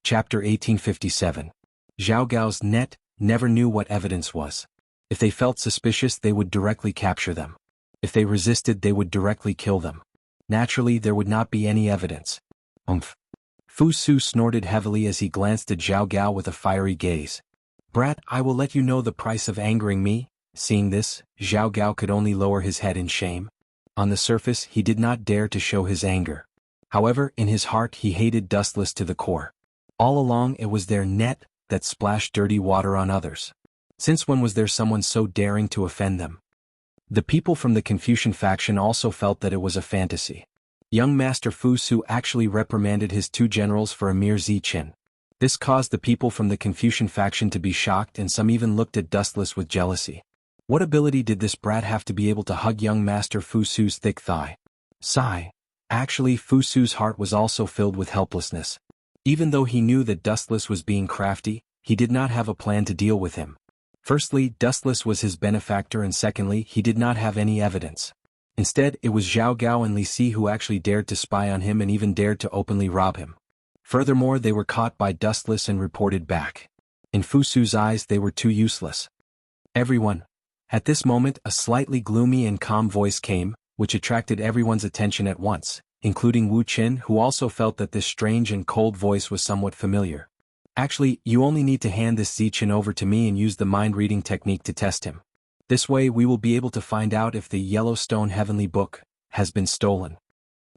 Chapter 1857. Zhao Gao's net never knew what evidence was. If they felt suspicious, they would directly capture them. If they resisted, they would directly kill them. Naturally, there would not be any evidence. Fu Su snorted heavily as he glanced at Zhao Gao with a fiery gaze. Brat, I will let you know the price of angering me. Seeing this, Zhao Gao could only lower his head in shame. On the surface, he did not dare to show his anger. However, in his heart he hated Dustless to the core. All along it was their net that splashed dirty water on others. Since when was there someone so daring to offend them? The people from the Confucian faction also felt that it was a fantasy. Young Master Fu Su actually reprimanded his two generals for a mere Ziqin. This caused the people from the Confucian faction to be shocked, and some even looked at Dustless with jealousy. What ability did this brat have to be able to hug young Master Fu Su's thick thigh? Sigh. Actually, Fu Su's heart was also filled with helplessness. Even though he knew that Dustless was being crafty, he did not have a plan to deal with him. Firstly, Dustless was his benefactor, and secondly, he did not have any evidence. Instead, it was Zhao Gao and Li Si who actually dared to spy on him and even dared to openly rob him. Furthermore, they were caught by Dustless and reported back. In Fu Su's eyes, they were too useless. Everyone. At this moment, a slightly gloomy and calm voice came, which attracted everyone's attention at once, including Wu Qin, who also felt that this strange and cold voice was somewhat familiar. Actually, you only need to hand this Ziqin over to me and use the mind-reading technique to test him. This way we will be able to find out if the Yellowstone Heavenly Book has been stolen.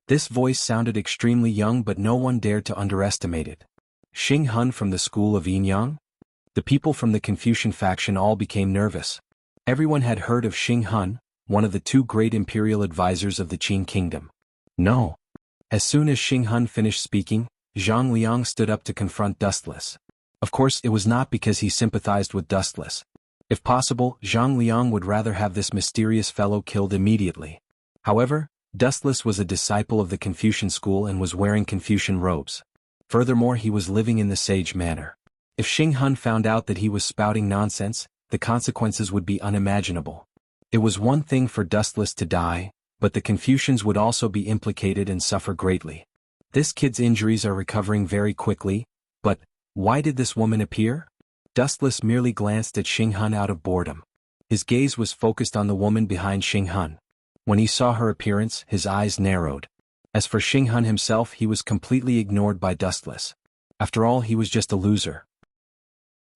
This voice sounded extremely young, but no one dared to underestimate it. Xing Hun from the school of Yinyang? The people from the Confucian faction all became nervous. Everyone had heard of Xing Hun, one of the two great imperial advisors of the Qin kingdom. No. As soon as Xing Hun finished speaking, Zhang Liang stood up to confront Dustless. Of course, it was not because he sympathized with Dustless. If possible, Zhang Liang would rather have this mysterious fellow killed immediately. However, Dustless was a disciple of the Confucian school and was wearing Confucian robes. Furthermore, he was living in the sage manner. If Xing Hun found out that he was spouting nonsense, the consequences would be unimaginable. It was one thing for Dustless to die, but the Confucians would also be implicated and suffer greatly. This kid's injuries are recovering very quickly, but why did this woman appear? Dustless merely glanced at Xing Hun out of boredom. His gaze was focused on the woman behind Xing Hun. When he saw her appearance, his eyes narrowed. As for Xing Hun himself, he was completely ignored by Dustless. After all, he was just a loser.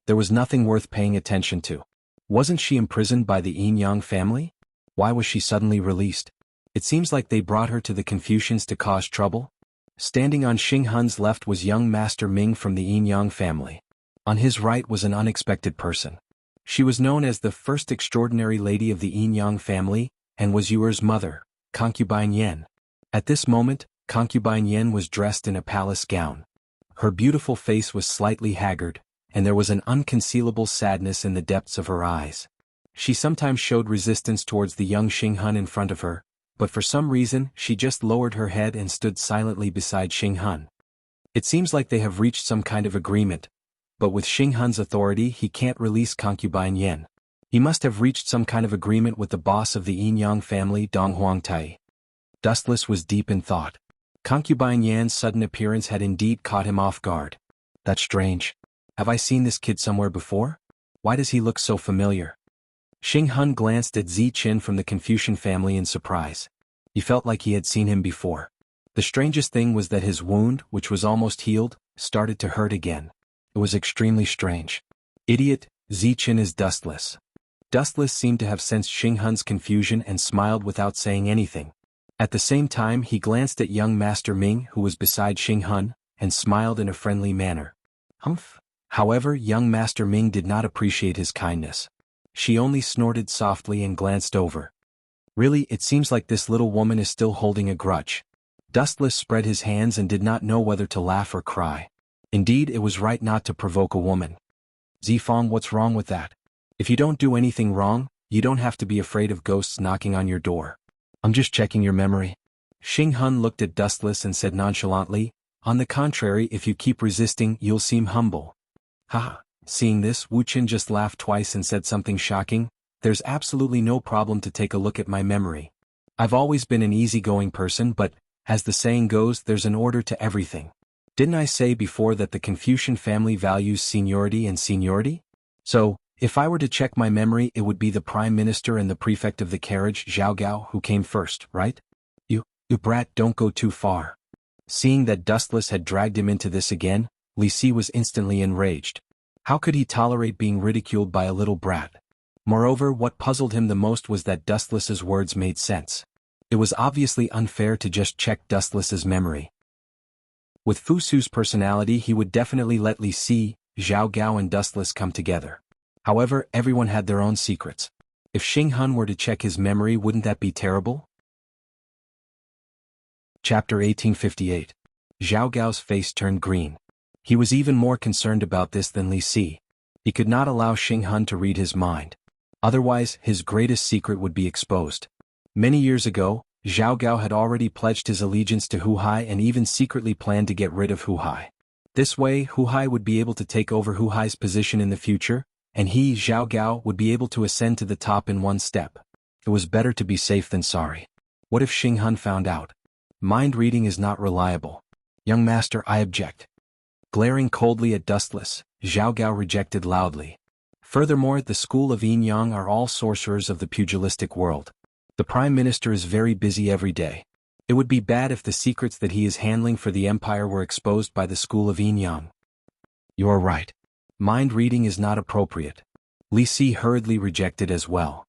There was nothing worth paying attention to. Wasn't she imprisoned by the Yin-Yang family? Why was she suddenly released? It seems like they brought her to the Confucians to cause trouble. Standing on Xing Hun's left was young Master Ming from the Yin-Yang family. On his right was an unexpected person. She was known as the first extraordinary lady of the Yin-Yang family, and was Yuer's mother, Concubine Yan. At this moment, Concubine Yan was dressed in a palace gown. Her beautiful face was slightly haggard, and there was an unconcealable sadness in the depths of her eyes. She sometimes showed resistance towards the young Xing Hun in front of her, but for some reason she just lowered her head and stood silently beside Xing Hun. It seems like they have reached some kind of agreement, but with Xing Hun's authority he can't release Concubine Yan. He must have reached some kind of agreement with the boss of the Yin-Yang family, Dong Huangtai. Dustless was deep in thought. Concubine Yan's sudden appearance had indeed caught him off guard. That's strange. Have I seen this kid somewhere before? Why does he look so familiar? Xing Hun glanced at Ziqin from the Confucian family in surprise. He felt like he had seen him before. The strangest thing was that his wound, which was almost healed, started to hurt again. It was extremely strange. Idiot, Ziqin is Dustless. Dustless seemed to have sensed Xing Hun's confusion and smiled without saying anything. At the same time he glanced at young Master Ming, who was beside Xing Hun, and smiled in a friendly manner. Humph. However, young Master Ming did not appreciate his kindness. She only snorted softly and glanced over. Really, it seems like this little woman is still holding a grudge. Dustless spread his hands and did not know whether to laugh or cry. Indeed, it was right not to provoke a woman. Zifong, what's wrong with that? If you don't do anything wrong, you don't have to be afraid of ghosts knocking on your door. I'm just checking your memory. Xing Hun looked at Dustless and said nonchalantly, on the contrary, if you keep resisting, you'll seem humble. Ha! Seeing this, Wu Qin just laughed twice and said something shocking. There's absolutely no problem to take a look at my memory. I've always been an easygoing person, but, as the saying goes, there's an order to everything. Didn't I say before that the Confucian family values seniority and seniority? So, if I were to check my memory, it would be the prime minister and the prefect of the carriage, Zhao Gao, who came first, right? You brat, don't go too far. Seeing that Dustless had dragged him into this again, Li Si was instantly enraged. How could he tolerate being ridiculed by a little brat? Moreover, what puzzled him the most was that Dustless's words made sense. It was obviously unfair to just check Dustless's memory. With Fu Su's personality, he would definitely let Li Si, Zhao Gao and Dustless come together. However, everyone had their own secrets. If Xing Hun were to check his memory, wouldn't that be terrible? Chapter 1858. Zhao Gao's face turned green. He was even more concerned about this than Li Si. He could not allow Xing Hun to read his mind. Otherwise, his greatest secret would be exposed. Many years ago, Zhao Gao had already pledged his allegiance to Hu Hai and even secretly planned to get rid of Hu Hai. This way, Hu Hai would be able to take over Hu Hai's position in the future, and he, Zhao Gao, would be able to ascend to the top in one step. It was better to be safe than sorry. What if Xing Hun found out? Mind reading is not reliable. Young master, I object. Glaring coldly at Dustless, Zhao Gao rejected loudly. Furthermore, the school of Yin Yang are all sorcerers of the pugilistic world. The prime minister is very busy every day. It would be bad if the secrets that he is handling for the empire were exposed by the school of Yin Yang. You're right. Mind reading is not appropriate. Li Si hurriedly rejected as well.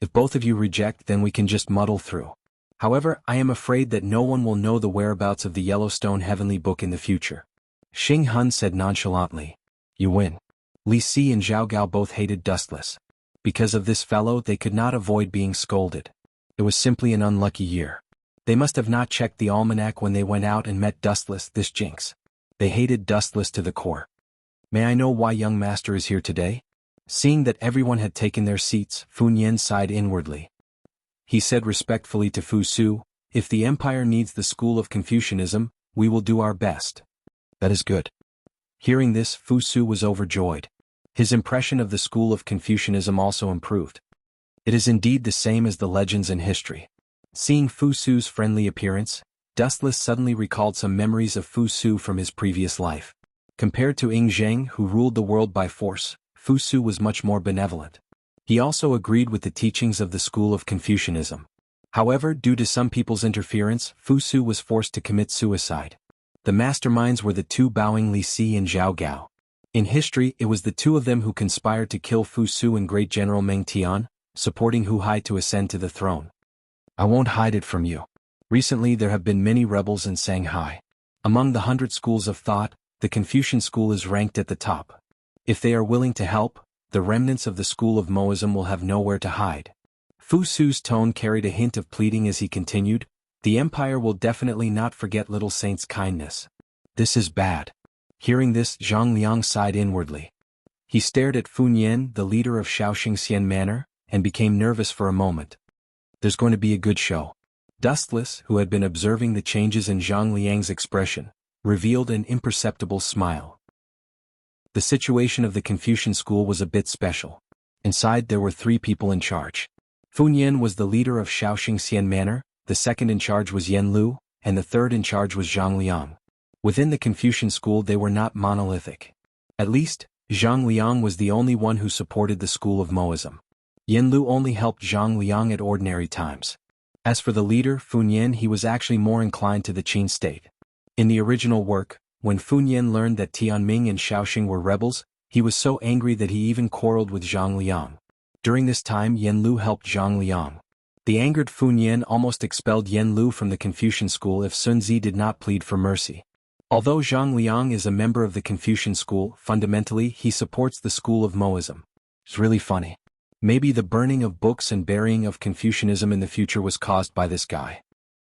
If both of you reject, then we can just muddle through. However, I am afraid that no one will know the whereabouts of the Yellowstone Heavenly Book in the future. Xing Hun said nonchalantly. You win. Li Si and Zhao Gao both hated Dustless. Because of this fellow, they could not avoid being scolded. It was simply an unlucky year. They must have not checked the almanac when they went out and met Dustless, this jinx. They hated Dustless to the core. May I know why young master is here today? Seeing that everyone had taken their seats, Fu Nian sighed inwardly. He said respectfully to Fu Su, if the empire needs the school of Confucianism, we will do our best. That is good. Hearing this, Fu Su was overjoyed. His impression of the school of Confucianism also improved. It is indeed the same as the legends and history. Seeing Fu Su's friendly appearance, Dustless suddenly recalled some memories of Fu Su from his previous life. Compared to Ing Zheng, who ruled the world by force, Fu Su was much more benevolent. He also agreed with the teachings of the school of Confucianism. However, due to some people's interference, Fu Su was forced to commit suicide. The masterminds were the two bowing Li Si and Zhao Gao. In history, it was the two of them who conspired to kill Fu Su and Great General Meng Tian, supporting Hu Hai to ascend to the throne. I won't hide it from you. Recently there have been many rebels in Shanghai. Among the 100 schools of thought, the Confucian school is ranked at the top. If they are willing to help, the remnants of the school of Moism will have nowhere to hide. Fu Su's tone carried a hint of pleading as he continued, the empire will definitely not forget little saint's kindness. This is bad. Hearing this, Zhang Liang sighed inwardly. He stared at Fu Nian, the leader of Shaoxing Xian Manor, and became nervous for a moment. There's going to be a good show. Dustless, who had been observing the changes in Zhang Liang's expression, revealed an imperceptible smile. The situation of the Confucian school was a bit special. Inside there were 3 people in charge. Fu Nian was the leader of Shaoxing Xian Manor, the second in charge was Yen Lu, and the third in charge was Zhang Liang. Within the Confucian school they were not monolithic. At least, Zhang Liang was the only one who supported the school of Moism. Yen Lu only helped Zhang Liang at ordinary times. As for the leader, Fu Nian, he was actually more inclined to the Qin state. In the original work, when Fu Nian learned that Tianming and Shaoxing were rebels, he was so angry that he even quarreled with Zhang Liang. During this time Yen Lu helped Zhang Liang. The angered Fu Nian almost expelled Yen Lu from the Confucian school if Sun Zi did not plead for mercy. Although Zhang Liang is a member of the Confucian school, fundamentally he supports the school of Moism. It's really funny. Maybe the burning of books and burying of Confucianism in the future was caused by this guy.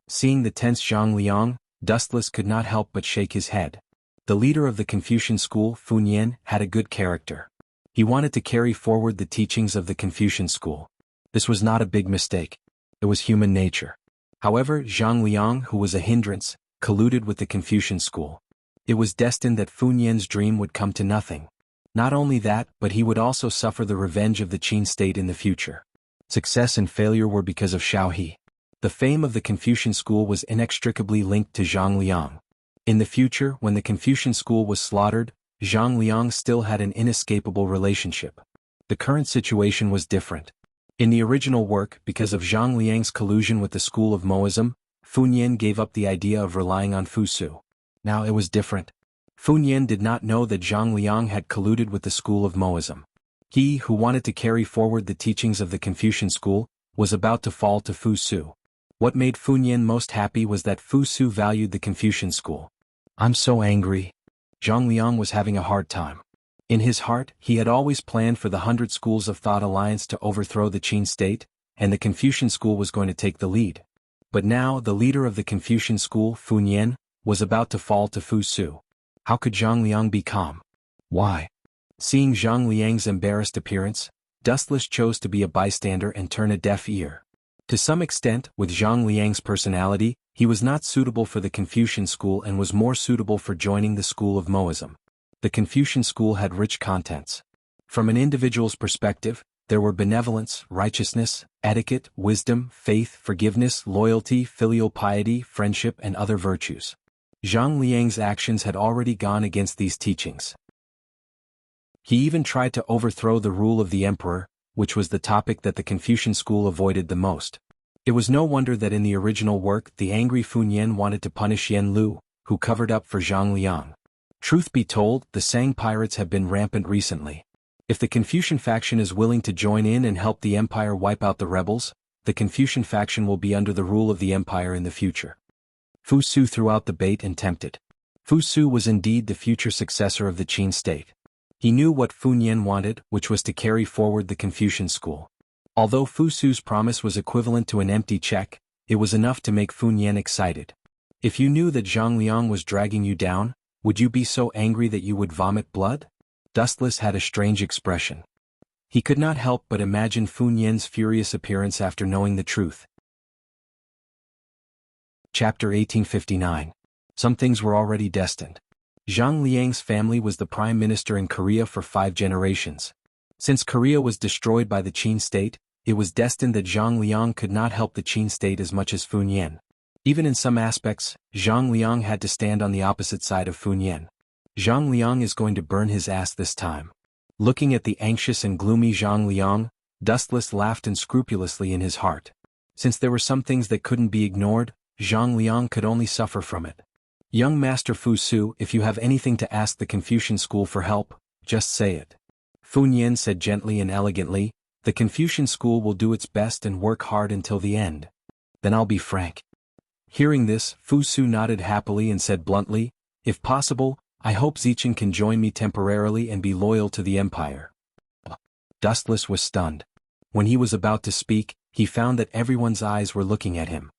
Seeing the tense Zhang Liang, Dustless could not help but shake his head. The leader of the Confucian school, Fu Nian, had a good character. He wanted to carry forward the teachings of the Confucian school. This was not a big mistake. It was human nature. However, Zhang Liang, who was a hindrance, colluded with the Confucian school. It was destined that Fu Nian's dream would come to nothing. Not only that, but he would also suffer the revenge of the Qin state in the future. Success and failure were because of Xiao He. The fame of the Confucian school was inextricably linked to Zhang Liang. In the future, when the Confucian school was slaughtered, Zhang Liang still had an inescapable relationship. The current situation was different. In the original work, because of Zhang Liang's collusion with the school of Moism, Funyan gave up the idea of relying on Fusu. Now it was different. Funyan did not know that Zhang Liang had colluded with the school of Moism. He, who wanted to carry forward the teachings of the Confucian school, was about to fall to Fusu. What made Funyan most happy was that Fusu valued the Confucian school. "I'm so angry." Zhang Liang was having a hard time. In his heart, he had always planned for the 100 Schools of Thought Alliance to overthrow the Qin state, and the Confucian school was going to take the lead. But now, the leader of the Confucian school, Funyan, was about to fall to Fusu. How could Zhang Liang be calm? Why? Seeing Zhang Liang's embarrassed appearance, Dustless chose to be a bystander and turn a deaf ear. To some extent, with Zhang Liang's personality, he was not suitable for the Confucian school and was more suitable for joining the school of Moism. The Confucian school had rich contents. From an individual's perspective, there were benevolence, righteousness, etiquette, wisdom, faith, forgiveness, loyalty, filial piety, friendship, and other virtues. Zhang Liang's actions had already gone against these teachings. He even tried to overthrow the rule of the emperor, which was the topic that the Confucian school avoided the most. It was no wonder that in the original work the angry Funyan wanted to punish Yen Lu, who covered up for Zhang Liang. Truth be told, the Sang pirates have been rampant recently. If the Confucian faction is willing to join in and help the empire wipe out the rebels, the Confucian faction will be under the rule of the empire in the future. Fusu threw out the bait and tempted. Fusu was indeed the future successor of the Qin state. He knew what Funyan wanted, which was to carry forward the Confucian school. Although Fusu's promise was equivalent to an empty check, it was enough to make Funyan excited. If you knew that Zhang Liang was dragging you down, would you be so angry that you would vomit blood? Dustless had a strange expression. He could not help but imagine Funyan's furious appearance after knowing the truth. Chapter 1859. Some things were already destined. Zhang Liang's family was the prime minister in Korea for 5 generations. Since Korea was destroyed by the Qin state, it was destined that Zhang Liang could not help the Qin state as much as Funyan. Even in some aspects, Zhang Liang had to stand on the opposite side of Funyan. Zhang Liang is going to burn his ass this time. Looking at the anxious and gloomy Zhang Liang, Dustless laughed unscrupulously in his heart. Since there were some things that couldn't be ignored, Zhang Liang could only suffer from it. Young Master Fusu, if you have anything to ask the Confucian school for help, just say it. Funyan said gently and elegantly, the Confucian school will do its best and work hard until the end. Then I'll be frank. Hearing this, Fusu nodded happily and said bluntly, if possible, I hope Zichen can join me temporarily and be loyal to the empire. Dustless was stunned. When he was about to speak, he found that everyone's eyes were looking at him.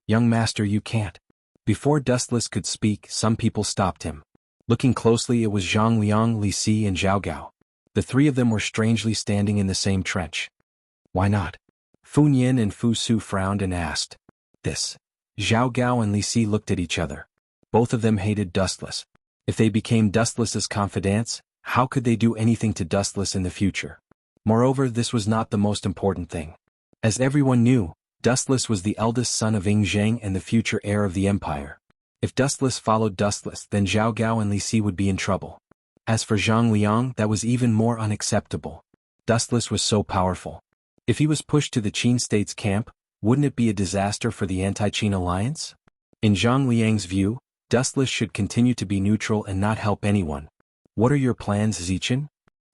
Young master, you can't. Before Dustless could speak, some people stopped him. Looking closely, it was Zhang Liang, Li Si, and Zhao Gao. The 3 of them were strangely standing in the same trench. Why not? Funyan and Fusu frowned and asked. This. Zhao Gao and Li Si looked at each other. Both of them hated Dustless. If they became Dustless's confidants, how could they do anything to Dustless in the future? Moreover, this was not the most important thing. As everyone knew, Dustless was the eldest son of Ing Zheng and the future heir of the empire. If Dustless followed Dustless, then Zhao Gao and Li Si would be in trouble. As for Zhang Liang, that was even more unacceptable. Dustless was so powerful. If he was pushed to the Qin state's camp, wouldn't it be a disaster for the anti-Qin alliance? In Zhang Liang's view, Dustless should continue to be neutral and not help anyone. What are your plans, Zichen?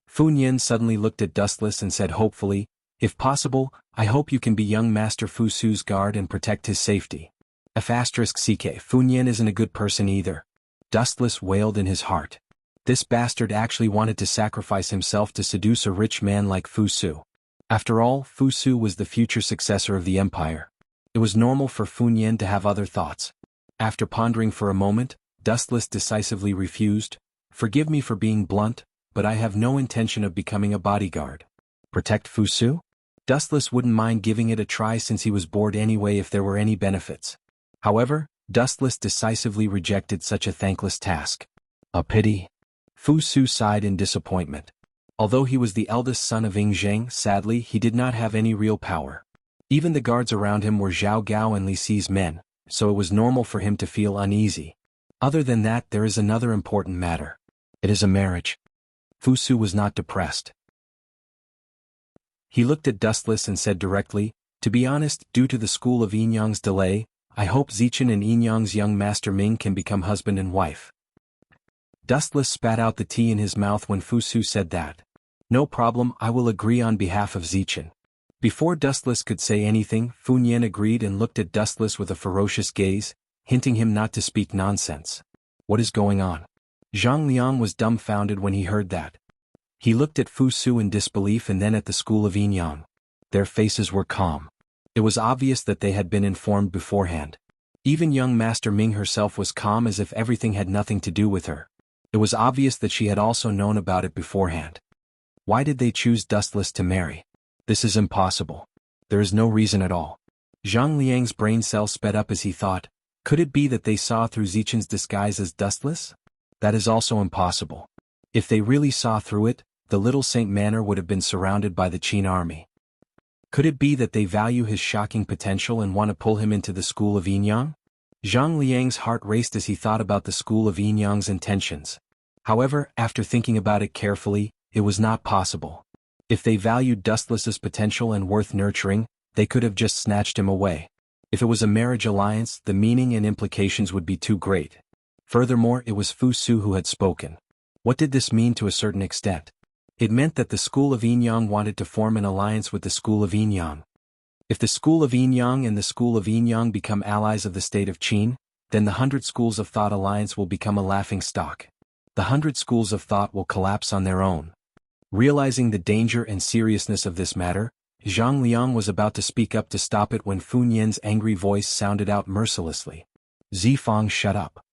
Funyan suddenly looked at Dustless and said hopefully, if possible, I hope you can be young Master Fusu's guard and protect his safety. *CK Funyan isn't a good person either. Dustless wailed in his heart. This bastard actually wanted to sacrifice himself to seduce a rich man like Fusu. After all, Fusu was the future successor of the empire. It was normal for Funyan to have other thoughts. After pondering for a moment, Dustless decisively refused. Forgive me for being blunt, but I have no intention of becoming a bodyguard. Protect Fusu? Dustless wouldn't mind giving it a try since he was bored anyway if there were any benefits. However, Dustless decisively rejected such a thankless task. A pity. Fusu sighed in disappointment. Although he was the eldest son of Ing Zheng, sadly he did not have any real power. Even the guards around him were Zhao Gao and Li Si's men, so it was normal for him to feel uneasy. Other than that, there is another important matter. It is a marriage. Fusu was not depressed. He looked at Dustless and said directly, "To be honest, due to the school of Yinyang's delay, I hope Zichen and Yinyang's young master Ming can become husband and wife." Dustless spat out the tea in his mouth when Fusu said that. "No problem, I will agree on behalf of Zichen." Before Dustless could say anything, Funyan agreed and looked at Dustless with a ferocious gaze, hinting him not to speak nonsense. What is going on? Zhang Liang was dumbfounded when he heard that. He looked at Fusu in disbelief and then at the school of Yinyang. Their faces were calm. It was obvious that they had been informed beforehand. Even young Master Ming herself was calm as if everything had nothing to do with her. It was obvious that she had also known about it beforehand. Why did they choose Dustless to marry? This is impossible. There is no reason at all. Zhang Liang's brain cells sped up as he thought, could it be that they saw through Zichen's disguise as Dustless? That is also impossible. If they really saw through it, the little Saint Manor would have been surrounded by the Qin army. Could it be that they value his shocking potential and want to pull him into the school of Yinyang? Zhang Liang's heart raced as he thought about the school of Yinyang's intentions. However, after thinking about it carefully, it was not possible. If they valued Dustless's potential and worth nurturing, they could have just snatched him away. If it was a marriage alliance, the meaning and implications would be too great. Furthermore, it was Fusu who had spoken. What did this mean to a certain extent? It meant that the school of Yinyang wanted to form an alliance with the school of Yinyang. If the school of Yinyang and the school of Yinyang become allies of the state of Qin, then the 100 Schools of Thought alliance will become a laughing stock. The 100 Schools of Thought will collapse on their own. Realizing the danger and seriousness of this matter, Zhang Liang was about to speak up to stop it when Funyan's angry voice sounded out mercilessly. "Zifang, shut up."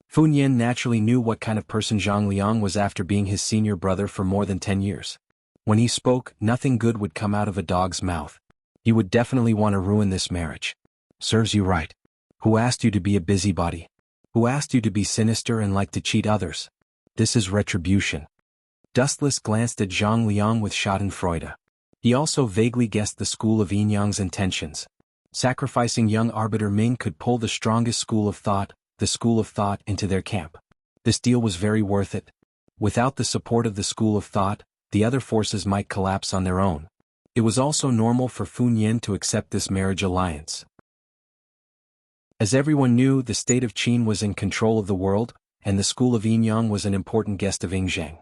Funyan naturally knew what kind of person Zhang Liang was after being his senior brother for more than 10 years. When he spoke, nothing good would come out of a dog's mouth. He would definitely want to ruin this marriage. Serves you right. Who asked you to be a busybody? Who asked you to be sinister and like to cheat others? This is retribution. Dustless glanced at Zhang Liang with schadenfreude. He also vaguely guessed the school of Yinyang's intentions. Sacrificing young Arbiter Ming could pull the strongest school of thought, the school of thought, into their camp. This deal was very worth it. Without the support of the school of thought, the other forces might collapse on their own. It was also normal for Funyan to accept this marriage alliance. As everyone knew, the state of Qin was in control of the world, and the school of Yinyang was an important guest of Yingzheng.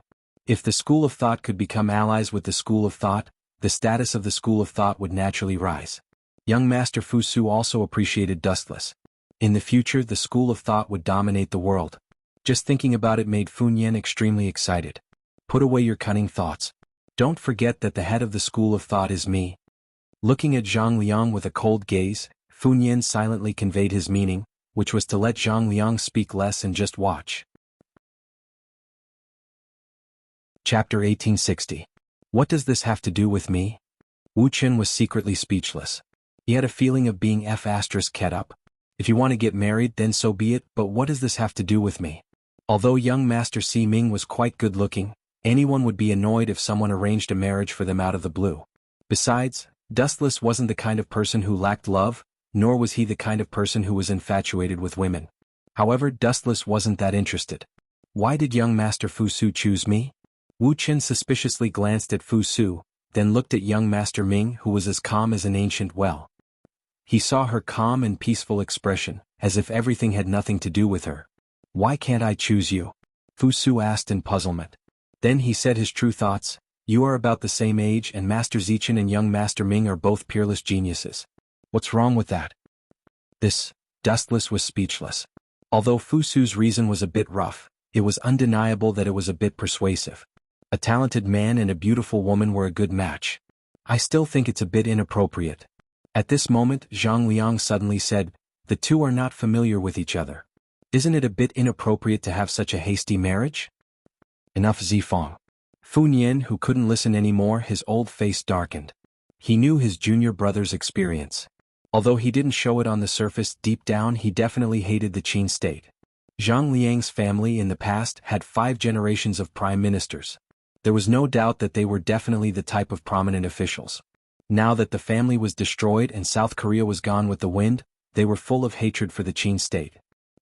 If the school of thought could become allies with the school of thought, the status of the school of thought would naturally rise. Young Master Fusu also appreciated Dustless. In the future, the school of thought would dominate the world. Just thinking about it made Funyan extremely excited. Put away your cunning thoughts. Don't forget that the head of the school of thought is me. Looking at Zhang Liang with a cold gaze, Funyan silently conveyed his meaning, which was to let Zhang Liang speak less and just watch. Chapter 1860. What does this have to do with me? Wu Chen was secretly speechless. He had a feeling of being ket up. If you want to get married, then so be it, but what does this have to do with me? Although young Master Si Ming was quite good-looking, anyone would be annoyed if someone arranged a marriage for them out of the blue. Besides, Dustless wasn't the kind of person who lacked love, nor was he the kind of person who was infatuated with women. However, Dustless wasn't that interested. Why did young Master Fusu choose me? Wu Chen suspiciously glanced at Fusu, then looked at young Master Ming, who was as calm as an ancient well. He saw her calm and peaceful expression, as if everything had nothing to do with her. Why can't I choose you? Fusu asked in puzzlement. Then he said his true thoughts. You are about the same age and Master Zichen and young Master Ming are both peerless geniuses. What's wrong with that? Dustless was speechless. Although Fusu's reason was a bit rough, it was undeniable that it was a bit persuasive. A talented man and a beautiful woman were a good match. I still think it's a bit inappropriate. At this moment, Zhang Liang suddenly said, the two are not familiar with each other. Isn't it a bit inappropriate to have such a hasty marriage? Enough, Zifang. Funyan, who couldn't listen anymore, his old face darkened. He knew his junior brother's experience. Although he didn't show it on the surface, deep down he definitely hated the Qin state. Zhang Liang's family in the past had 5 generations of prime ministers. There was no doubt that they were definitely the type of prominent officials. Now that the family was destroyed and South Korea was gone with the wind, they were full of hatred for the Qin state.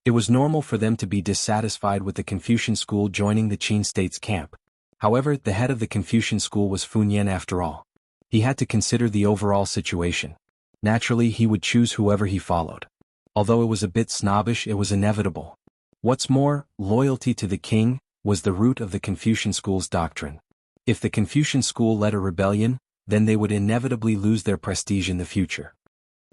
It was normal for them to be dissatisfied with the Confucian school joining the Qin state's camp. However, the head of the Confucian school was Funyan after all. He had to consider the overall situation. Naturally, he would choose whoever he followed. Although it was a bit snobbish, it was inevitable. What's more, loyalty to the king was the root of the Confucian school's doctrine. If the Confucian school led a rebellion, then they would inevitably lose their prestige in the future.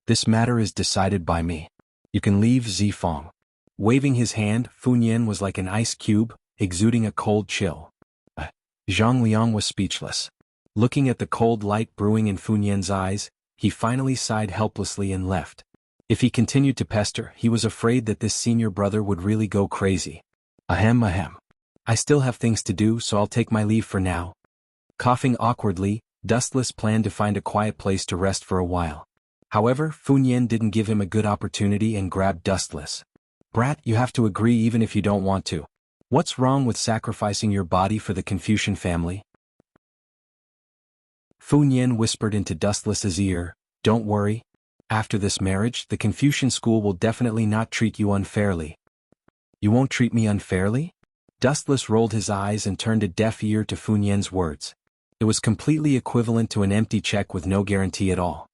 This matter is decided by me. You can leave, Zifeng. Waving his hand, Funyan was like an ice cube, exuding a cold chill. Zhang Liang was speechless. Looking at the cold light brewing in Funyan's eyes, he finally sighed helplessly and left. If he continued to pester, he was afraid that this senior brother would really go crazy. Ahem. I still have things to do, so I'll take my leave for now. Coughing awkwardly, Dustless planned to find a quiet place to rest for a while. However, Funyan didn't give him a good opportunity and grabbed Dustless. Brat, you have to agree even if you don't want to. What's wrong with sacrificing your body for the Confucian family? Funyan whispered into Dustless's ear, don't worry. After this marriage, the Confucian school will definitely not treat you unfairly. You won't treat me unfairly? Dustless rolled his eyes and turned a deaf ear to Funyan's words. It was completely equivalent to an empty check with no guarantee at all.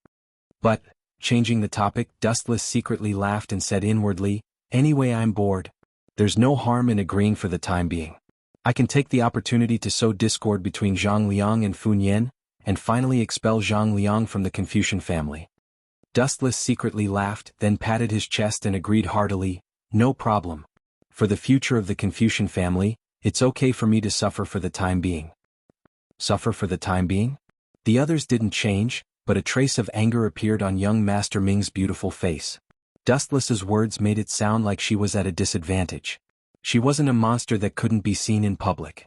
But, changing the topic, Dustless secretly laughed and said inwardly, anyway, I'm bored. There's no harm in agreeing for the time being. I can take the opportunity to sow discord between Zhang Liang and Funyan, and finally expel Zhang Liang from the Confucian family. Dustless secretly laughed, then patted his chest and agreed heartily, no problem. For the future of the Confucian family, it's okay for me to suffer for the time being. Suffer for the time being? The others didn't change, but a trace of anger appeared on young Master Ming's beautiful face. Dustless's words made it sound like she was at a disadvantage. She wasn't a monster that couldn't be seen in public.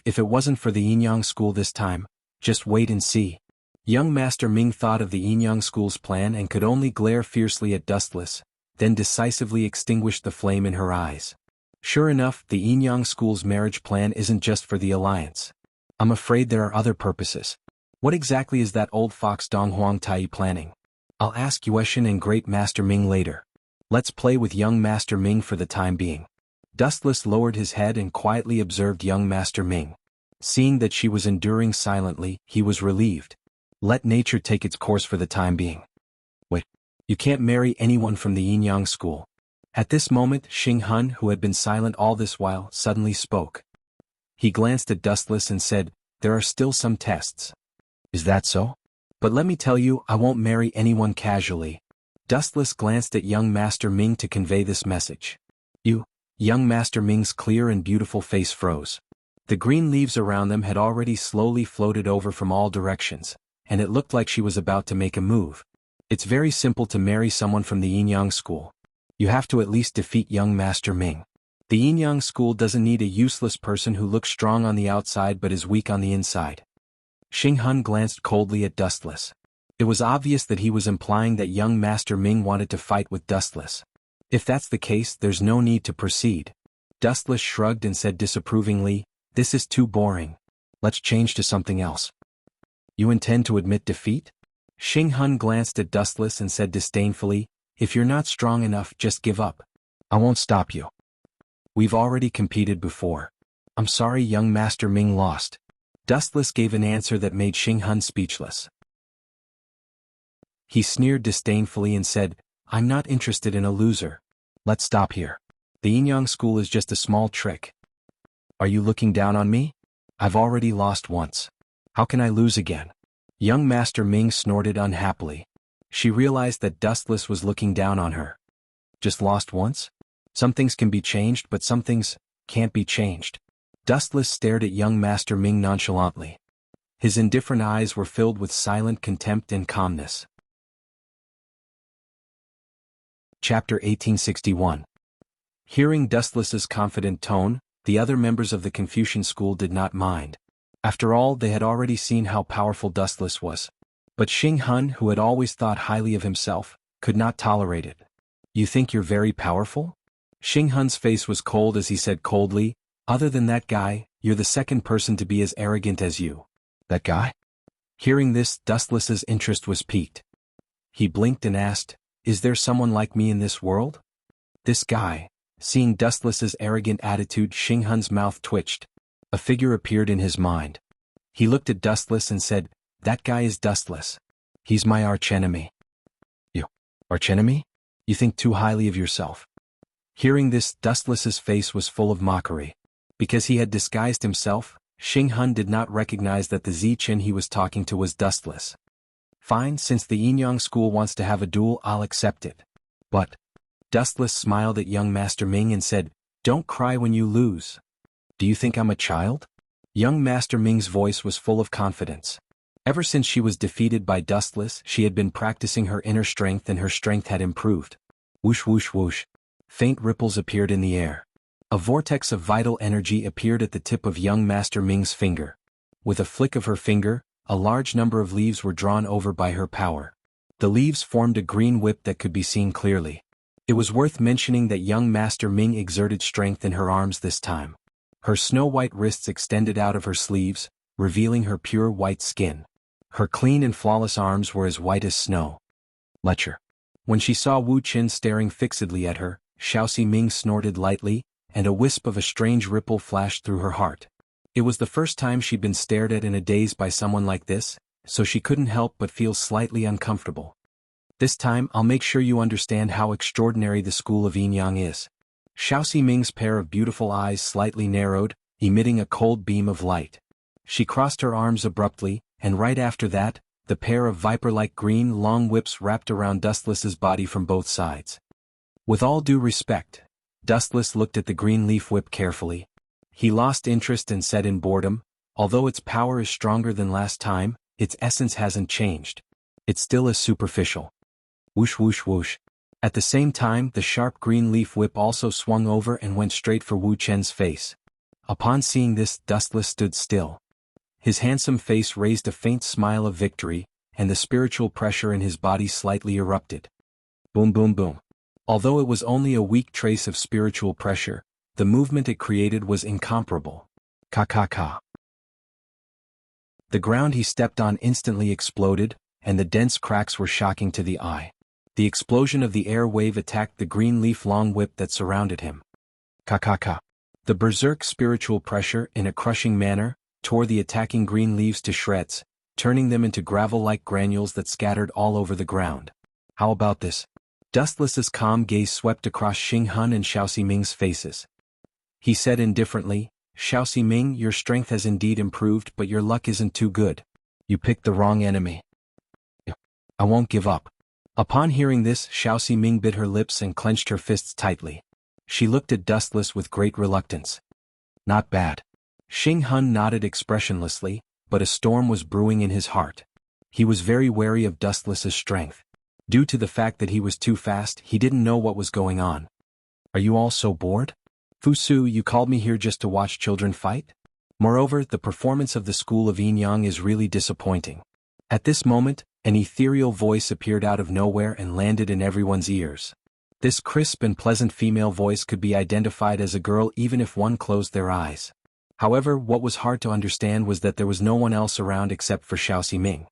If it wasn't for the Yinyang school this time, just wait and see. Young Master Ming thought of the Yinyang school's plan and could only glare fiercely at Dustless, then decisively extinguished the flame in her eyes. Sure enough, the Yinyang school's marriage plan isn't just for the alliance. I'm afraid there are other purposes. What exactly is that old fox Dong Huang Tai planning? I'll ask Yueshin and Great Master Ming later. Let's play with young Master Ming for the time being. Dustless lowered his head and quietly observed young Master Ming. Seeing that she was enduring silently, he was relieved. Let nature take its course for the time being. Wait, you can't marry anyone from the Yinyang school. At this moment, Xing Hun, who had been silent all this while, suddenly spoke. He glanced at Dustless and said, there are still some tests. Is that so? But let me tell you, I won't marry anyone casually. Dustless glanced at young Master Ming to convey this message. Young Master Ming's clear and beautiful face froze. The green leaves around them had already slowly floated over from all directions, and it looked like she was about to make a move. It's very simple to marry someone from the Yinyang school. You have to at least defeat young Master Ming. The Yinyang school doesn't need a useless person who looks strong on the outside but is weak on the inside. Xing Hun glanced coldly at Dustless. It was obvious that he was implying that young Master Ming wanted to fight with Dustless. If that's the case, there's no need to proceed. Dustless shrugged and said disapprovingly, this is too boring. Let's change to something else. You intend to admit defeat? Xing Hun glanced at Dustless and said disdainfully, if you're not strong enough, just give up. I won't stop you. We've already competed before. I'm sorry young Master Ming lost. Dustless gave an answer that made Xing Hun speechless. He sneered disdainfully and said, I'm not interested in a loser. Let's stop here. The Yinyang school is just a small trick. Are you looking down on me? I've already lost once. How can I lose again? Young Master Ming snorted unhappily. She realized that Dustless was looking down on her. Just lost once? Some things can be changed, but some things can't be changed. Dustless stared at young Master Ming nonchalantly. His indifferent eyes were filled with silent contempt and calmness. Chapter 1861. Hearing Dustless's confident tone, the other members of the Confucian school did not mind. After all, they had already seen how powerful Dustless was. But Xing Hun, who had always thought highly of himself, could not tolerate it. You think you're very powerful? Xing Hun's face was cold as he said coldly, other than that guy, you're the second person to be as arrogant as you. That guy? Hearing this, Dustless's interest was piqued. He blinked and asked, is there someone like me in this world? This guy. Seeing Dustless's arrogant attitude, Xinghun's mouth twitched. A figure appeared in his mind. He looked at Dustless and said, "That guy is Dustless. He's my archenemy." "You? Archenemy? You think too highly of yourself." Hearing this, Dustless's face was full of mockery. Because he had disguised himself, Xinghun did not recognize that the Zichin he was talking to was Dustless. "Fine, since the Yinyang school wants to have a duel, I'll accept it. But..." Dustless smiled at young Master Ming and said, "Don't cry when you lose. Do you think I'm a child?" Young Master Ming's voice was full of confidence. Ever since she was defeated by Dustless, she had been practicing her inner strength and her strength had improved. Whoosh whoosh whoosh. Faint ripples appeared in the air. A vortex of vital energy appeared at the tip of young Master Ming's finger. With a flick of her finger, a large number of leaves were drawn over by her power. The leaves formed a green whip that could be seen clearly. It was worth mentioning that young Master Ming exerted strength in her arms this time. Her snow-white wrists extended out of her sleeves, revealing her pure white skin. Her clean and flawless arms were as white as snow. Lecher. When she saw Wu Qin staring fixedly at her, Xiaoxi Ming snorted lightly, and a wisp of a strange ripple flashed through her heart. It was the first time she'd been stared at in a daze by someone like this, so she couldn't help but feel slightly uncomfortable. "This time I'll make sure you understand how extraordinary the school of Yinyang is." Xiaoxi Ming's pair of beautiful eyes slightly narrowed, emitting a cold beam of light. She crossed her arms abruptly, and right after that, the pair of viper-like green long whips wrapped around Dustless's body from both sides. With all due respect, Dustless looked at the green leaf whip carefully. He lost interest and said in boredom, "Although its power is stronger than last time, its essence hasn't changed. It still is superficial." Whoosh whoosh whoosh. At the same time, the sharp green leaf whip also swung over and went straight for Wu Chen's face. Upon seeing this, Dustless stood still. His handsome face raised a faint smile of victory, and the spiritual pressure in his body slightly erupted. Boom boom boom. Although it was only a weak trace of spiritual pressure, the movement it created was incomparable. Ka ka ka. The ground he stepped on instantly exploded, and the dense cracks were shocking to the eye. The explosion of the air wave attacked the green leaf long whip that surrounded him. Ka ka ka. The berserk spiritual pressure, in a crushing manner, tore the attacking green leaves to shreds, turning them into gravel-like granules that scattered all over the ground. "How about this?" Dustless's calm gaze swept across Xinghun and Xiaoxi Ming's faces. He said indifferently, "Xiaoxi Ming, your strength has indeed improved, but your luck isn't too good. You picked the wrong enemy. I won't give up." Upon hearing this, Xiaoxi Ming bit her lips and clenched her fists tightly. She looked at Dustless with great reluctance. "Not bad." Xinghun nodded expressionlessly, but a storm was brewing in his heart. He was very wary of Dustless's strength. Due to the fact that he was too fast, he didn't know what was going on. "Are you all so bored? Fusu, you called me here just to watch children fight? Moreover, the performance of the school of Yinyang is really disappointing." At this moment, an ethereal voice appeared out of nowhere and landed in everyone's ears. This crisp and pleasant female voice could be identified as a girl even if one closed their eyes. However, what was hard to understand was that there was no one else around except for Xiaoxi Ming.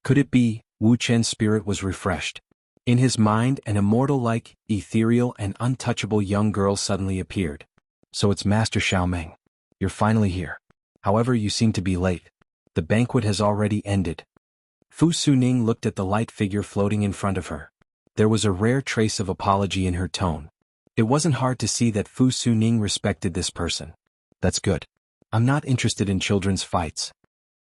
Could it be, Wu Chen's spirit was refreshed? In his mind, an immortal-like, ethereal and untouchable young girl suddenly appeared. "So it's Master Xiaomeng. You're finally here. However, you seem to be late. The banquet has already ended." Fu Suning looked at the light figure floating in front of her. There was a rare trace of apology in her tone. It wasn't hard to see that Fu Suning respected this person. "That's good. I'm not interested in children's fights."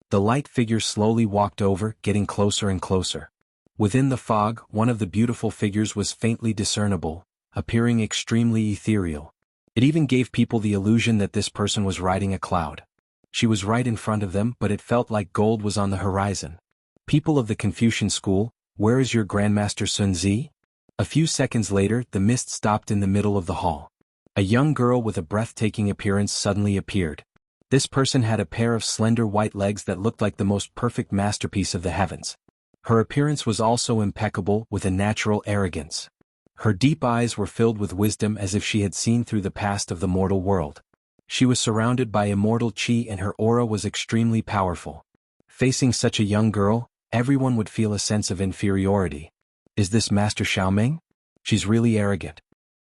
The light figure slowly walked over, getting closer and closer. Within the fog, one of the beautiful figures was faintly discernible, appearing extremely ethereal. It even gave people the illusion that this person was riding a cloud. She was right in front of them, but it felt like gold was on the horizon. "People of the Confucian school, where is your Grandmaster Sun Zi?" A few seconds later, the mist stopped in the middle of the hall. A young girl with a breathtaking appearance suddenly appeared. This person had a pair of slender white legs that looked like the most perfect masterpiece of the heavens. Her appearance was also impeccable, with a natural arrogance. Her deep eyes were filled with wisdom as if she had seen through the past of the mortal world. She was surrounded by immortal qi and her aura was extremely powerful. Facing such a young girl, everyone would feel a sense of inferiority. "Is this Master Xiaomeng? She's really arrogant."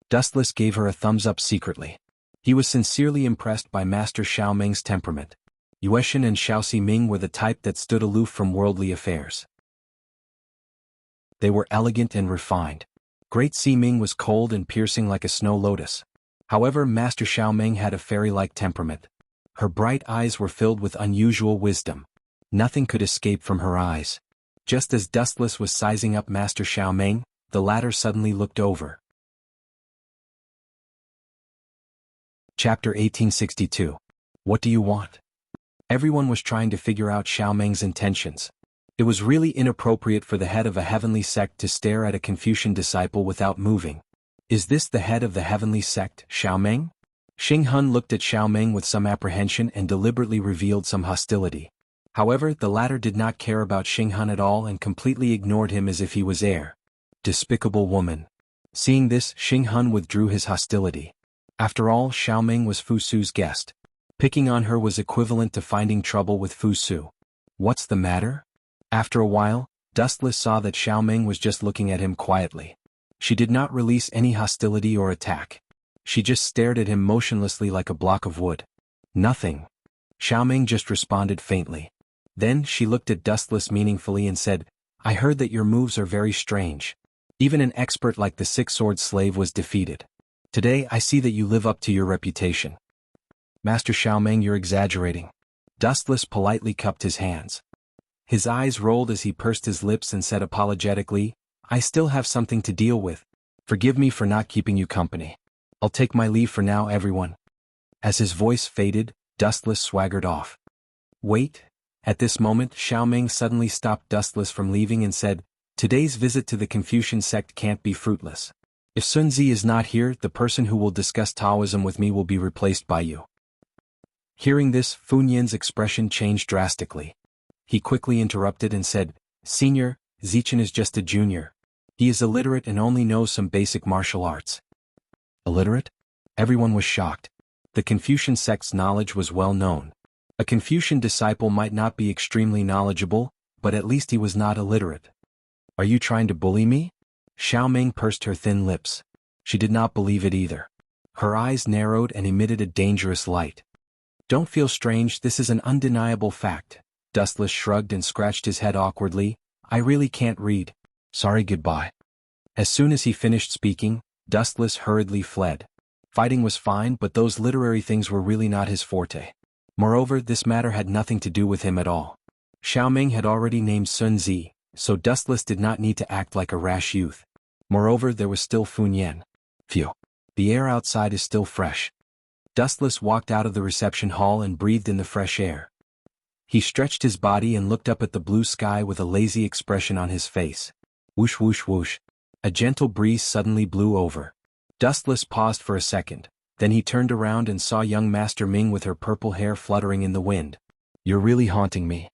Dustless gave her a thumbs up secretly. He was sincerely impressed by Master Xiao Ming's temperament. Yueshan and Xiao Ximing were the type that stood aloof from worldly affairs. They were elegant and refined. Great Ximing was cold and piercing like a snow lotus. However, Master Xiao Ming had a fairy-like temperament. Her bright eyes were filled with unusual wisdom. Nothing could escape from her eyes. Just as Dustless was sizing up Master Xiao Ming, the latter suddenly looked over. Chapter 1862. What do you want? Everyone was trying to figure out Xiao Ming's intentions. It was really inappropriate for the head of a heavenly sect to stare at a Confucian disciple without moving. Is this the head of the heavenly sect, Xiao Ming? Xing Hun looked at Xiao Ming with some apprehension and deliberately revealed some hostility. However, the latter did not care about Xing Hun at all and completely ignored him as if he was air. Despicable woman. Seeing this, Xing Hun withdrew his hostility. After all, Xiao Ming was Fu Su's guest. Picking on her was equivalent to finding trouble with Fu Su. What's the matter? After a while, Dustless saw that Xiao Ming was just looking at him quietly. She did not release any hostility or attack. She just stared at him motionlessly like a block of wood. Nothing. Xiao Ming just responded faintly. Then she looked at Dustless meaningfully and said, I heard that your moves are very strange. Even an expert like the six-sword slave was defeated. Today I see that you live up to your reputation. Master Xiao Ming, you're exaggerating. Dustless politely cupped his hands. His eyes rolled as he pursed his lips and said apologetically, I still have something to deal with. Forgive me for not keeping you company. I'll take my leave for now, everyone. As his voice faded, Dustless swaggered off. Wait. At this moment, Xiao Ming suddenly stopped Dustless from leaving and said, Today's visit to the Confucian sect can't be fruitless. If Sun Zi is not here, the person who will discuss Taoism with me will be replaced by you. Hearing this, Fu Nian's expression changed drastically. He quickly interrupted and said, Senior, Zichen is just a junior. He is illiterate and only knows some basic martial arts. Illiterate? Everyone was shocked. The Confucian sect's knowledge was well known. A Confucian disciple might not be extremely knowledgeable, but at least he was not illiterate. Are you trying to bully me? Xiao Ming pursed her thin lips. She did not believe it either. Her eyes narrowed and emitted a dangerous light. Don't feel strange, this is an undeniable fact. Dustless shrugged and scratched his head awkwardly. I really can't read. Sorry, goodbye. As soon as he finished speaking, Dustless hurriedly fled. Fighting was fine, but those literary things were really not his forte. Moreover, this matter had nothing to do with him at all. Xiao Ming had already named Sun Zi, so Dustless did not need to act like a rash youth. Moreover, there was still Fu Nian. Phew. The air outside is still fresh. Dustless walked out of the reception hall and breathed in the fresh air. He stretched his body and looked up at the blue sky with a lazy expression on his face. Whoosh whoosh whoosh. A gentle breeze suddenly blew over. Dustless paused for a second, then he turned around and saw young Master Ming with her purple hair fluttering in the wind. You're really haunting me.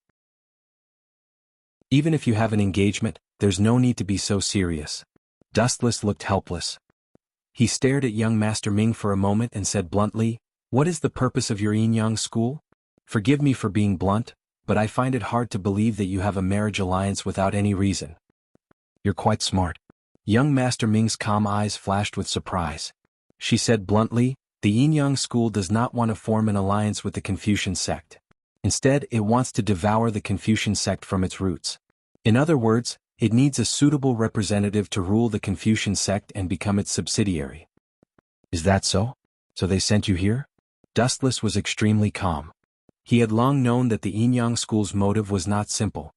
Even if you have an engagement, there's no need to be so serious. Dustless looked helpless. He stared at young Master Ming for a moment and said bluntly, What is the purpose of your yin-yang school? Forgive me for being blunt, but I find it hard to believe that you have a marriage alliance without any reason. You're quite smart. Young Master Ming's calm eyes flashed with surprise. She said bluntly, the yin-yang school does not want to form an alliance with the Confucian sect. Instead, it wants to devour the Confucian sect from its roots. In other words, it needs a suitable representative to rule the Confucian sect and become its subsidiary. Is that so? So they sent you here? Dustless was extremely calm. He had long known that the yin-yang school's motive was not simple.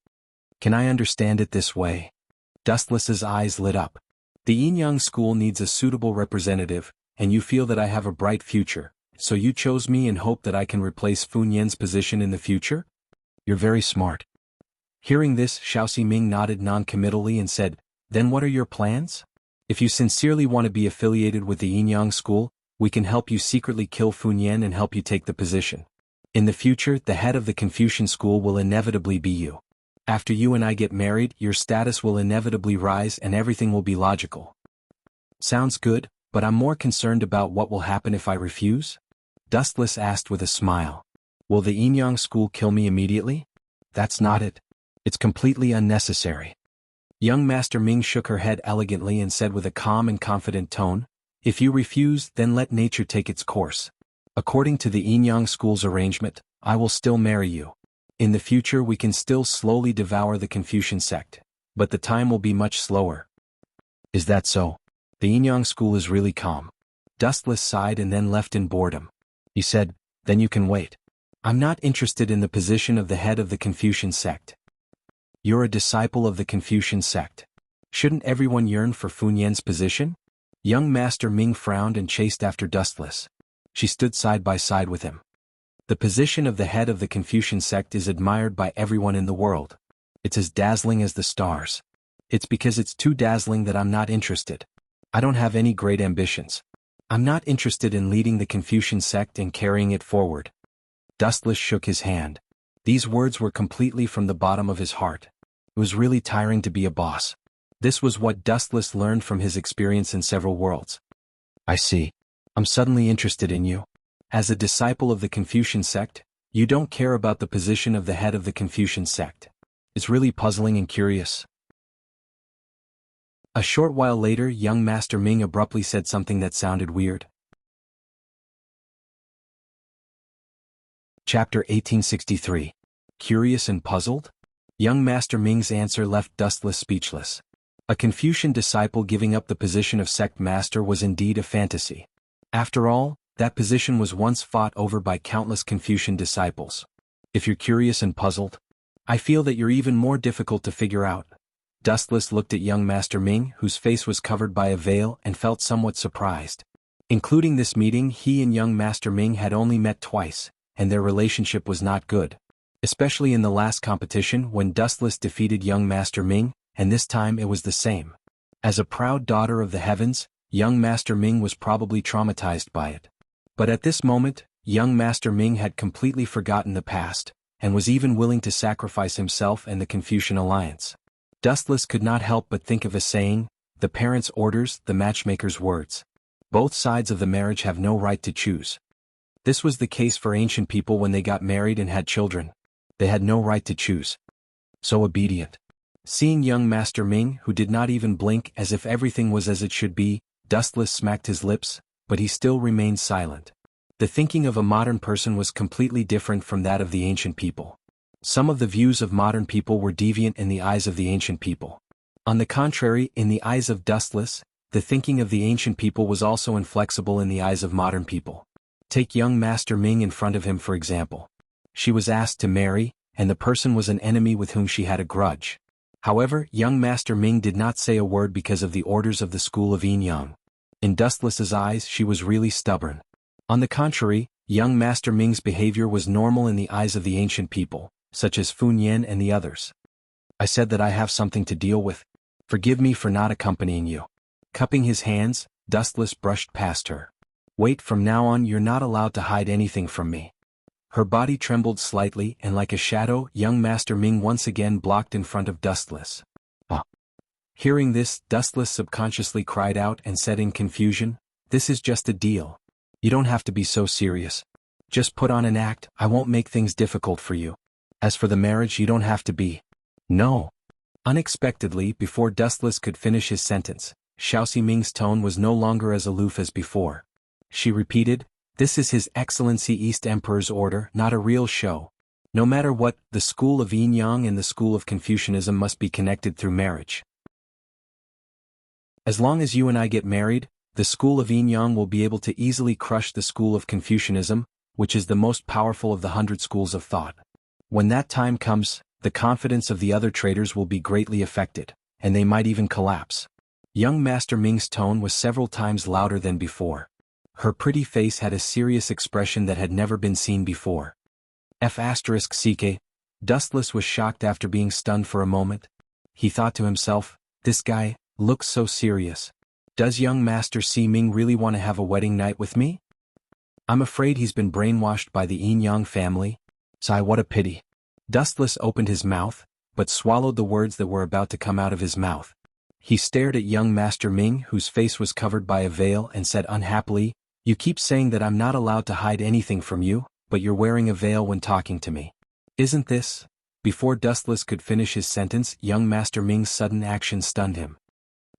Can I understand it this way? Dustless's eyes lit up. The yin-yang school needs a suitable representative, and you feel that I have a bright future, so you chose me and hope that I can replace Fu Nian's position in the future? You're very smart. Hearing this, Xiao Ximing nodded non-committally and said, Then what are your plans? If you sincerely want to be affiliated with the yin-yang school, we can help you secretly kill Fu Nian and help you take the position. In the future, the head of the Confucian school will inevitably be you. After you and I get married, your status will inevitably rise and everything will be logical. Sounds good, but I'm more concerned about what will happen if I refuse? Dustless asked with a smile. Will the yin-yang school kill me immediately? That's not it. It's completely unnecessary. Young Master Ming shook her head elegantly and said with a calm and confident tone, If you refuse, then let nature take its course. According to the Yin-Yang school's arrangement, I will still marry you. In the future we can still slowly devour the Confucian sect, but the time will be much slower. Is that so? The Yin-Yang school is really calm. Dustless sighed and then left in boredom. He said, then you can wait. I'm not interested in the position of the head of the Confucian sect. You're a disciple of the Confucian sect. Shouldn't everyone yearn for Funyan's position? Young Master Ming frowned and chased after Dustless. She stood side by side with him. The position of the head of the Confucian sect is admired by everyone in the world. It's as dazzling as the stars. It's because it's too dazzling that I'm not interested. I don't have any great ambitions. I'm not interested in leading the Confucian sect and carrying it forward. Dustless shook his hand. These words were completely from the bottom of his heart. It was really tiring to be a boss. This was what Dustless learned from his experience in several worlds. I see. I'm suddenly interested in you. As a disciple of the Confucian sect, you don't care about the position of the head of the Confucian sect. It's really puzzling and curious. A short while later, young Master Ming abruptly said something that sounded weird. Chapter 1863. Curious and puzzled? Young Master Ming's answer left Dustless speechless. A Confucian disciple giving up the position of sect master was indeed a fantasy. After all, that position was once fought over by countless Confucian disciples. If you're curious and puzzled, I feel that you're even more difficult to figure out. Dustless looked at young Master Ming, whose face was covered by a veil, and felt somewhat surprised. Including this meeting, he and young Master Ming had only met twice, and their relationship was not good. Especially in the last competition when Dustless defeated young Master Ming, and this time it was the same. As a proud daughter of the heavens, young Master Ming was probably traumatized by it. But at this moment, young Master Ming had completely forgotten the past, and was even willing to sacrifice himself and the Confucian alliance. Dustless could not help but think of a saying, the parents' orders, the matchmaker's words. Both sides of the marriage have no right to choose. This was the case for ancient people when they got married and had children. They had no right to choose. So obedient. Seeing young Master Ming, who did not even blink as if everything was as it should be, Dustless smacked his lips, but he still remained silent. The thinking of a modern person was completely different from that of the ancient people. Some of the views of modern people were deviant in the eyes of the ancient people. On the contrary, in the eyes of Dustless, the thinking of the ancient people was also inflexible in the eyes of modern people. Take young Master Ming in front of him for example. She was asked to marry, and the person was an enemy with whom she had a grudge. However, young Master Ming did not say a word because of the orders of the school of Yin-Yang. In Dustless's eyes she was really stubborn. On the contrary, young Master Ming's behavior was normal in the eyes of the ancient people, such as Funyan and the others. I said that I have something to deal with. Forgive me for not accompanying you. Cupping his hands, Dustless brushed past her. Wait, from now on you're not allowed to hide anything from me. Her body trembled slightly and like a shadow, young Master Ming once again blocked in front of Dustless. Ah. Hearing this, Dustless subconsciously cried out and said in confusion, this is just a deal. You don't have to be so serious. Just put on an act, I won't make things difficult for you. As for the marriage, you don't have to be. No. Unexpectedly, before Dustless could finish his sentence, Xiaoxi Ming's tone was no longer as aloof as before. She repeated, this is His Excellency East Emperor's order, not a real show. No matter what, the school of Yin-Yang and the school of Confucianism must be connected through marriage. As long as you and I get married, the school of Yin-Yang will be able to easily crush the school of Confucianism, which is the most powerful of the 100 schools of thought. When that time comes, the confidence of the other traders will be greatly affected, and they might even collapse. Young Master Ming's tone was several times louder than before. Her pretty face had a serious expression that had never been seen before. F***ck. Dustless was shocked after being stunned for a moment. He thought to himself, this guy looks so serious. Does young Master Si Ming really want to have a wedding night with me? I'm afraid he's been brainwashed by the Yin-Yang family. Sigh, what a pity. Dustless opened his mouth, but swallowed the words that were about to come out of his mouth. He stared at young Master Ming, whose face was covered by a veil, and said unhappily, you keep saying that I'm not allowed to hide anything from you, but you're wearing a veil when talking to me. Isn't this? Before Dustless could finish his sentence, young Master Ming's sudden action stunned him.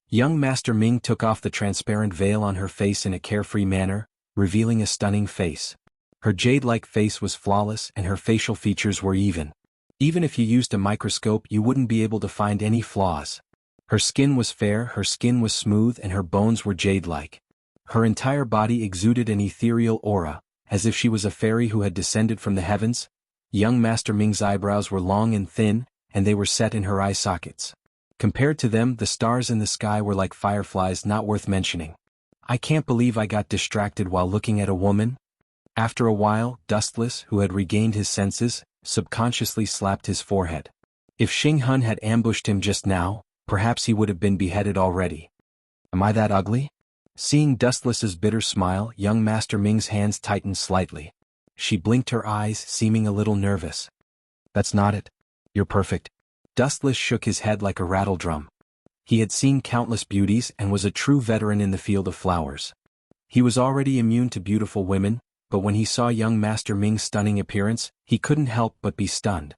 Young Master Ming took off the transparent veil on her face in a carefree manner, revealing a stunning face. Her jade-like face was flawless and her facial features were even. Even if you used a microscope you wouldn't be able to find any flaws. Her skin was fair, her skin was smooth and her bones were jade-like. Her entire body exuded an ethereal aura, as if she was a fairy who had descended from the heavens. Young Master Ming's eyebrows were long and thin, and they were set in her eye sockets. Compared to them, the stars in the sky were like fireflies, not worth mentioning. I can't believe I got distracted while looking at a woman. After a while, Dustless, who had regained his senses, subconsciously slapped his forehead. If Xing Hun had ambushed him just now, perhaps he would have been beheaded already. Am I that ugly? Seeing Dustless's bitter smile, young Master Ming's hands tightened slightly. She blinked her eyes, seeming a little nervous. That's not it. You're perfect. Dustless shook his head like a rattledrum. He had seen countless beauties and was a true veteran in the field of flowers. He was already immune to beautiful women, but when he saw young Master Ming's stunning appearance, he couldn't help but be stunned.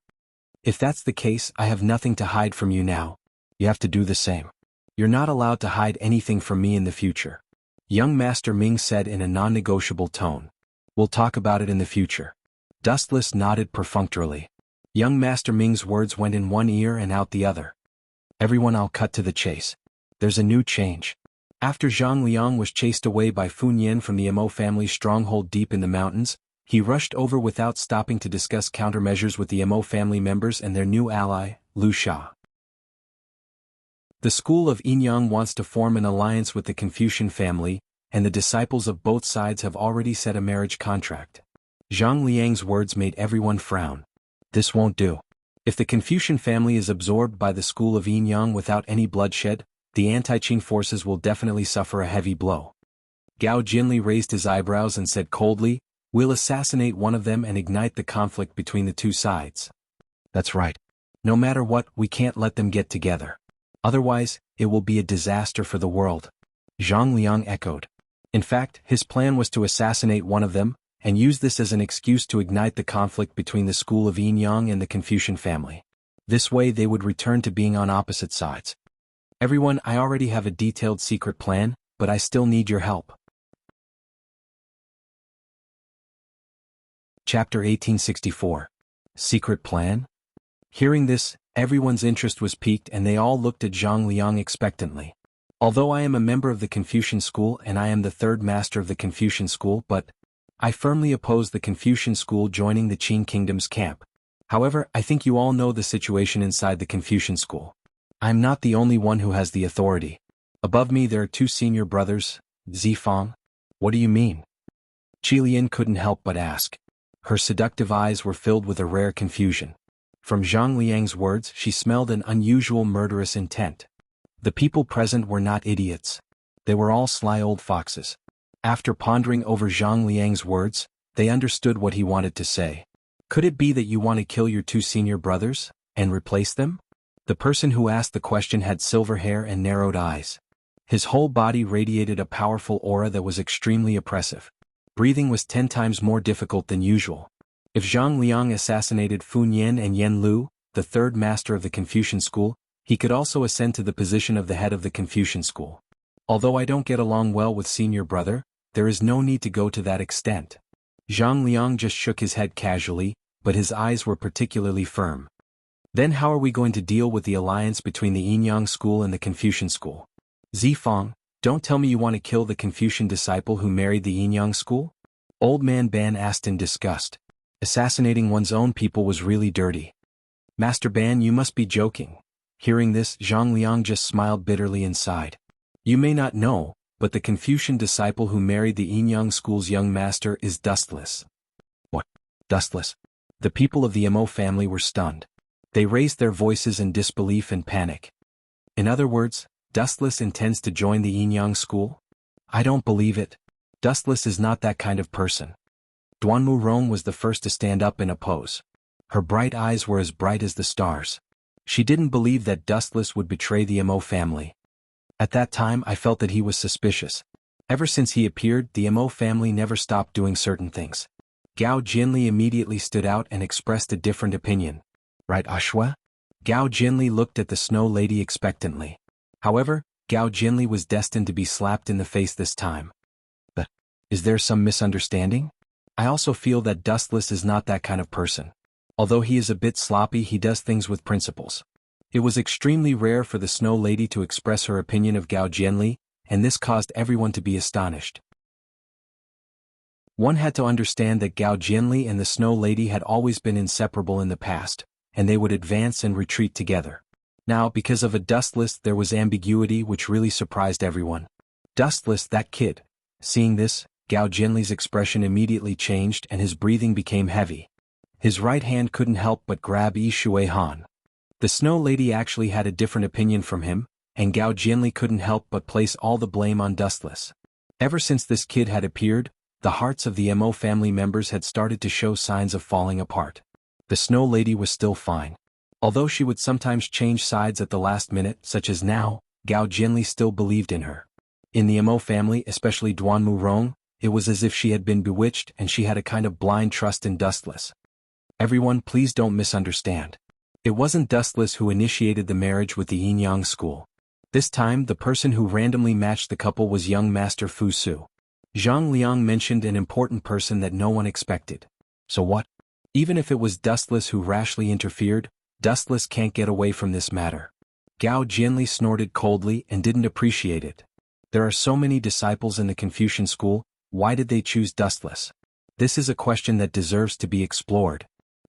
If that's the case, I have nothing to hide from you now. You have to do the same. You're not allowed to hide anything from me in the future. Young Master Ming said in a non-negotiable tone. We'll talk about it in the future. Dustless nodded perfunctorily. Young Master Ming's words went in one ear and out the other. Everyone, I'll cut to the chase. There's a new change. After Zhang Liang was chased away by Fu Nian from the Mo family's stronghold deep in the mountains, he rushed over without stopping to discuss countermeasures with the Mo family members and their new ally, Lu Sha. The school of Yinyang wants to form an alliance with the Confucian family, and the disciples of both sides have already set a marriage contract. Zhang Liang's words made everyone frown. This won't do. If the Confucian family is absorbed by the school of Yinyang without any bloodshed, the anti-Qing forces will definitely suffer a heavy blow. Gao Jinli raised his eyebrows and said coldly, we'll assassinate one of them and ignite the conflict between the two sides. That's right. No matter what, we can't let them get together. Otherwise, it will be a disaster for the world. Zhang Liang echoed. In fact, his plan was to assassinate one of them, and use this as an excuse to ignite the conflict between the school of Yinyang and the Confucian family. This way they would return to being on opposite sides. Everyone, I already have a detailed secret plan, but I still need your help. Chapter 1864. Secret Plan? Hearing this, everyone's interest was piqued and they all looked at Zhang Liang expectantly. Although I am a member of the Confucian school and I am the third master of the Confucian school, but I firmly oppose the Confucian school joining the Qing kingdom's camp. However, I think you all know the situation inside the Confucian school. I'm not the only one who has the authority. Above me there are two senior brothers, Zifang. What do you mean? Qilian couldn't help but ask. Her seductive eyes were filled with a rare confusion. From Zhang Liang's words she smelled an unusual murderous intent. The people present were not idiots. They were all sly old foxes. After pondering over Zhang Liang's words, they understood what he wanted to say. Could it be that you want to kill your two senior brothers, and replace them? The person who asked the question had silver hair and narrowed eyes. His whole body radiated a powerful aura that was extremely oppressive. Breathing was 10 times more difficult than usual. If Zhang Liang assassinated Fu Nian and Yen Lu, the third master of the Confucian school, he could also ascend to the position of the head of the Confucian school. Although I don't get along well with senior brother, there is no need to go to that extent. Zhang Liang just shook his head casually, but his eyes were particularly firm. Then how are we going to deal with the alliance between the Yinyang school and the Confucian school? Zifang, don't tell me you want to kill the Confucian disciple who married the Yinyang school? Old man Ban asked in disgust. Assassinating one's own people was really dirty. Master Ban, you must be joking. Hearing this, Zhang Liang just smiled bitterly and sighed. You may not know, but the Confucian disciple who married the Yinyang school's young master is Dustless. What? Dustless? The people of the Mo family were stunned. They raised their voices in disbelief and panic. In other words, Dustless intends to join the Yinyang school? I don't believe it. Dustless is not that kind of person. Duanmu Rong was the first to stand up and oppose. Her bright eyes were as bright as the stars. She didn't believe that Dustless would betray the Mo family. At that time I felt that he was suspicious. Ever since he appeared, the Mo family never stopped doing certain things. Gao Jinli immediately stood out and expressed a different opinion. Right, Ashwa? Gao Jinli looked at the Snow Lady expectantly. However, Gao Jianli was destined to be slapped in the face this time. But is there some misunderstanding? I also feel that Dustless is not that kind of person. Although he is a bit sloppy, he does things with principles. It was extremely rare for the Snow Lady to express her opinion of Gao Jianli, and this caused everyone to be astonished. One had to understand that Gao Jianli and the Snow Lady had always been inseparable in the past, and they would advance and retreat together. Now, because of a Dustless, there was ambiguity which really surprised everyone. Dustless, that kid. Seeing this, Gao Jianli's expression immediately changed and his breathing became heavy. His right hand couldn't help but grab Yi Shui Han. The Snow Lady actually had a different opinion from him, and Gao Jianli couldn't help but place all the blame on Dustless. Ever since this kid had appeared, the hearts of the Mo family members had started to show signs of falling apart. The Snow Lady was still fine. Although she would sometimes change sides at the last minute, such as now, Gao Jianli still believed in her. In the Mo family, especially Duanmu Rong, it was as if she had been bewitched and she had a kind of blind trust in Dustless. Everyone, please don't misunderstand. It wasn't Dustless who initiated the marriage with the Yin-Yang school. This time, the person who randomly matched the couple was young Master Fu Su. Zhang Liang mentioned an important person that no one expected. So what? Even if it was Dustless who rashly interfered, Dustless can't get away from this matter. Gao Jianli snorted coldly and didn't appreciate it. There are so many disciples in the Confucian school, why did they choose Dustless? This is a question that deserves to be explored.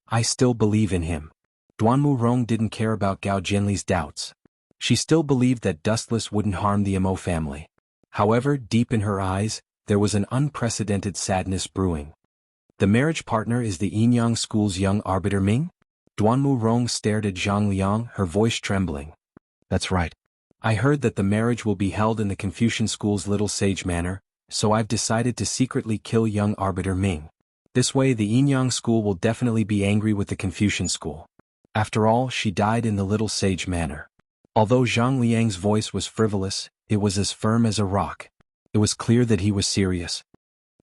I still believe in him. Duanmu Rong didn't care about Gao Jianli's doubts. She still believed that Dustless wouldn't harm the Mo family. However, deep in her eyes, there was an unprecedented sadness brewing. The marriage partner is the Yin-Yang school's young arbiter Ming? Duanmu Rong stared at Zhang Liang, her voice trembling. That's right. I heard that the marriage will be held in the Confucian school's Little Sage Manor, so I've decided to secretly kill young arbiter Ming. This way the Yin-Yang school will definitely be angry with the Confucian school. After all, she died in the Little Sage Manor. Although Zhang Liang's voice was frivolous, it was as firm as a rock. It was clear that he was serious.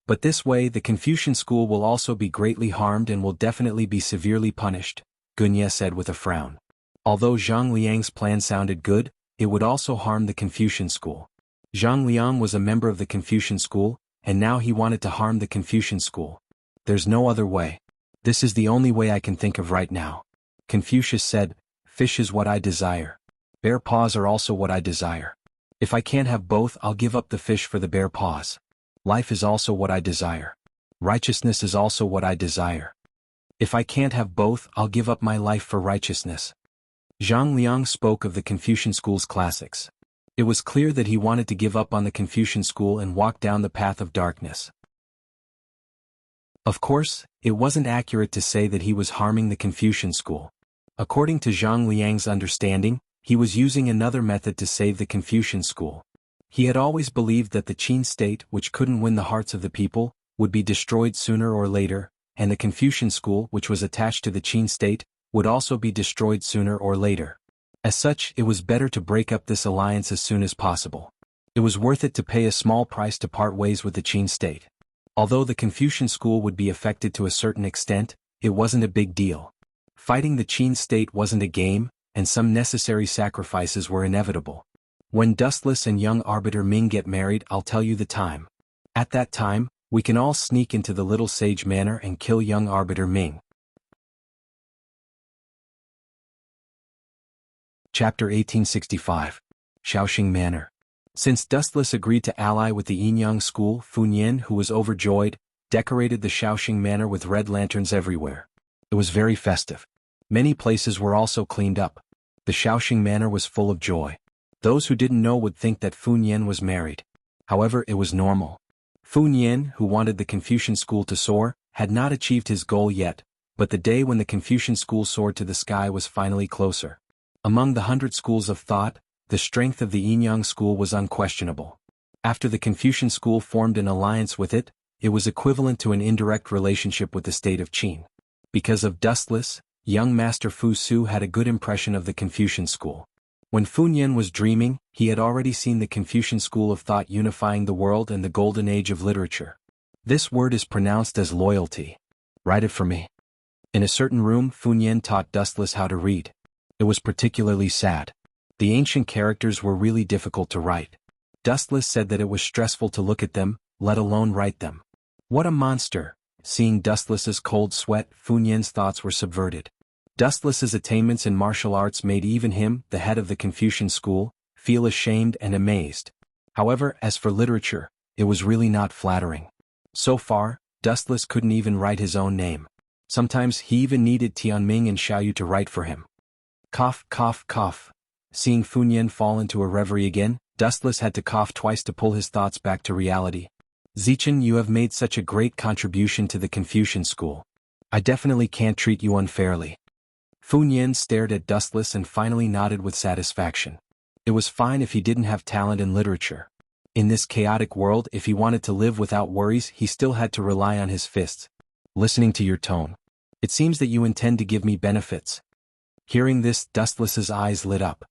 But this way the Confucian school will also be greatly harmed and will definitely be severely punished, Gunye said with a frown. Although Zhang Liang's plan sounded good, it would also harm the Confucian school. Zhang Liang was a member of the Confucian school, and now he wanted to harm the Confucian school. There's no other way. This is the only way I can think of right now. Confucius said, fish is what I desire. Bear paws are also what I desire. If I can't have both, I'll give up the fish for the bear paws. Life is also what I desire. Righteousness is also what I desire. If I can't have both, I'll give up my life for righteousness. Zhang Liang spoke of the Confucian school's classics. It was clear that he wanted to give up on the Confucian school and walk down the path of darkness. Of course, it wasn't accurate to say that he was harming the Confucian school. According to Zhang Liang's understanding, he was using another method to save the Confucian school. He had always believed that the Qin state, which couldn't win the hearts of the people, would be destroyed sooner or later, and the Confucian school, which was attached to the Qin state, would also be destroyed sooner or later. As such, it was better to break up this alliance as soon as possible. It was worth it to pay a small price to part ways with the Qin state. Although the Confucian school would be affected to a certain extent, it wasn't a big deal. Fighting the Qin state wasn't a game, and some necessary sacrifices were inevitable. When Dustless and young arbiter Ming get married, I'll tell you the time. At that time, we can all sneak into the Little Sage Manor and kill young arbiter Ming. Chapter 1865. Shaoxing Manor. Since Dustless agreed to ally with the Yin-Yang school, Fu Nian, who was overjoyed, decorated the Shaoxing Manor with red lanterns everywhere. It was very festive. Many places were also cleaned up. The Shaoxing Manor was full of joy. Those who didn't know would think that Fu Nian was married. However, it was normal. Fu Nian, who wanted the Confucian school to soar, had not achieved his goal yet, but the day when the Confucian school soared to the sky was finally closer. Among the 100 schools of thought, the strength of the Yin-Yang school was unquestionable. After the Confucian school formed an alliance with it, it was equivalent to an indirect relationship with the state of Qin. Because of Dustless, young Master Fu Su had a good impression of the Confucian school. When Fu Nian was dreaming, he had already seen the Confucian school of thought unifying the world and the golden age of literature. This word is pronounced as loyalty. Write it for me. In a certain room, Fu Nian taught Dustless how to read. It was particularly sad. The ancient characters were really difficult to write. Dustless said that it was stressful to look at them, let alone write them. What a monster! Seeing Dustless's cold sweat, Funyan's thoughts were subverted. Dustless's attainments in martial arts made even him, the head of the Confucian school, feel ashamed and amazed. However, as for literature, it was really not flattering. So far, Dustless couldn't even write his own name. Sometimes he even needed Tianming and Xiaoyu to write for him. Cough, cough, cough. Seeing Funyan fall into a reverie again, Dustless had to cough twice to pull his thoughts back to reality. Zichen, you have made such a great contribution to the Confucian school. I definitely can't treat you unfairly. Funyan stared at Dustless and finally nodded with satisfaction. It was fine if he didn't have talent in literature. In this chaotic world, if he wanted to live without worries, he still had to rely on his fists. Listening to your tone, it seems that you intend to give me benefits. Hearing this, Dustless's eyes lit up.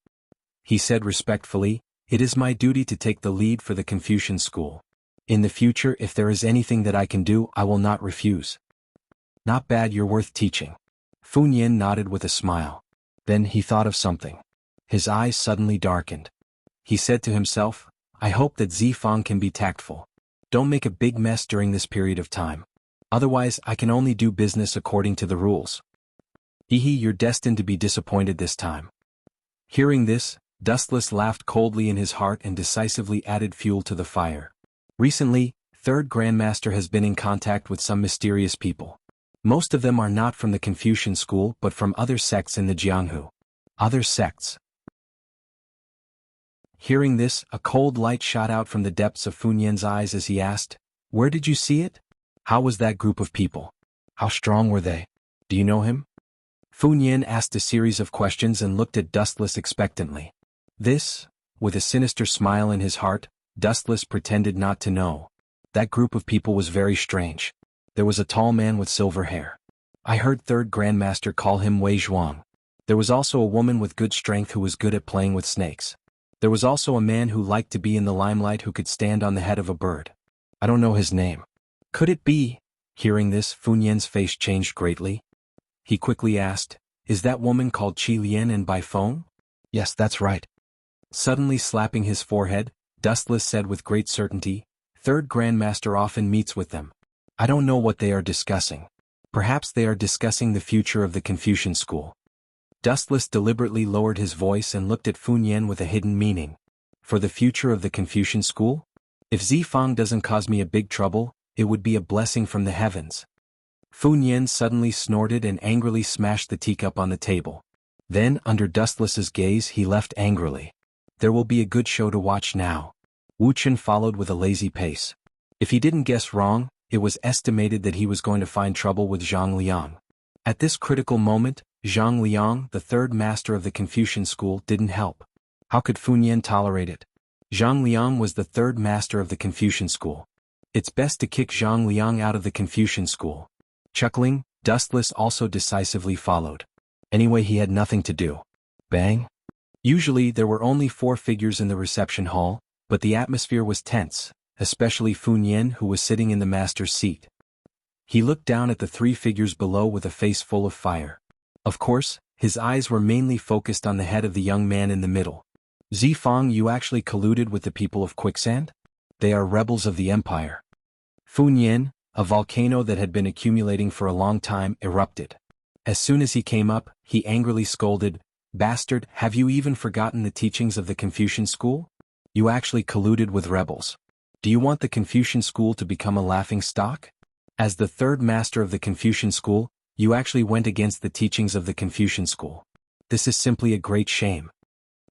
He said respectfully, it is my duty to take the lead for the Confucian school. In the future, if there is anything that I can do, I will not refuse. Not bad, you're worth teaching. Funyan nodded with a smile. Then he thought of something. His eyes suddenly darkened. He said to himself, I hope that Zifang can be tactful. Don't make a big mess during this period of time. Otherwise, I can only do business according to the rules. Hehe, you're destined to be disappointed this time. Hearing this, Dustless laughed coldly in his heart and decisively added fuel to the fire. Recently, Third Grandmaster has been in contact with some mysterious people. Most of them are not from the Confucian school but from other sects in the Jianghu. Other sects. Hearing this, a cold light shot out from the depths of Funyan's eyes as he asked, where did you see it? How was that group of people? How strong were they? Do you know him? Funyan asked a series of questions and looked at Dustless expectantly. This, with a sinister smile in his heart, Dustless pretended not to know. That group of people was very strange. There was a tall man with silver hair. I heard Third Grandmaster call him Wei Zhuang. There was also a woman with good strength who was good at playing with snakes. There was also a man who liked to be in the limelight who could stand on the head of a bird. I don't know his name. Could it be? Hearing this, Funyan's face changed greatly. He quickly asked, is that woman called Qi Lian and by phone? Yes, that's right. Suddenly slapping his forehead, Dustless said with great certainty, Third Grandmaster often meets with them. I don't know what they are discussing. Perhaps they are discussing the future of the Confucian school. Dustless deliberately lowered his voice and looked at Funyan with a hidden meaning. For the future of the Confucian school? If Zifang doesn't cause me a big trouble, it would be a blessing from the heavens. Funyan suddenly snorted and angrily smashed the teacup on the table. Then, under Dustless's gaze, he left angrily. There will be a good show to watch now. Wuxia followed with a lazy pace. If he didn't guess wrong, it was estimated that he was going to find trouble with Zhang Liang. At this critical moment, Zhang Liang, the third master of the Confucian school, didn't help. How could Funyan tolerate it? Zhang Liang was the third master of the Confucian school. It's best to kick Zhang Liang out of the Confucian school. Chuckling, Dustless also decisively followed. Anyway, he had nothing to do. Bang! Usually there were only 4 figures in the reception hall, but the atmosphere was tense, especially Funyan, who was sitting in the master's seat. He looked down at the 3 figures below with a face full of fire. Of course, his eyes were mainly focused on the head of the young man in the middle. Zifang, you actually colluded with the people of Quicksand? They are rebels of the empire. Funyan, a volcano that had been accumulating for a long time, erupted. As soon as he came up, he angrily scolded, Bastard, have you even forgotten the teachings of the Confucian school? You actually colluded with rebels. Do you want the Confucian school to become a laughing stock? As the third master of the Confucian school, you actually went against the teachings of the Confucian school. This is simply a great shame.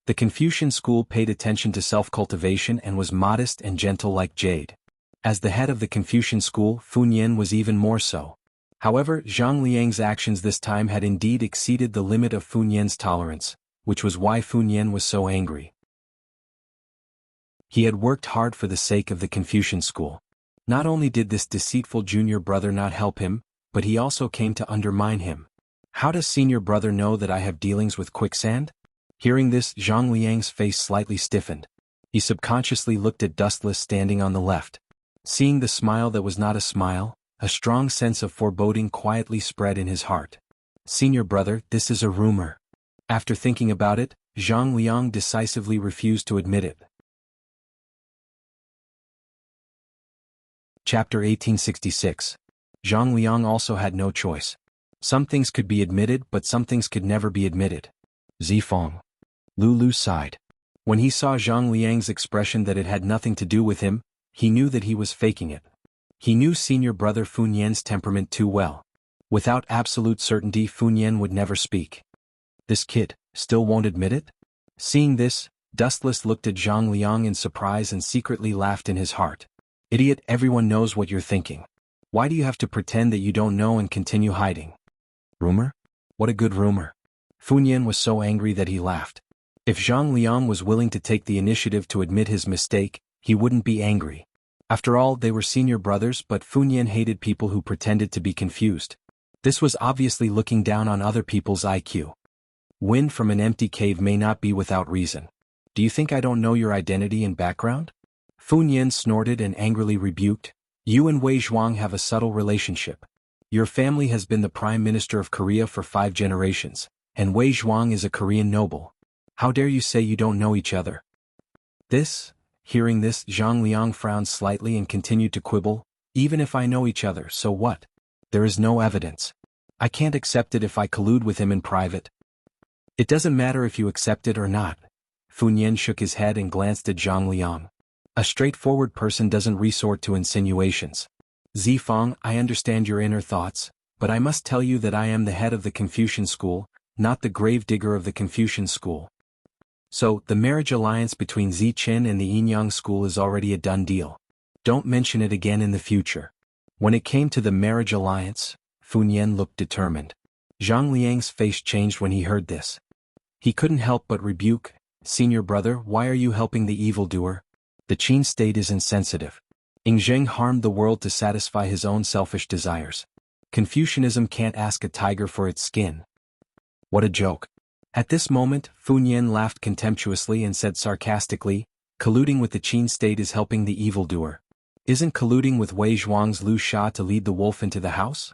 The Confucian school paid attention to self-cultivation and was modest and gentle like jade. As the head of the Confucian school, Funyan was even more so. However, Zhang Liang's actions this time had indeed exceeded the limit of Funyan's tolerance, which was why Funyan was so angry. He had worked hard for the sake of the Confucian school. Not only did this deceitful junior brother not help him, but he also came to undermine him. How does senior brother know that I have dealings with Quicksand? Hearing this, Zhang Liang's face slightly stiffened. He subconsciously looked at Dustless standing on the left. Seeing the smile that was not a smile, a strong sense of foreboding quietly spread in his heart. Senior brother, this is a rumor. After thinking about it, Zhang Liang decisively refused to admit it. Chapter 1866. Zhang Liang also had no choice. Some things could be admitted, but some things could never be admitted. Zifeng. Lulu sighed. When he saw Zhang Liang's expression that it had nothing to do with him, he knew that he was faking it. He knew senior brother Fu Nian's temperament too well. Without absolute certainty, Fu Nian would never speak. This kid still won't admit it? Seeing this, Dustless looked at Zhang Liang in surprise and secretly laughed in his heart. Idiot, everyone knows what you're thinking. Why do you have to pretend that you don't know and continue hiding? Rumor? What a good rumor. Fu Nian was so angry that he laughed. If Zhang Liang was willing to take the initiative to admit his mistake, he wouldn't be angry. After all, they were senior brothers, but Fu Nian hated people who pretended to be confused. This was obviously looking down on other people's IQ. Wind from an empty cave may not be without reason. Do you think I don't know your identity and background? Fu Nian snorted and angrily rebuked. You and Wei Zhuang have a subtle relationship. Your family has been the Prime Minister of Korea for 5 generations, and Wei Zhuang is a Korean noble. How dare you say you don't know each other? Hearing this, Zhang Liang frowned slightly and continued to quibble. Even if I know each other, so what? There is no evidence. I can't accept it if I collude with him in private. It doesn't matter if you accept it or not. Fu Nian shook his head and glanced at Zhang Liang. A straightforward person doesn't resort to insinuations. Zifeng, I understand your inner thoughts, but I must tell you that I am the head of the Confucian school, not the gravedigger of the Confucian school. So, the marriage alliance between Ziqin and the Yinyang school is already a done deal. Don't mention it again in the future. When it came to the marriage alliance, Fu Nian looked determined. Zhang Liang's face changed when he heard this. He couldn't help but rebuke, Senior brother, why are you helping the evildoer? The Qin state is insensitive. Yingzheng harmed the world to satisfy his own selfish desires. Confucianism can't ask a tiger for its skin. What a joke. At this moment, Fu Nian laughed contemptuously and said sarcastically, colluding with the Qin state is helping the evildoer. Isn't colluding with Wei Zhuang's Lu Sha to lead the wolf into the house?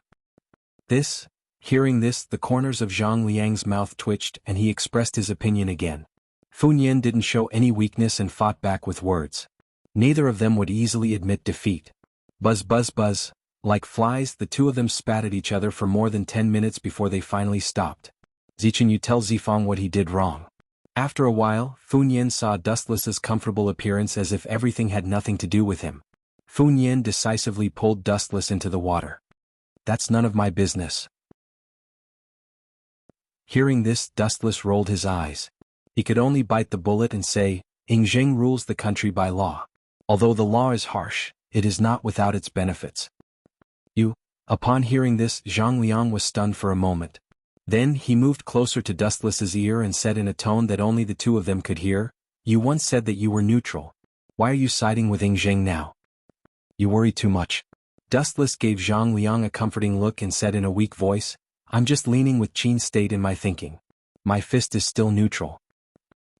Hearing this, the corners of Zhang Liang's mouth twitched and he expressed his opinion again. Fu Nian didn't show any weakness and fought back with words. Neither of them would easily admit defeat. Buzz buzz buzz. Like flies, the two of them spat at each other for more than 10 minutes before they finally stopped. Ziqin, you tell Zifeng what he did wrong. After a while, Fu Nian saw Dustless's comfortable appearance as if everything had nothing to do with him. Fu Nian decisively pulled Dustless into the water. That's none of my business. Hearing this, Dustless rolled his eyes. He could only bite the bullet and say, Yingzheng rules the country by law. Although the law is harsh, it is not without its benefits. Upon hearing this, Zhang Liang was stunned for a moment. Then he moved closer to Dustless's ear and said in a tone that only the two of them could hear, You once said that you were neutral. Why are you siding with Yingzheng now? You worry too much. Dustless gave Zhang Liang a comforting look and said in a weak voice, I'm just leaning with Qin state in my thinking. My fist is still neutral.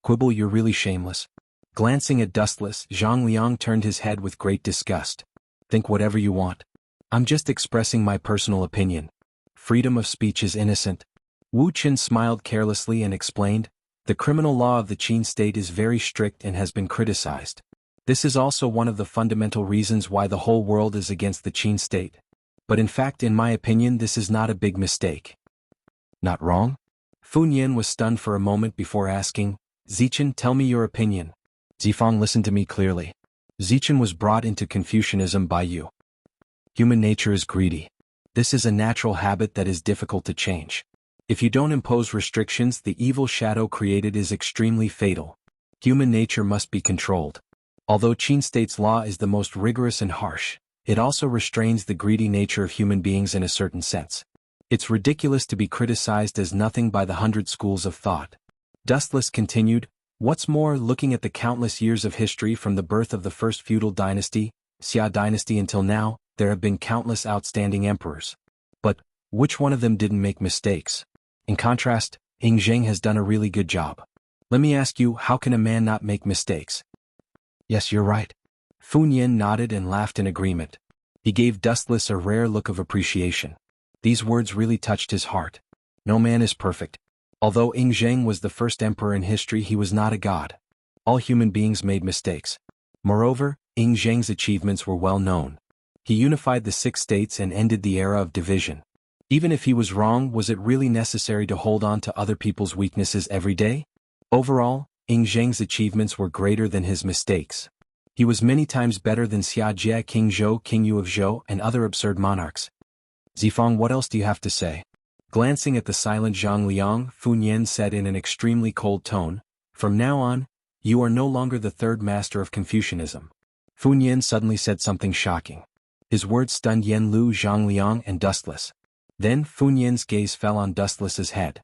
Quibble, you're really shameless. Glancing at Dustless, Zhang Liang turned his head with great disgust. Think whatever you want. I'm just expressing my personal opinion. Freedom of speech is innocent. Wu Qin smiled carelessly and explained, the criminal law of the Qin state is very strict and has been criticized. This is also one of the fundamental reasons why the whole world is against the Qin state. But in fact, in my opinion, this is not a big mistake. Not wrong? Fu Nian was stunned for a moment before asking, Ziqin, tell me your opinion. Zifeng, listen to me clearly. Ziqin was brought into Confucianism by you. Human nature is greedy. This is a natural habit that is difficult to change. If you don't impose restrictions, the evil shadow created is extremely fatal. Human nature must be controlled. Although Qin state's law is the most rigorous and harsh, it also restrains the greedy nature of human beings in a certain sense. It's ridiculous to be criticized as nothing by the 100 schools of thought. Dustless continued, what's more, looking at the countless years of history from the birth of the first feudal dynasty, Xia dynasty until now, there have been countless outstanding emperors. But, which one of them didn't make mistakes? In contrast, Yingzheng has done a really good job. Let me ask you, how can a man not make mistakes? Yes, you're right. Fu Nian nodded and laughed in agreement. He gave Dustless a rare look of appreciation. These words really touched his heart. No man is perfect. Although Ing Zheng was the first emperor in history, he was not a god. All human beings made mistakes. Moreover, Ing Zheng's achievements were well known. He unified the 6 states and ended the era of division. Even if he was wrong, was it really necessary to hold on to other people's weaknesses every day? Overall, Ing Zheng's achievements were greater than his mistakes. He was many times better than Xia Jie, King Zhou, King Yu of Zhou, and other absurd monarchs. Zifang, what else do you have to say? Glancing at the silent Zhang Liang, Fu Yen said in an extremely cold tone, "From now on, you are no longer the third master of Confucianism." Fu Yen suddenly said something shocking. His words stunned Yen Lu, Zhang Liang, and Dustless. Then Fu Yen's gaze fell on Dustless's head.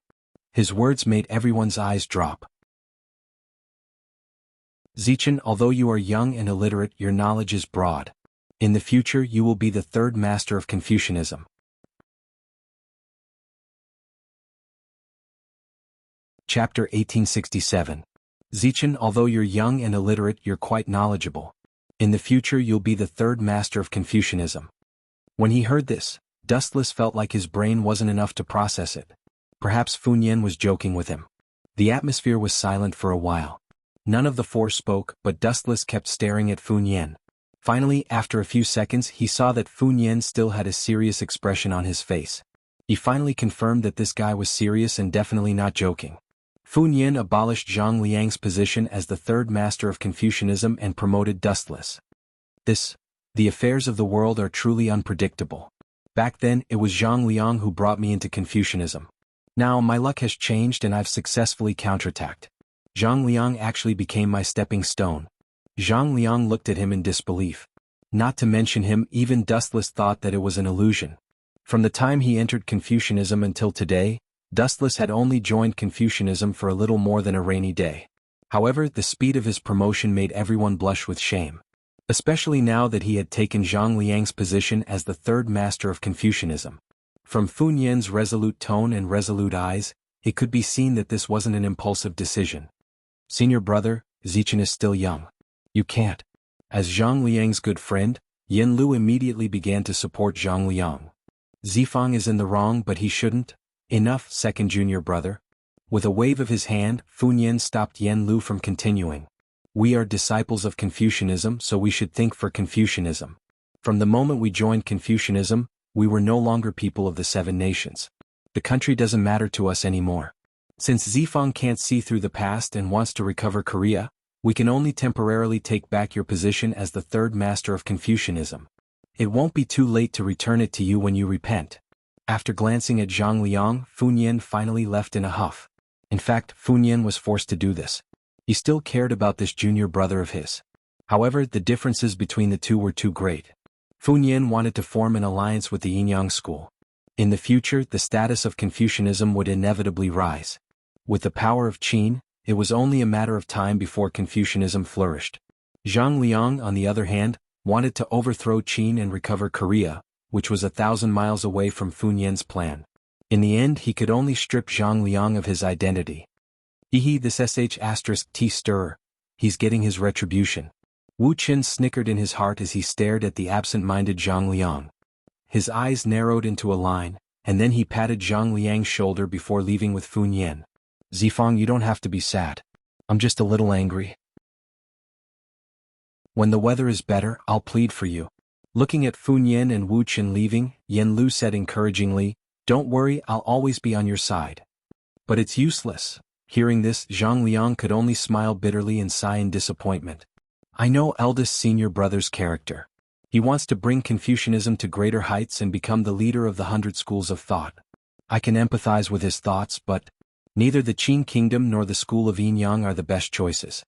His words made everyone's eyes drop. Zichen, although you are young and illiterate, your knowledge is broad. In the future you will be the third master of Confucianism. Chapter 1867. Zichen, although you're young and illiterate, you're quite knowledgeable. In the future you'll be the third master of Confucianism. When he heard this, Dustless felt like his brain wasn't enough to process it. Perhaps Fu Yen was joking with him. The atmosphere was silent for a while. None of the 4 spoke, but Dustless kept staring at Fu Yen. Finally, after a few seconds, he saw that Fu Yen still had a serious expression on his face. He finally confirmed that this guy was serious and definitely not joking. Fu Yen abolished Zhang Liang's position as the third master of Confucianism and promoted Dustless. The affairs of the world are truly unpredictable. Back then, it was Zhang Liang who brought me into Confucianism. Now, my luck has changed and I've successfully counterattacked. Zhang Liang actually became my stepping stone. Zhang Liang looked at him in disbelief. Not to mention him, even Dustless thought that it was an illusion. From the time he entered Confucianism until today, Dustless had only joined Confucianism for a little more than a rainy day. However, the speed of his promotion made everyone blush with shame. Especially now that he had taken Zhang Liang's position as the third master of Confucianism. From Fu Yen's resolute tone and resolute eyes, it could be seen that this wasn't an impulsive decision. Senior brother, Zichen is still young. You can't. As Zhang Liang's good friend, Yen Lu immediately began to support Zhang Liang. Zifang is in the wrong, but he shouldn't. Enough, second junior brother. With a wave of his hand, Fu Yen stopped Yen Lu from continuing. We are disciples of Confucianism, so we should think for Confucianism. From the moment we joined Confucianism, we were no longer people of the 7 nations. The country doesn't matter to us anymore. Since Zifang can't see through the past and wants to recover Korea, we can only temporarily take back your position as the third master of Confucianism. It won't be too late to return it to you when you repent. After glancing at Zhang Liang, Fu Yen finally left in a huff. In fact, Fu Yen was forced to do this. He still cared about this junior brother of his. However, the differences between the two were too great. Fu Yen wanted to form an alliance with the Yinyang school. In the future, the status of Confucianism would inevitably rise. With the power of Qin, it was only a matter of time before Confucianism flourished. Zhang Liang, on the other hand, wanted to overthrow Qin and recover Korea, which was 1,000 miles away from Fu Yen's plan. In the end, he could only strip Zhang Liang of his identity. This sh*t stirrer. He's getting his retribution. Wu Qin snickered in his heart as he stared at the absent-minded Zhang Liang. His eyes narrowed into a line, and then he patted Zhang Liang's shoulder before leaving with Fu Yen. Zifang, you don't have to be sad. I'm just a little angry. When the weather is better, I'll plead for you. Looking at Fu Yen and Wu Qin leaving, Yen Lu said encouragingly, Don't worry, I'll always be on your side. But it's useless. Hearing this, Zhang Liang could only smile bitterly and sigh in disappointment. I know eldest senior brother's character. He wants to bring Confucianism to greater heights and become the leader of the 100 schools of thought. I can empathize with his thoughts, but neither the Qin kingdom nor the school of Yinyang are the best choices.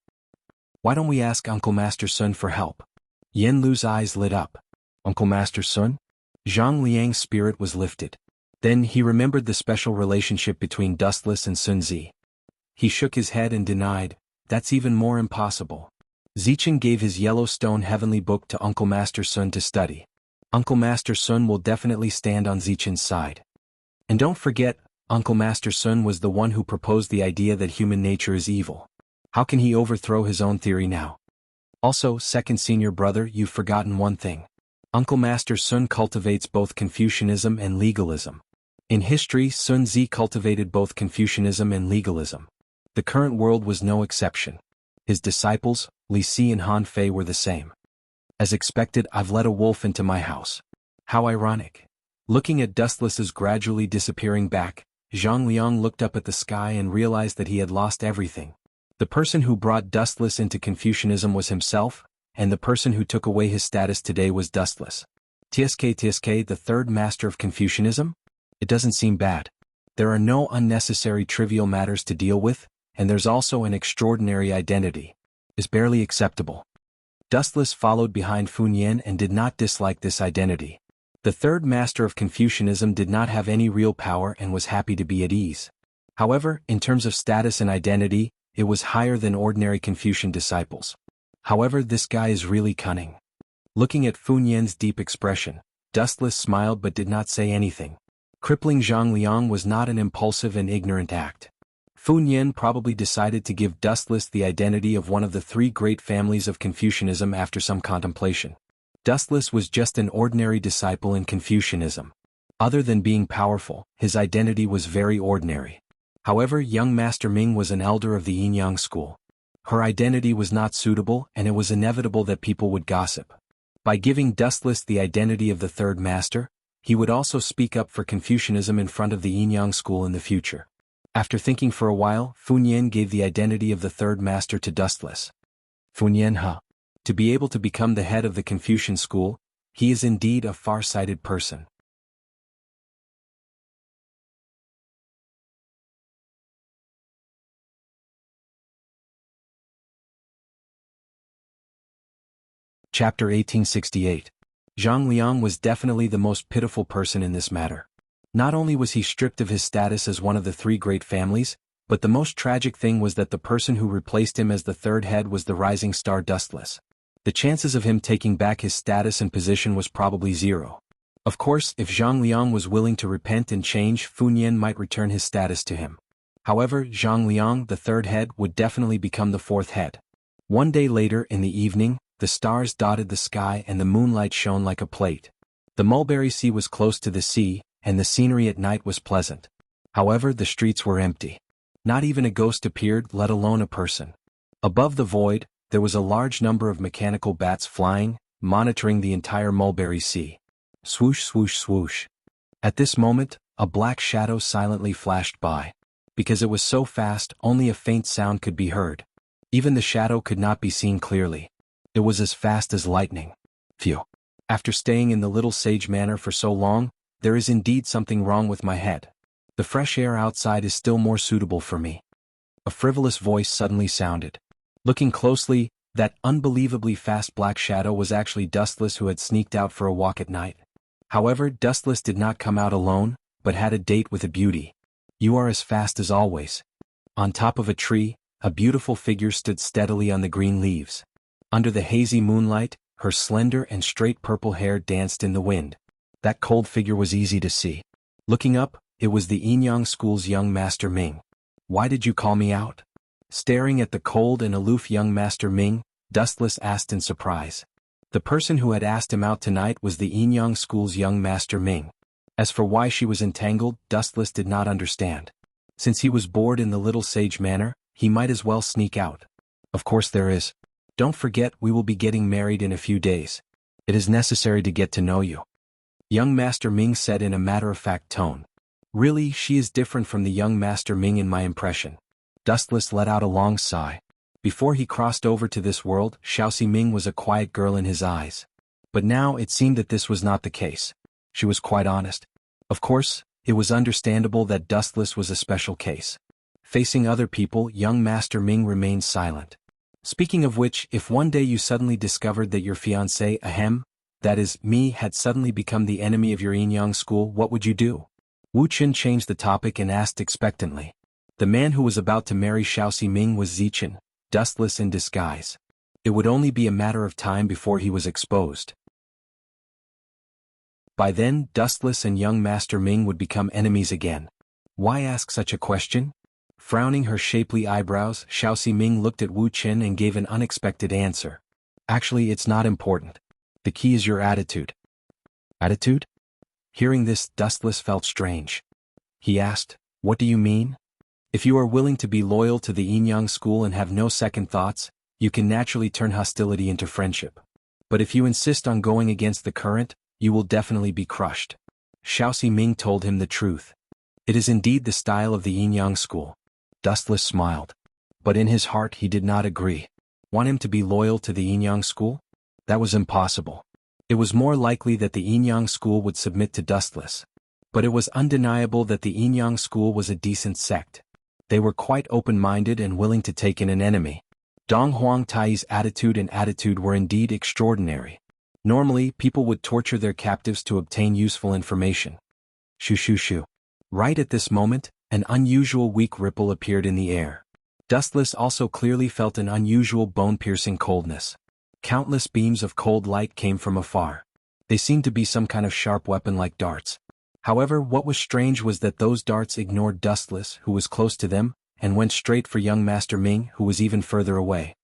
Why don't we ask Uncle Master Sun for help? Yen Lu's eyes lit up. Uncle Master Sun? Zhang Liang's spirit was lifted. Then he remembered the special relationship between Dustless and Sun Zi. He shook his head and denied, That's even more impossible. Zichen gave his Yellowstone Heavenly Book to Uncle Master Sun to study. Uncle Master Sun will definitely stand on Zichen's side. And don't forget, Uncle Master Sun was the one who proposed the idea that human nature is evil. How can he overthrow his own theory now? Also, second senior brother, you've forgotten one thing. Uncle Master Sun cultivates both Confucianism and legalism. In history, Sun Tzu cultivated both Confucianism and legalism. The current world was no exception. His disciples, Li Si and Han Fei, were the same. As expected, I've let a wolf into my house. How ironic. Looking at Dustless's gradually disappearing back, Zhang Liang looked up at the sky and realized that he had lost everything. The person who brought Dustless into Confucianism was himself, and the person who took away his status today was Dustless. TSK, the third master of Confucianism? It doesn't seem bad. There are no unnecessary trivial matters to deal with, and there's also an extraordinary identity. Is barely acceptable. Dustless followed behind Fun Yan and did not dislike this identity. The third master of Confucianism did not have any real power and was happy to be at ease. However, in terms of status and identity, it was higher than ordinary Confucian disciples. However, this guy is really cunning. Looking at Fun Yan's deep expression, Dustless smiled but did not say anything. Crippling Zhang Liang was not an impulsive and ignorant act. Fun Yan probably decided to give Dustless the identity of one of the three great families of Confucianism after some contemplation. Dustless was just an ordinary disciple in Confucianism. Other than being powerful, his identity was very ordinary. However, young Master Ming was an elder of the Yin-Yang school. Her identity was not suitable and it was inevitable that people would gossip. By giving Dustless the identity of the third master, he would also speak up for Confucianism in front of the Yin-Yang school in the future. After thinking for a while, Fun Yan gave the identity of the third master to Dustless. Fun Yan, to be able to become the head of the Confucian school, he is indeed a far-sighted person. Chapter 1868. Zhang Liang was definitely the most pitiful person in this matter. Not only was he stripped of his status as one of the three great families, but the most tragic thing was that the person who replaced him as the third head was the rising star Dustless. The chances of him taking back his status and position was probably zero. Of course, if Zhang Liang was willing to repent and change, Fun Yan might return his status to him. However, Zhang Liang, the third head, would definitely become the fourth head. One day later in the evening, the stars dotted the sky and the moonlight shone like a plate. The Mulberry Sea was close to the sea, and the scenery at night was pleasant. However, the streets were empty. Not even a ghost appeared, let alone a person. Above the void, there was a large number of mechanical bats flying, monitoring the entire Mulberry Sea. Swoosh, swoosh, swoosh. At this moment, a black shadow silently flashed by. Because it was so fast, only a faint sound could be heard. Even the shadow could not be seen clearly. It was as fast as lightning. Phew. After staying in the Little Sage Manor for so long, there is indeed something wrong with my head. The fresh air outside is still more suitable for me. A frivolous voice suddenly sounded. Looking closely, that unbelievably fast black shadow was actually Dustless, who had sneaked out for a walk at night. However, Dustless did not come out alone, but had a date with a beauty. You are as fast as always. On top of a tree, a beautiful figure stood steadily on the green leaves. Under the hazy moonlight, her slender and straight purple hair danced in the wind. That cold figure was easy to see. Looking up, it was the Yin-Yang school's young Master Ming. Why did you call me out? Staring at the cold and aloof young Master Ming, Dustless asked in surprise. The person who had asked him out tonight was the Yin-Yang school's young Master Ming. As for why she was entangled, Dustless did not understand. Since he was bored in the Little Sage Manor, he might as well sneak out. Of course there is. Don't forget, we will be getting married in a few days. It is necessary to get to know you. Young Master Ming said in a matter-of-fact tone. Really, she is different from the young Master Ming in my impression. Dustless let out a long sigh. Before he crossed over to this world, Xiaoxi Ming was a quiet girl in his eyes. But now it seemed that this was not the case. She was quite honest. Of course, it was understandable that Dustless was a special case. Facing other people, young Master Ming remained silent. Speaking of which, if one day you suddenly discovered that your fiancé, that is, me, had suddenly become the enemy of your Yin-Yang school, what would you do? Wu Qin changed the topic and asked expectantly. The man who was about to marry Xiaoxi Ming was Zichen, Dustless in disguise. It would only be a matter of time before he was exposed. By then, Dustless and young Master Ming would become enemies again. Why ask such a question? Frowning her shapely eyebrows, Xiaoxi Ming looked at Wu Qin and gave an unexpected answer. Actually, it's not important. The key is your attitude. Attitude? Hearing this, Dustless felt strange. He asked, "What do you mean?" "If you are willing to be loyal to the Yin-Yang school and have no second thoughts, you can naturally turn hostility into friendship. But if you insist on going against the current, you will definitely be crushed." Xiao Ximing told him the truth. It is indeed the style of the Yin-Yang school. Dustless smiled. But in his heart he did not agree. Want him to be loyal to the Yin-Yang school? That was impossible. It was more likely that the Yin-Yang school would submit to Dustless. But it was undeniable that the Yin-Yang school was a decent sect. They were quite open-minded and willing to take in an enemy. Dong Huangtai's attitude were indeed extraordinary. Normally, people would torture their captives to obtain useful information. Shoo shoo shoo. Right at this moment, an unusual weak ripple appeared in the air. Dustless also clearly felt an unusual bone-piercing coldness. Countless beams of cold light came from afar. They seemed to be some kind of sharp weapon like darts. However, what was strange was that those darts ignored Dustless, who was close to them, and went straight for young Master Ming, who was even further away.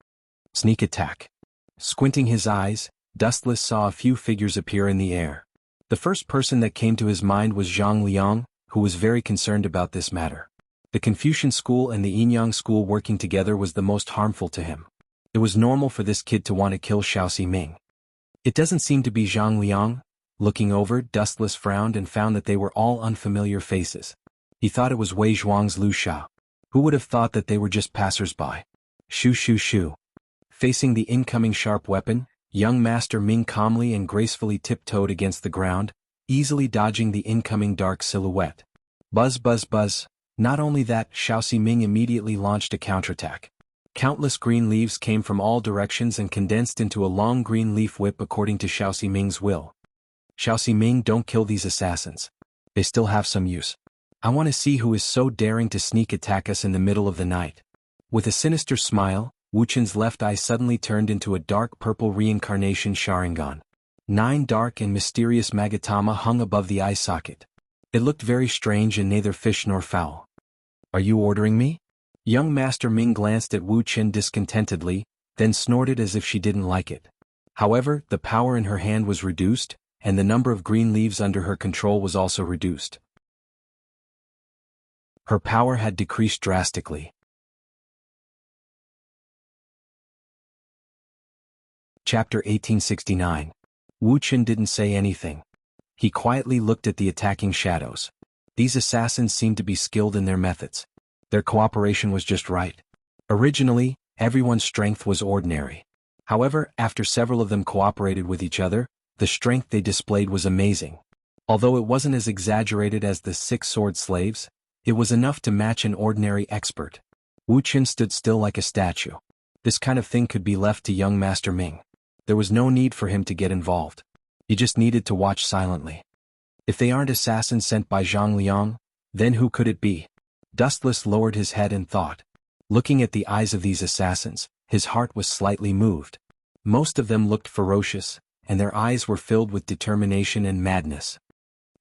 Sneak attack. Squinting his eyes, Dustless saw a few figures appear in the air. The first person that came to his mind was Zhang Liang, who was very concerned about this matter. The Confucian school and the Yin-Yang school working together was the most harmful to him. It was normal for this kid to want to kill Xiao Ximing. It doesn't seem to be Zhang Liang. Looking over, Dustless frowned and found that they were all unfamiliar faces. He thought it was Wei Zhuang's Lu Shao. Who would have thought that they were just passers-by? Shoo shoo shoo. Facing the incoming sharp weapon, young Master Ming calmly and gracefully tiptoed against the ground, easily dodging the incoming dark silhouette. Buzz buzz buzz. Not only that, Xiao Ximing immediately launched a counterattack. Countless green leaves came from all directions and condensed into a long green leaf whip according to Xiao Ximing's will. "Xiao Ximing, don't kill these assassins. They still have some use. I want to see who is so daring to sneak attack us in the middle of the night." With a sinister smile, Wu Chen's left eye suddenly turned into a dark purple reincarnation Sharingan. 9 dark and mysterious Magatama hung above the eye socket. It looked very strange and neither fish nor fowl. "Are you ordering me?" Young Master Ming glanced at Wu Chen discontentedly, then snorted as if she didn't like it. However, the power in her hand was reduced, and the number of green leaves under her control was also reduced. Her power had decreased drastically. Chapter 1869. Wu Chen didn't say anything. He quietly looked at the attacking shadows. These assassins seemed to be skilled in their methods. Their cooperation was just right. Originally, everyone's strength was ordinary. However, after several of them cooperated with each other, the strength they displayed was amazing. Although it wasn't as exaggerated as the 6 sword slaves, it was enough to match an ordinary expert. Wu Chen stood still like a statue. This kind of thing could be left to young Master Ming. There was no need for him to get involved. He just needed to watch silently. If they aren't assassins sent by Zhang Liang, then who could it be? Dustless lowered his head and thought. Looking at the eyes of these assassins, his heart was slightly moved. Most of them looked ferocious, and their eyes were filled with determination and madness.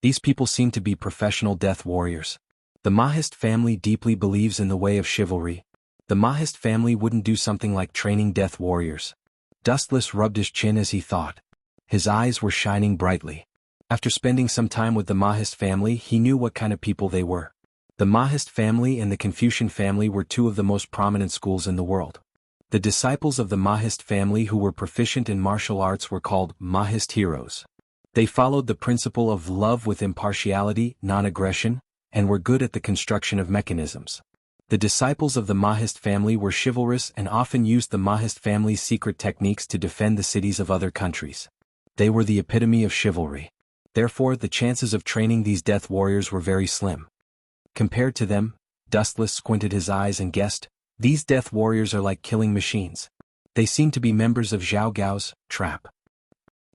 These people seemed to be professional death warriors. The Mahist family deeply believes in the way of chivalry. The Mahist family wouldn't do something like training death warriors. Dustless rubbed his chin as he thought. His eyes were shining brightly. After spending some time with the Mahist family, he knew what kind of people they were. The Mahist family and the Confucian family were 2 of the most prominent schools in the world. The disciples of the Mahist family who were proficient in martial arts were called Mahist heroes. They followed the principle of love with impartiality, non-aggression, and were good at the construction of mechanisms. The disciples of the Mahist family were chivalrous and often used the Mahist family's secret techniques to defend the cities of other countries. They were the epitome of chivalry. Therefore, the chances of training these death warriors were very slim. Compared to them, Dustless squinted his eyes and guessed, these death warriors are like killing machines. They seem to be members of Zhao Gao's trap.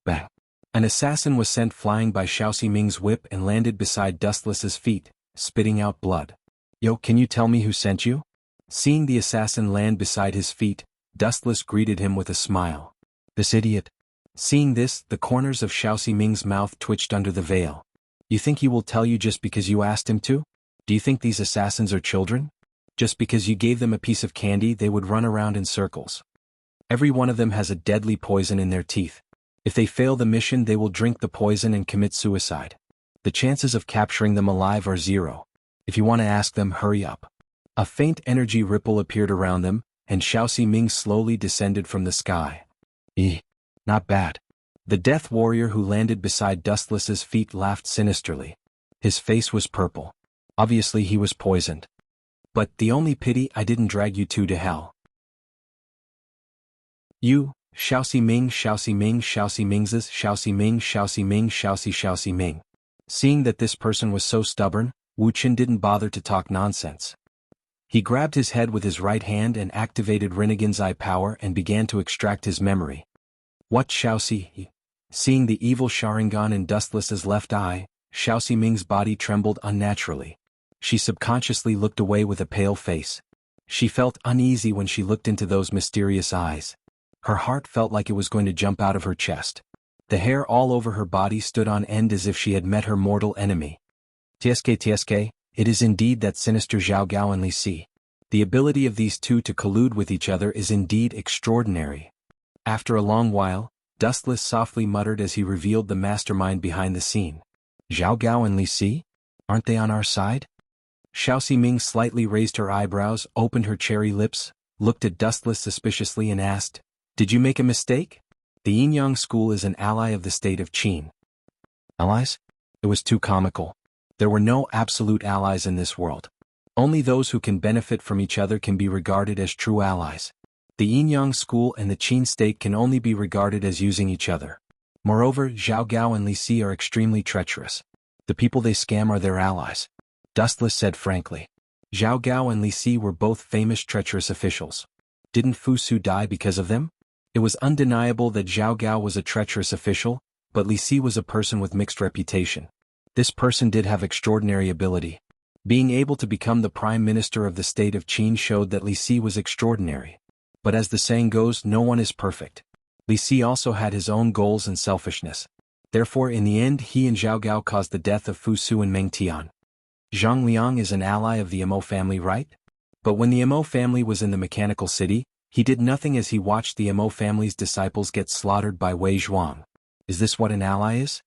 Bang! An assassin was sent flying by Xiao Ximing's whip and landed beside Dustless's feet, spitting out blood. "Yo, can you tell me who sent you?" Seeing the assassin land beside his feet, Dustless greeted him with a smile. "This idiot." Seeing this, the corners of Xiao Ximing's mouth twitched under the veil. "You think he will tell you just because you asked him to? Do you think these assassins are children? Just because you gave them a piece of candy they would run around in circles. Every one of them has a deadly poison in their teeth. If they fail the mission they will drink the poison and commit suicide. The chances of capturing them alive are 0. If you want to ask them, hurry up. A faint energy ripple appeared around them, and Xiao Ming slowly descended from the sky. Not bad. The death warrior who landed beside Dustless's feet laughed sinisterly. His face was purple. Obviously he was poisoned. But the only pity, I didn't drag you two to hell. You, Xiao Ming, Xiao Ming, Xiao Ming's, Xiao Ming, Xiao Ming, Xiao Ming. Seeing that this person was so stubborn, Wu Qin didn't bother to talk nonsense. He grabbed his head with his right hand and activated Rinnegan's eye power and began to extract his memory. What Xiao? Seeing the evil Sharingan in Dustless's left eye, Xiao Ming's body trembled unnaturally. She subconsciously looked away with a pale face. She felt uneasy when she looked into those mysterious eyes. Her heart felt like it was going to jump out of her chest. The hair all over her body stood on end as if she had met her mortal enemy. TSK, it is indeed that sinister Zhao Gao and Li Si. The ability of these two to collude with each other is indeed extraordinary. After a long while, Dustless softly muttered as he revealed the mastermind behind the scene. Zhao Gao and Li Si? Aren't they on our side? Xiao Ming slightly raised her eyebrows, opened her cherry lips, looked at Dustless suspiciously and asked, "Did you make a mistake? The Yin-Yang school is an ally of the state of Qin." Allies? It was too comical. There were no absolute allies in this world. Only those who can benefit from each other can be regarded as true allies. The Yin-Yang school and the Qin state can only be regarded as using each other. Moreover, Zhao Gao and Li Si are extremely treacherous. The people they scam are their allies. Dustless said frankly. Zhao Gao and Li Si were both famous treacherous officials. Didn't Fu Su die because of them? It was undeniable that Zhao Gao was a treacherous official, but Li Si was a person with mixed reputation. This person did have extraordinary ability. Being able to become the prime minister of the state of Qin showed that Li Si was extraordinary. But as the saying goes, no one is perfect. Li Si also had his own goals and selfishness. Therefore in the end he and Zhao Gao caused the death of Fu Su and Meng Tian. Zhang Liang is an ally of the Imo family, right? But when the Imo family was in the mechanical city, he did nothing as he watched the Imo family's disciples get slaughtered by Wei Zhuang. Is this what an ally is?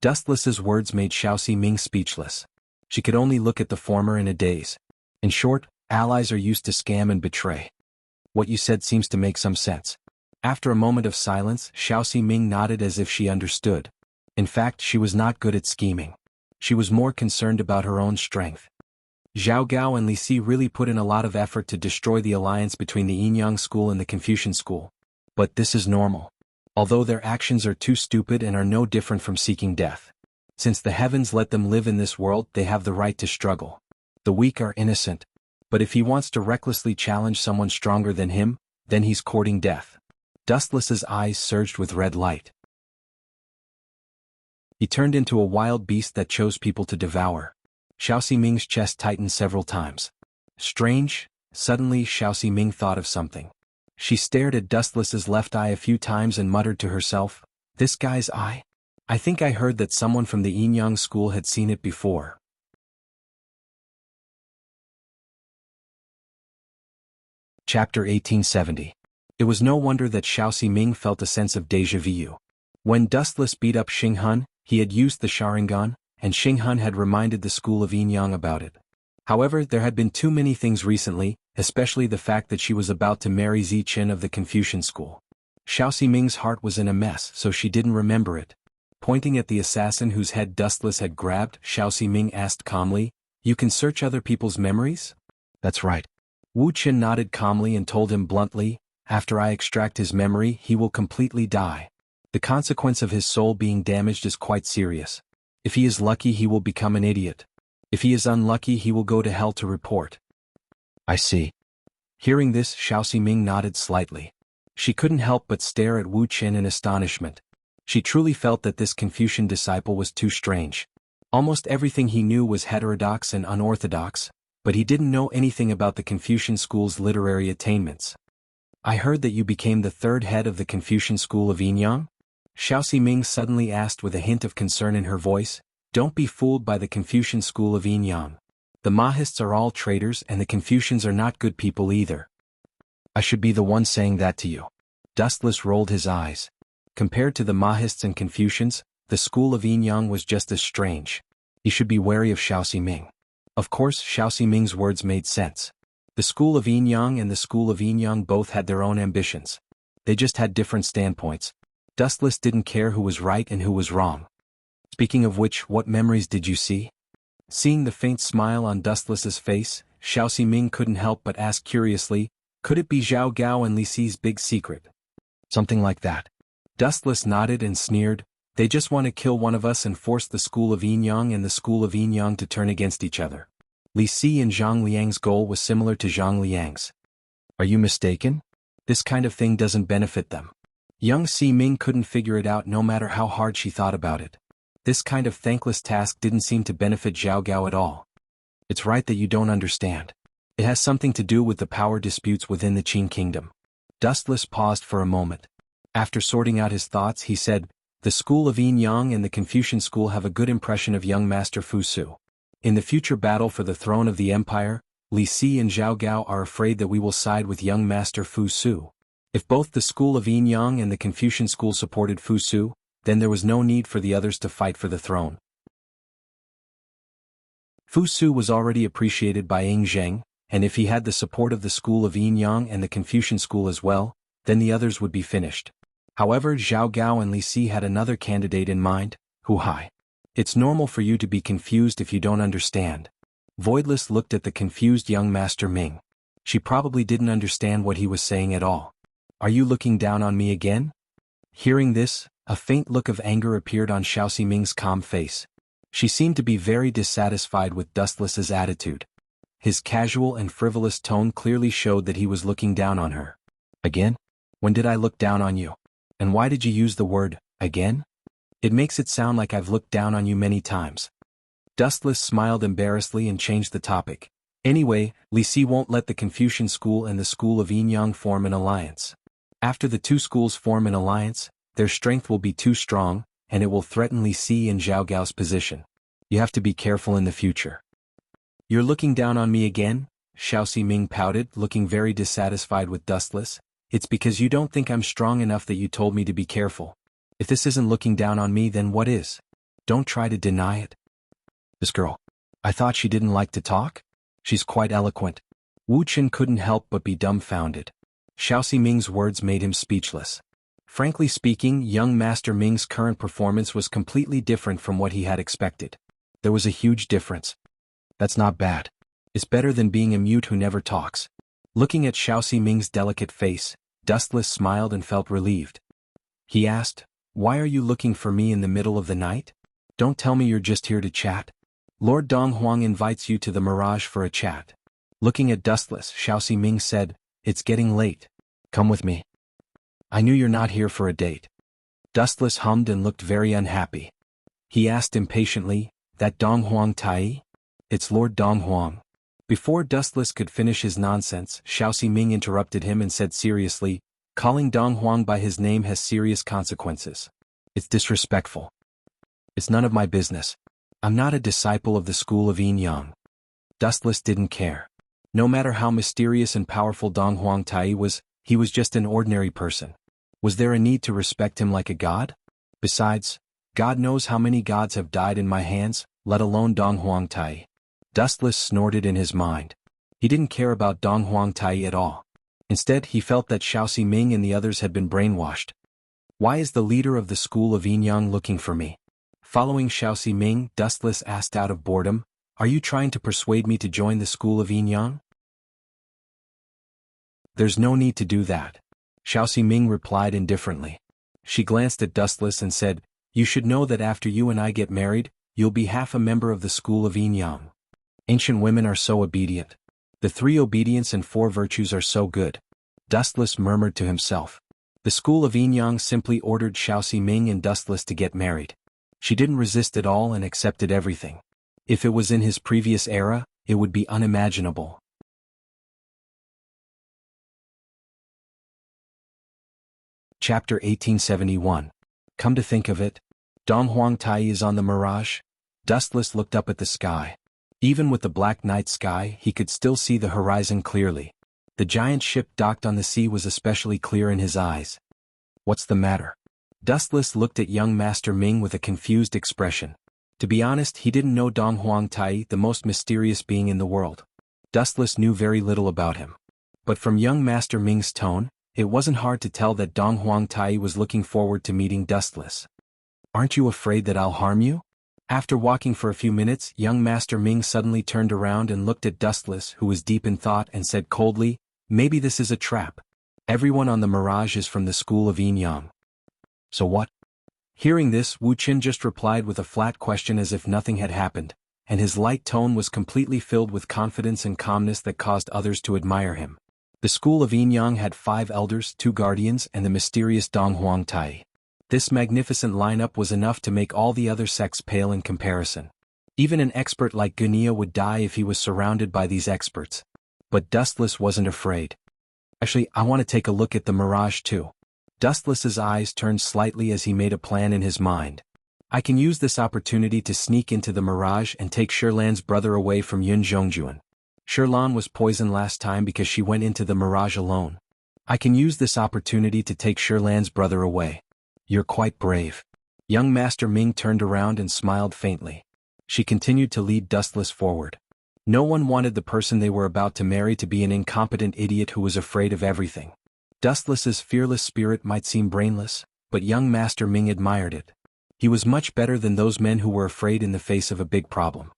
Dustless's words made Xiao Ming speechless. She could only look at the former in a daze. In short, allies are used to scam and betray. What you said seems to make some sense. After a moment of silence, Xiao Ming nodded as if she understood. In fact, she was not good at scheming. She was more concerned about her own strength. Zhao Gao and Li Si really put in a lot of effort to destroy the alliance between the Yin-Yang school and the Confucian school. But this is normal. Although their actions are too stupid and are no different from seeking death. Since the heavens let them live in this world, they have the right to struggle. The weak are innocent. But if he wants to recklessly challenge someone stronger than him, then he's courting death. Dustless's eyes surged with red light. He turned into a wild beast that chose people to devour. Xiao Ming's chest tightened several times. Strange, suddenly Xiao Ming thought of something. She stared at Dustless's left eye a few times and muttered to herself, "This guy's eye? I think I heard that someone from the Yin-Yang school had seen it before." Chapter 1870. It was no wonder that Xiao Ming felt a sense of déjà vu. When Dustless beat up Xing Hun, he had used the Sharingan, and Xing Hun had reminded the school of Yin-Yang about it. However, there had been too many things recently, especially the fact that she was about to marry Zi Qin of the Confucian school. Xiao Ming's heart was in a mess, so she didn't remember it. Pointing at the assassin whose head Dustless had grabbed, Xiao Ming asked calmly, "You can search other people's memories?" "That's right." Wu Qin nodded calmly and told him bluntly, "After I extract his memory, he will completely die. The consequence of his soul being damaged is quite serious. If he is lucky, he will become an idiot. If he is unlucky, he will go to hell to report." "I see." Hearing this, Xiao Ming nodded slightly. She couldn't help but stare at Wu Qin in astonishment. She truly felt that this Confucian disciple was too strange. Almost everything he knew was heterodox and unorthodox, but he didn't know anything about the Confucian school's literary attainments. "I heard that you became the third head of the Confucian school of Yin-Yang?" Xiao Ming suddenly asked with a hint of concern in her voice. "Don't be fooled by the Confucian school of Yin-Yang. The Mahists are all traitors and the Confucians are not good people either." "I should be the one saying that to you." Dustless rolled his eyes. Compared to the Mahists and Confucians, the school of Yin-Yang was just as strange. He should be wary of Xiao Ming. Of course, Xiao Ximing's words made sense. The school of Yin Yang and the school of Yin Yang both had their own ambitions. They just had different standpoints. Dustless didn't care who was right and who was wrong. Speaking of which, what memories did you see? Seeing the faint smile on Dustless's face, Xiao Ximing couldn't help but ask curiously, could it be Zhao Gao and Li Si's big secret? Something like that. Dustless nodded and sneered, they just want to kill one of us and force the school of Yin Yang and the school of Yin Yang to turn against each other. Li Si and Zhang Liang's goal was similar to Zhang Liang's. Are you mistaken? This kind of thing doesn't benefit them. Young Ximing couldn't figure it out no matter how hard she thought about it. This kind of thankless task didn't seem to benefit Zhao Gao at all. It's right that you don't understand. It has something to do with the power disputes within the Qin kingdom. Dustless paused for a moment. After sorting out his thoughts, he said, the school of Yin Yang and the Confucian school have a good impression of young Master Fu Su. In the future battle for the throne of the empire, Li Si and Zhao Gao are afraid that we will side with young Master Fu Su. If both the school of Yin Yang and the Confucian school supported Fu Su, then there was no need for the others to fight for the throne. Fu Su was already appreciated by Ying Zheng, and if he had the support of the school of Yin Yang and the Confucian school as well, then the others would be finished. However, Zhao Gao and Li Si had another candidate in mind, Hu Hai. It's normal for you to be confused if you don't understand. Voidless looked at the confused young Master Ming. She probably didn't understand what he was saying at all. Are you looking down on me again? Hearing this, a faint look of anger appeared on Xiao Ximing's calm face. She seemed to be very dissatisfied with Dustless's attitude. His casual and frivolous tone clearly showed that he was looking down on her. Again? When did I look down on you? And why did you use the word, again? It makes it sound like I've looked down on you many times. Dustless smiled embarrassedly and changed the topic. Anyway, Li Si won't let the Confucian school and the school of Yin Yang form an alliance. After the two schools form an alliance, their strength will be too strong, and it will threaten Li Si and Zhao Gao's position. You have to be careful in the future. You're looking down on me again? Xiao Ximing pouted, looking very dissatisfied with Dustless. It's because you don't think I'm strong enough that you told me to be careful. If this isn't looking down on me, then what is? Don't try to deny it. This girl. I thought she didn't like to talk? She's quite eloquent. Wu Qin couldn't help but be dumbfounded. Xiao Ximing's words made him speechless. Frankly speaking, young Master Ming's current performance was completely different from what he had expected. There was a huge difference. That's not bad. It's better than being a mute who never talks. Looking at Xiao Ximing's delicate face, Dustless smiled and felt relieved. He asked, why are you looking for me in the middle of the night? Don't tell me you're just here to chat. Lord Donghuang invites you to the Mirage for a chat. Looking at Dustless, Xiao Ximing said, it's getting late. Come with me. I knew you're not here for a date. Dustless hummed and looked very unhappy. He asked impatiently, that Donghuang Tai? It's Lord Donghuang. Before Dustless could finish his nonsense, Xiao Ximing interrupted him and said seriously, calling Donghuang by his name has serious consequences. It's disrespectful. It's none of my business. I'm not a disciple of the school of Yin Yang. Dustless didn't care. No matter how mysterious and powerful Donghuang Tai was, he was just an ordinary person. Was there a need to respect him like a god? Besides, God knows how many gods have died in my hands, let alone Donghuang Tai. Dustless snorted in his mind. He didn't care about Donghuang Tai at all. Instead, he felt that Xiao Ximing and the others had been brainwashed. Why is the leader of the school of Yin Yang looking for me? Following Xiao Ximing, Dustless asked out of boredom, are you trying to persuade me to join the school of Yin Yang? There's no need to do that. Xiao Ximing replied indifferently. She glanced at Dustless and said, you should know that after you and I get married, you'll be half a member of the school of Yin Yang. Ancient women are so obedient. The 3 obedience and 4 virtues are so good. Dustless murmured to himself. The school of Yin Yang simply ordered Xiao Ximing and Dustless to get married. She didn't resist at all and accepted everything. If it was in his previous era, it would be unimaginable. Chapter 1871. Come to think of it, Donghuang Tai is on the Mirage? Dustless looked up at the sky. Even with the black night sky, he could still see the horizon clearly. The giant ship docked on the sea was especially clear in his eyes. What's the matter? Dustless looked at young Master Ming with a confused expression. To be honest, he didn't know Dong Huang Tai, the most mysterious being in the world. Dustless knew very little about him. But from young Master Ming's tone, it wasn't hard to tell that Dong Huang Tai was looking forward to meeting Dustless. "Aren't you afraid that I'll harm you?" After walking for a few minutes, young Master Ming suddenly turned around and looked at Dustless, who was deep in thought, and said coldly, "Maybe this is a trap. Everyone on the Mirage is from the school of Yin Yang. So what?" Hearing this, Wu Qin just replied with a flat question as if nothing had happened, and his light tone was completely filled with confidence and calmness that caused others to admire him. The school of Yin Yang had 5 elders, 2 guardians, and the mysterious Dong Huang Tai. This magnificent lineup was enough to make all the other sects pale in comparison. Even an expert like Gunia would die if he was surrounded by these experts. But Dustless wasn't afraid. "Actually, I want to take a look at the Mirage too." Dustless's eyes turned slightly as he made a plan in his mind. "I can use this opportunity to sneak into the Mirage and take Shirlan's brother away from Yun Zhongjuan. Shirlan was poisoned last time because she went into the Mirage alone. I can use this opportunity to take Shirlan's brother away." "You're quite brave." Young Master Ming turned around and smiled faintly. She continued to lead Dustless forward. No one wanted the person they were about to marry to be an incompetent idiot who was afraid of everything. Dustless's fearless spirit might seem brainless, but young Master Ming admired it. He was much better than those men who were afraid in the face of a big problem.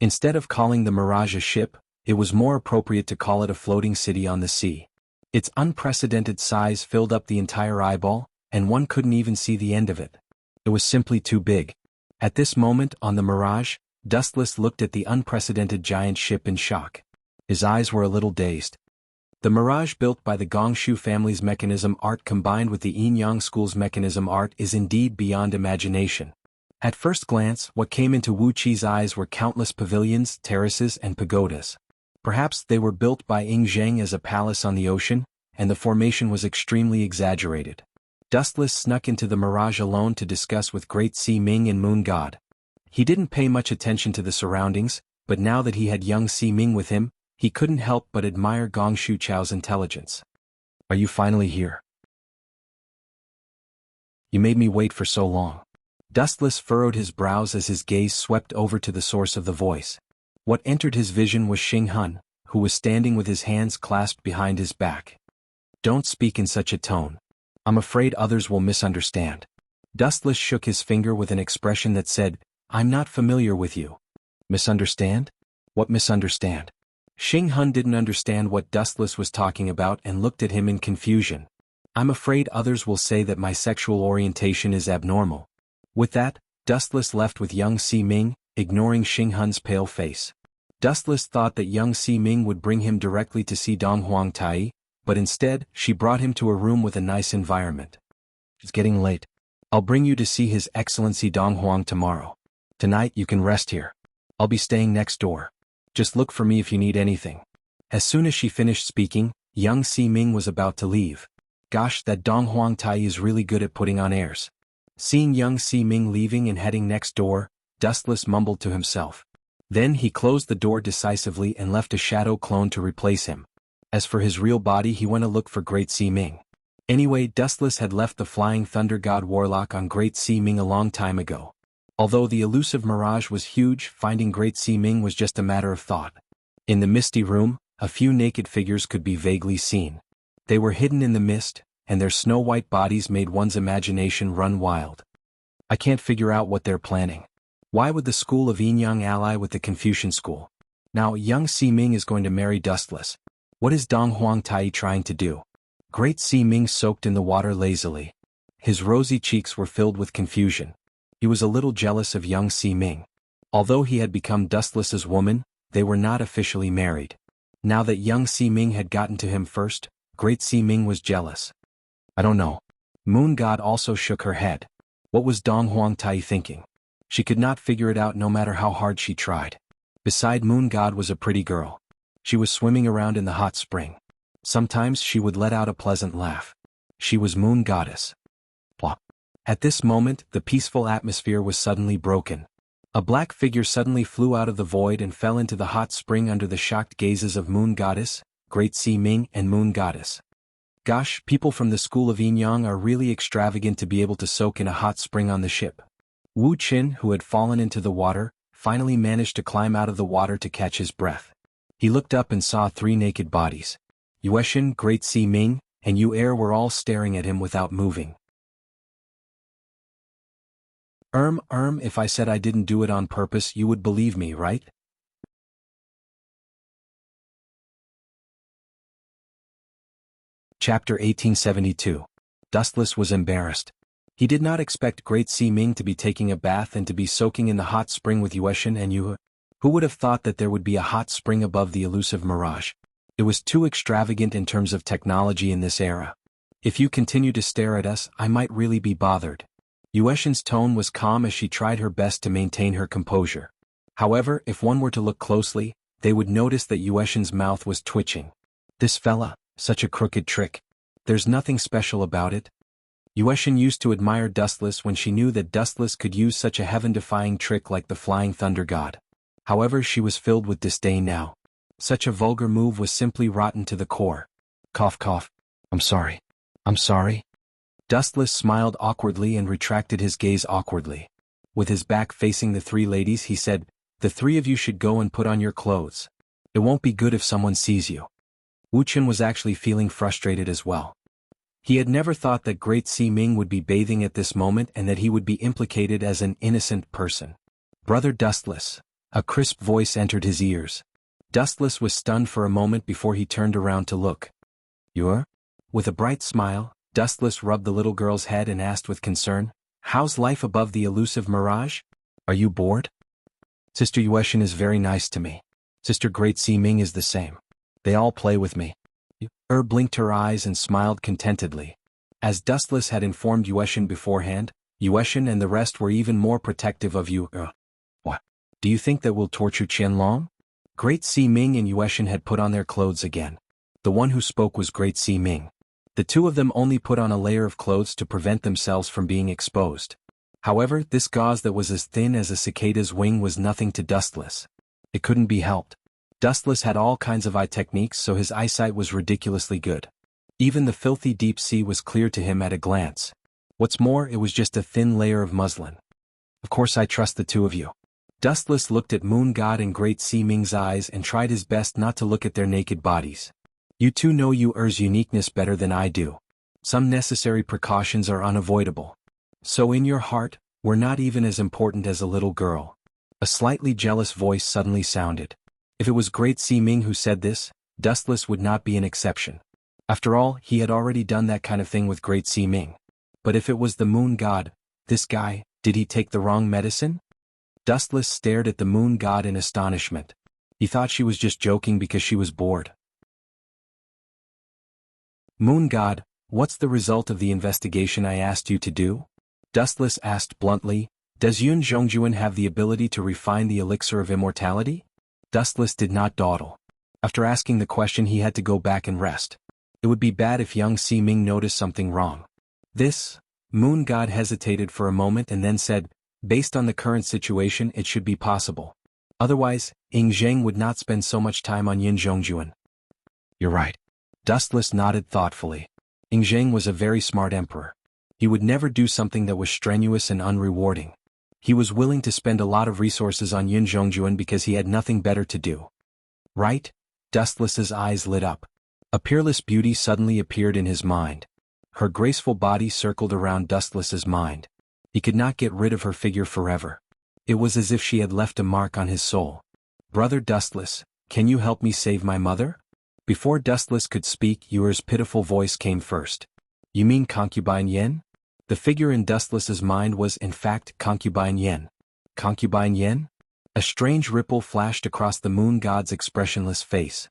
Instead of calling the Mirage a ship, it was more appropriate to call it a floating city on the sea. Its unprecedented size filled up the entire eyeball, and one couldn't even see the end of it. It was simply too big. At this moment, on the Mirage, Dustless looked at the unprecedented giant ship in shock. His eyes were a little dazed. The Mirage built by the Gongshu family's mechanism art combined with the Yin Yang school's mechanism art is indeed beyond imagination. At first glance, what came into Wu Qi's eyes were countless pavilions, terraces, and pagodas. Perhaps they were built by Ying Zheng as a palace on the ocean, and the formation was extremely exaggerated. Dustless snuck into the Mirage alone to discuss with Great Si Ming and Moon God. He didn't pay much attention to the surroundings, but now that he had young Si Ming with him, he couldn't help but admire Gongshu Chao's intelligence. "Are you finally here? You made me wait for so long." Dustless furrowed his brows as his gaze swept over to the source of the voice. What entered his vision was Xing Hun, who was standing with his hands clasped behind his back. "Don't speak in such a tone. I'm afraid others will misunderstand." Dustless shook his finger with an expression that said, "I'm not familiar with you." "Misunderstand? What misunderstand?" Xing Hun didn't understand what Dustless was talking about and looked at him in confusion. "I'm afraid others will say that my sexual orientation is abnormal." With that, Dustless left with young Si Ming, ignoring Xing Hun's pale face. Dustless thought that young Si Ming would bring him directly to see Dong Huang Tai, but instead, she brought him to a room with a nice environment. "It's getting late. I'll bring you to see His Excellency Dong Huang tomorrow. Tonight you can rest here. I'll be staying next door. Just look for me if you need anything." As soon as she finished speaking, young Si Ming was about to leave. Gosh, that Dong Huang Tai is really good at putting on airs. Seeing young Si Ming leaving and heading next door, Dustless mumbled to himself. Then he closed the door decisively and left a shadow clone to replace him. As for his real body, he went to look for Great Si Ming. Anyway, Dustless had left the Flying Thunder God Warlock on Great Si Ming a long time ago. Although the elusive Mirage was huge, finding Great Si Ming was just a matter of thought. In the misty room, a few naked figures could be vaguely seen. They were hidden in the mist, and their snow-white bodies made one's imagination run wild. "I can't figure out what they're planning. Why would the school of Yin Yang ally with the Confucian school? Now, young Si Ming is going to marry Dustless. What is Dong Huang Tai trying to do?" Great Si Ming soaked in the water lazily. His rosy cheeks were filled with confusion. He was a little jealous of young Si Ming. Although he had become Dustless's woman, they were not officially married. Now that young Si Ming had gotten to him first, Great Si Ming was jealous. "I don't know." Moon God also shook her head. What was Dong Huang Tai thinking? She could not figure it out no matter how hard she tried. Beside Moon God was a pretty girl. She was swimming around in the hot spring. Sometimes she would let out a pleasant laugh. She was Moon Goddess. Plop. At this moment, the peaceful atmosphere was suddenly broken. A black figure suddenly flew out of the void and fell into the hot spring under the shocked gazes of Moon Goddess, Great Si Ming, and Moon Goddess. Gosh, people from the school of Yin Yang are really extravagant to be able to soak in a hot spring on the ship. Wu Qin, who had fallen into the water, finally managed to climb out of the water to catch his breath. He looked up and saw 3 naked bodies. Yueshin, Great Sea Ming, and Yu Er were all staring at him without moving. If I said I didn't do it on purpose, you would believe me, right? Chapter 1872. Dustless was embarrassed. He did not expect Great Sea Ming to be taking a bath and to be soaking in the hot spring with Yueshin and Yu. Who would have thought that there would be a hot spring above the elusive mirage? It was too extravagant in terms of technology in this era. If you continue to stare at us, I might really be bothered. Yueshin's tone was calm as she tried her best to maintain her composure. However, if one were to look closely, they would notice that Yueshin's mouth was twitching. This fella, such a crooked trick. There's nothing special about it. Yueshin used to admire Dustless when she knew that Dustless could use such a heaven-defying trick like the Flying Thunder God. However, she was filled with disdain now. Such a vulgar move was simply rotten to the core. Cough cough. I'm sorry. I'm sorry. Dustless smiled awkwardly and retracted his gaze awkwardly. With his back facing the 3 ladies, he said, "The 3 of you should go and put on your clothes. It won't be good if someone sees you." Wu Qin was actually feeling frustrated as well. He had never thought that Great Sea Ming would be bathing at this moment and that he would be implicated as an innocent person. "Brother Dustless." A crisp voice entered his ears. Dustless was stunned for a moment before he turned around to look. "You're?" With a bright smile, Dustless rubbed the little girl's head and asked with concern, "How's life above the elusive mirage? Are you bored?" "Sister Yueshin is very nice to me. Sister Great Sea Ming is the same. They all play with me." Blinked her eyes and smiled contentedly. As Dustless had informed Yueshin beforehand, Yueshin and the rest were even more protective of Yu. "What? Do you think that we'll torture Qianlong?" Great Sea Ming and Yueshin had put on their clothes again. The one who spoke was Great Sea Ming. The 2 of them only put on a layer of clothes to prevent themselves from being exposed. However, this gauze that was as thin as a cicada's wing was nothing to Dustless. It couldn't be helped. Dustless had all kinds of eye techniques, so his eyesight was ridiculously good. Even the filthy deep sea was clear to him at a glance. What's more, it was just a thin layer of muslin. "Of course I trust the 2 of you." Dustless looked at Moon God and Great Sea Ming's eyes and tried his best not to look at their naked bodies. "You 2 know Yu Er's uniqueness better than I do. Some necessary precautions are unavoidable. So in your heart, we're not even as important as a little girl." A slightly jealous voice suddenly sounded. If it was Great Sea Ming who said this, Dustless would not be an exception. After all, he had already done that kind of thing with Great Sea Ming. But if it was the Moon God, this guy, did he take the wrong medicine? Dustless stared at the Moon God in astonishment. He thought she was just joking because she was bored. "Moon God, what's the result of the investigation I asked you to do?" Dustless asked bluntly. "Does Yun Zhongjuan have the ability to refine the elixir of immortality?" Dustless did not dawdle. After asking the question, he had to go back and rest. It would be bad if young Si Ming noticed something wrong. Moon God hesitated for a moment and then said, "Based on the current situation, it should be possible. Otherwise, Ying Zheng would not spend so much time on Yin Zhongjuan." "You're right." Dustless nodded thoughtfully. Ying Zheng was a very smart emperor. He would never do something that was strenuous and unrewarding. He was willing to spend a lot of resources on Yin Zhongjuan because he had nothing better to do. "Right?" Dustless's eyes lit up. A peerless beauty suddenly appeared in his mind. Her graceful body circled around Dustless's mind. He could not get rid of her figure forever. It was as if she had left a mark on his soul. "Brother Dustless, can you help me save my mother?" Before Dustless could speak, Yuer's pitiful voice came first. "You mean Concubine Yen?" The figure in Dustless's mind was in fact Concubine Yen. Concubine Yen? A strange ripple flashed across the Moon God's expressionless face.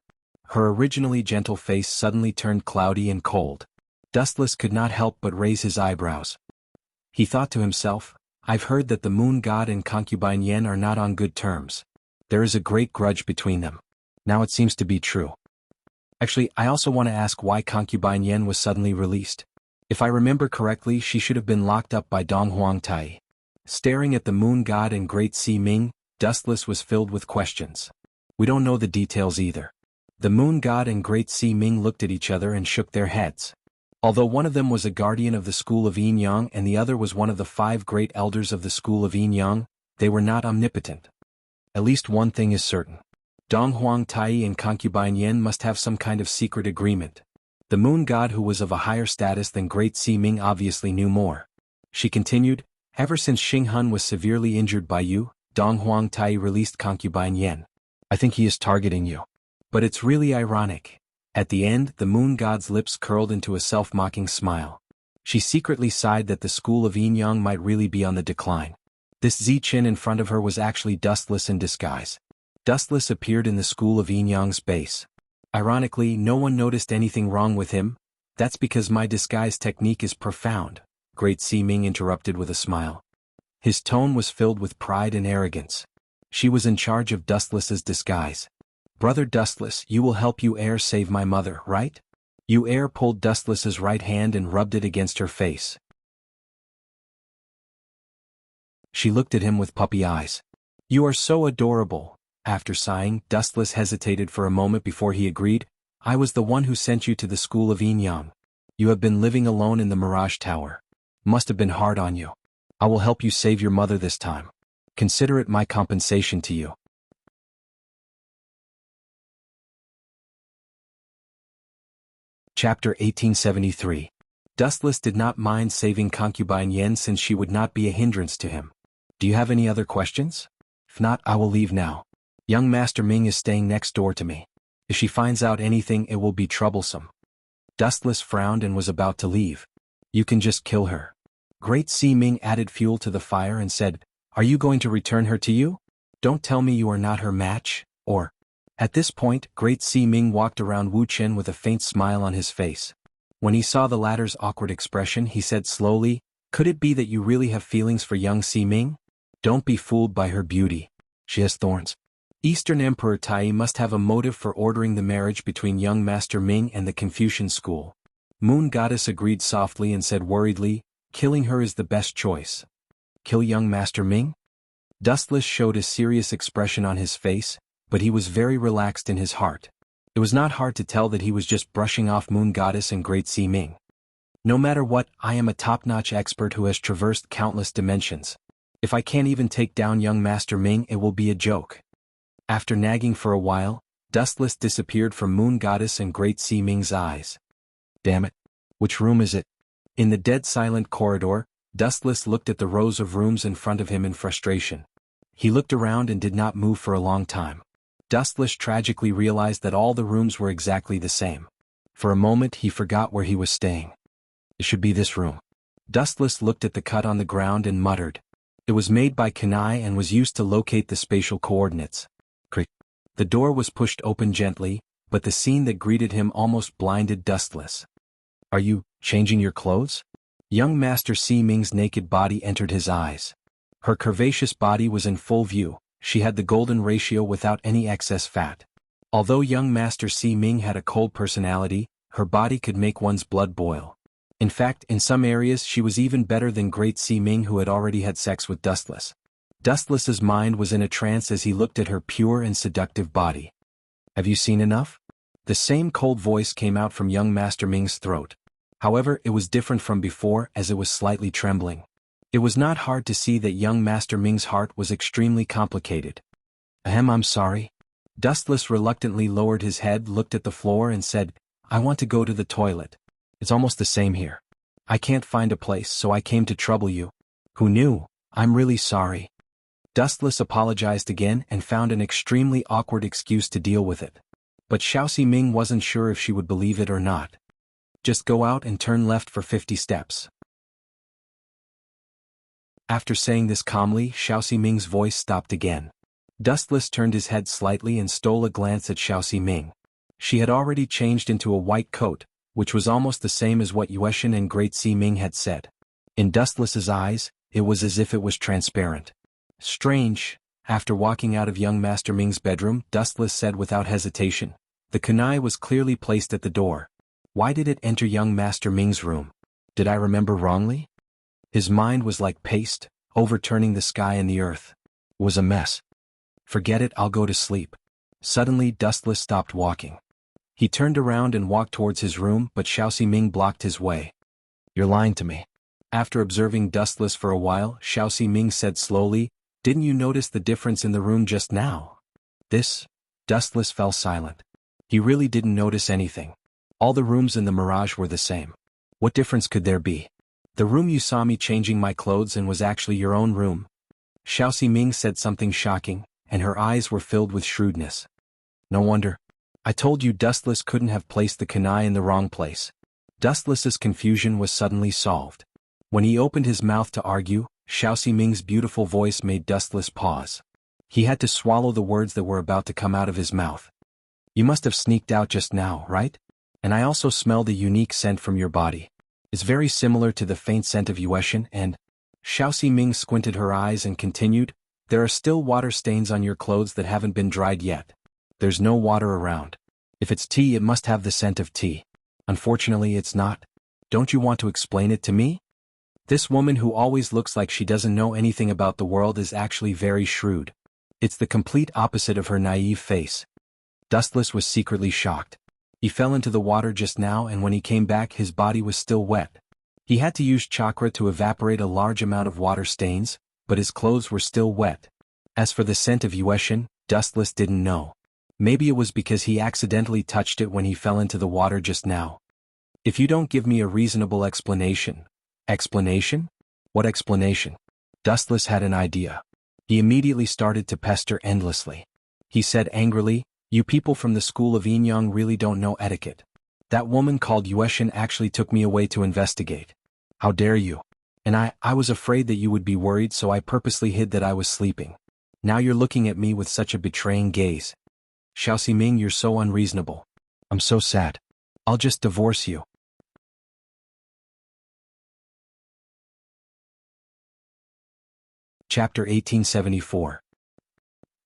Her originally gentle face suddenly turned cloudy and cold. Dustless could not help but raise his eyebrows. He thought to himself, "I've heard that the Moon God and Concubine Yen are not on good terms. There is a great grudge between them. Now it seems to be true." Actually, I also want to ask why Concubine Yen was suddenly released. If I remember correctly, she should have been locked up by Dong Huangtai. Staring at the Moon God and Great Sea Ming, Dustless was filled with questions. We don't know the details either. The Moon God and Great Sea Ming looked at each other and shook their heads. Although one of them was a guardian of the school of Yin Yang and the other was one of the 5 great elders of the school of Yin Yang, they were not omnipotent. At least one thing is certain. Dong Huang Tai and concubine Yen must have some kind of secret agreement. The moon god who was of a higher status than Great Si Ming obviously knew more. She continued, ever since Xing Hun was severely injured by you, Dong Huang Tai released concubine Yen. I think he is targeting you. But it's really ironic. At the end, the moon god's lips curled into a self-mocking smile. She secretly sighed that the school of Yin Yang might really be on the decline. This Ziqin in front of her was actually Dustless in disguise. Dustless appeared in the school of Yin Yang's base. Ironically, no one noticed anything wrong with him. That's because my disguise technique is profound, Great Si Ming interrupted with a smile. His tone was filled with pride and arrogance. She was in charge of Dustless's disguise. Brother Dustless, you will help Yu Er save my mother, right? Yu Er pulled Dustless's right hand and rubbed it against her face. She looked at him with puppy eyes. You are so adorable. After sighing, Dustless hesitated for a moment before he agreed. I was the one who sent you to the school of Yin Yang. You have been living alone in the Mirage Tower. Must have been hard on you. I will help you save your mother this time. Consider it my compensation to you. Chapter 1873. Dustless did not mind saving concubine Yen since she would not be a hindrance to him. Do you have any other questions? If not, I will leave now. Young Master Ming is staying next door to me. If she finds out anything, it will be troublesome. Dustless frowned and was about to leave. You can just kill her. Great Si Ming added fuel to the fire and said, Are you going to return her to you? Don't tell me you are not her match, or... At this point, Great Si Ming walked around Wu Chen with a faint smile on his face. When he saw the latter's awkward expression, he said slowly, Could it be that you really have feelings for young Si Ming? Don't be fooled by her beauty. She has thorns. Eastern Emperor Tai must have a motive for ordering the marriage between young Master Ming and the Confucian school. Moon Goddess agreed softly and said worriedly, Killing her is the best choice. Kill young Master Ming? Dustless showed a serious expression on his face, but he was very relaxed in his heart. It was not hard to tell that he was just brushing off Moon Goddess and Great Si Ming. No matter what, I am a top-notch expert who has traversed countless dimensions. If I can't even take down young Master Ming, it will be a joke. After nagging for a while, Dustless disappeared from Moon Goddess and Great Si Ming's eyes. Damn it. Which room is it? In the dead silent corridor, Dustless looked at the rows of rooms in front of him in frustration. He looked around and did not move for a long time. Dustless tragically realized that all the rooms were exactly the same. For a moment he forgot where he was staying. It should be this room. Dustless looked at the cut on the ground and muttered. It was made by Kanai and was used to locate the spatial coordinates. Creak. The door was pushed open gently, but the scene that greeted him almost blinded Dustless. Are you changing your clothes? Young Master Si Ming's naked body entered his eyes. Her curvaceous body was in full view. She had the golden ratio without any excess fat. Although young Master Si Ming had a cold personality, her body could make one's blood boil. In fact, in some areas she was even better than Great Si Ming, who had already had sex with Dustless. Dustless's mind was in a trance as he looked at her pure and seductive body. Have you seen enough? The same cold voice came out from young Master Ming's throat. However, it was different from before as it was slightly trembling. It was not hard to see that young Master Ming's heart was extremely complicated. Ahem, I'm sorry. Dustless reluctantly lowered his head, looked at the floor and said, I want to go to the toilet. It's almost the same here. I can't find a place, so I came to trouble you. Who knew? I'm really sorry. Dustless apologized again and found an extremely awkward excuse to deal with it. But Xiao Si Ming wasn't sure if she would believe it or not. Just go out and turn left for 50 steps. After saying this calmly, Xiao Si Ming's voice stopped again. Dustless turned his head slightly and stole a glance at Xiao Si Ming. She had already changed into a white coat, which was almost the same as what Yueshin and Great Si Ming had said. In Dustless's eyes, it was as if it was transparent. Strange. After walking out of young Master Ming's bedroom, Dustless said without hesitation. The kunai was clearly placed at the door. Why did it enter young Master Ming's room? Did I remember wrongly? His mind was like paste, overturning the sky and the earth. It was a mess. Forget it, I'll go to sleep. Suddenly Dustless stopped walking. He turned around and walked towards his room, but Xiao Ximing blocked his way. "You're lying to me." After observing Dustless for a while, Xiao Ximing said slowly, "Didn't you notice the difference in the room just now?" Dustless fell silent. He really didn't notice anything. All the rooms in the Mirage were the same. What difference could there be? The room you saw me changing my clothes in was actually your own room. Xiao Ximing said something shocking, and her eyes were filled with shrewdness. "No wonder. I told you Dustless couldn't have placed the kunai in the wrong place." Dustless's confusion was suddenly solved. When he opened his mouth to argue, Xiao Ximing's beautiful voice made Dustless pause. He had to swallow the words that were about to come out of his mouth. "You must have sneaked out just now, right? And I also smelled a unique scent from your body. It's very similar to the faint scent of Yuetian and—" Xiao Ximing squinted her eyes and continued, "There are still water stains on your clothes that haven't been dried yet. There's no water around. If it's tea, it must have the scent of tea. Unfortunately, it's not. Don't you want to explain it to me?" This woman who always looks like she doesn't know anything about the world is actually very shrewd. It's the complete opposite of her naive face. Dustless was secretly shocked. He fell into the water just now, and when he came back his body was still wet. He had to use chakra to evaporate a large amount of water stains, but his clothes were still wet. As for the scent of Yuetian, Dustless didn't know. Maybe it was because he accidentally touched it when he fell into the water just now. "If you don't give me a reasonable explanation." Explanation? What explanation? Dustless had an idea. He immediately started to pester endlessly. He said angrily, "You people from the school of Yinyang really don't know etiquette. That woman called Yuetian actually took me away to investigate. How dare you? And I was afraid that you would be worried, so I purposely hid that I was sleeping. Now you're looking at me with such a betraying gaze. Xiao Ximing, you're so unreasonable. I'm so sad. I'll just divorce you." Chapter 1874.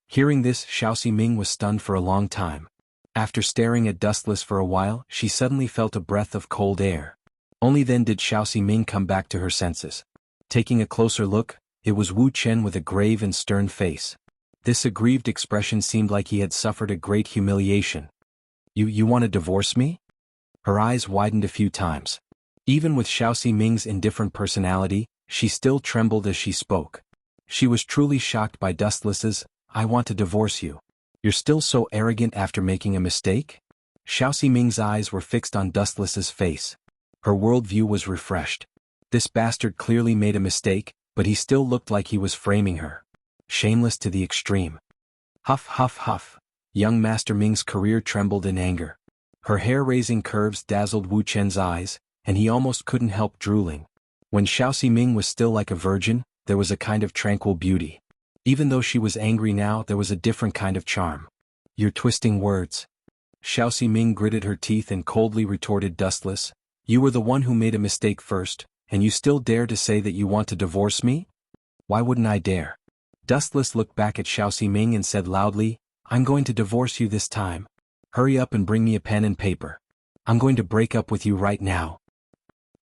Hearing this, Xiao Ximing was stunned for a long time. After staring at Dustless for a while, she suddenly felt a breath of cold air. Only then did Xiao Ximing come back to her senses. Taking a closer look, it was Wu Chen with a grave and stern face. This aggrieved expression seemed like he had suffered a great humiliation. You want to divorce me?" Her eyes widened a few times. Even with Xiao Ximing's indifferent personality, she still trembled as she spoke. She was truly shocked by Dustless's, "I want to divorce you. You're still so arrogant after making a mistake?" Xiao Ximing's eyes were fixed on Dustless's face. Her worldview was refreshed. This bastard clearly made a mistake, but he still looked like he was framing her. Shameless to the extreme. Huff huff huff. Young Master Ming's career trembled in anger. Her hair-raising curves dazzled Wu Chen's eyes, and he almost couldn't help drooling. When Xiao Ximing was still like a virgin, there was a kind of tranquil beauty. Even though she was angry now, there was a different kind of charm. "You're twisting words." Xiao Ximing gritted her teeth and coldly retorted, "Dustless, you were the one who made a mistake first, and you still dare to say that you want to divorce me? Why wouldn't I dare?" Dustless looked back at Xiao Ximing and said loudly, "I'm going to divorce you this time. Hurry up and bring me a pen and paper. I'm going to break up with you right now."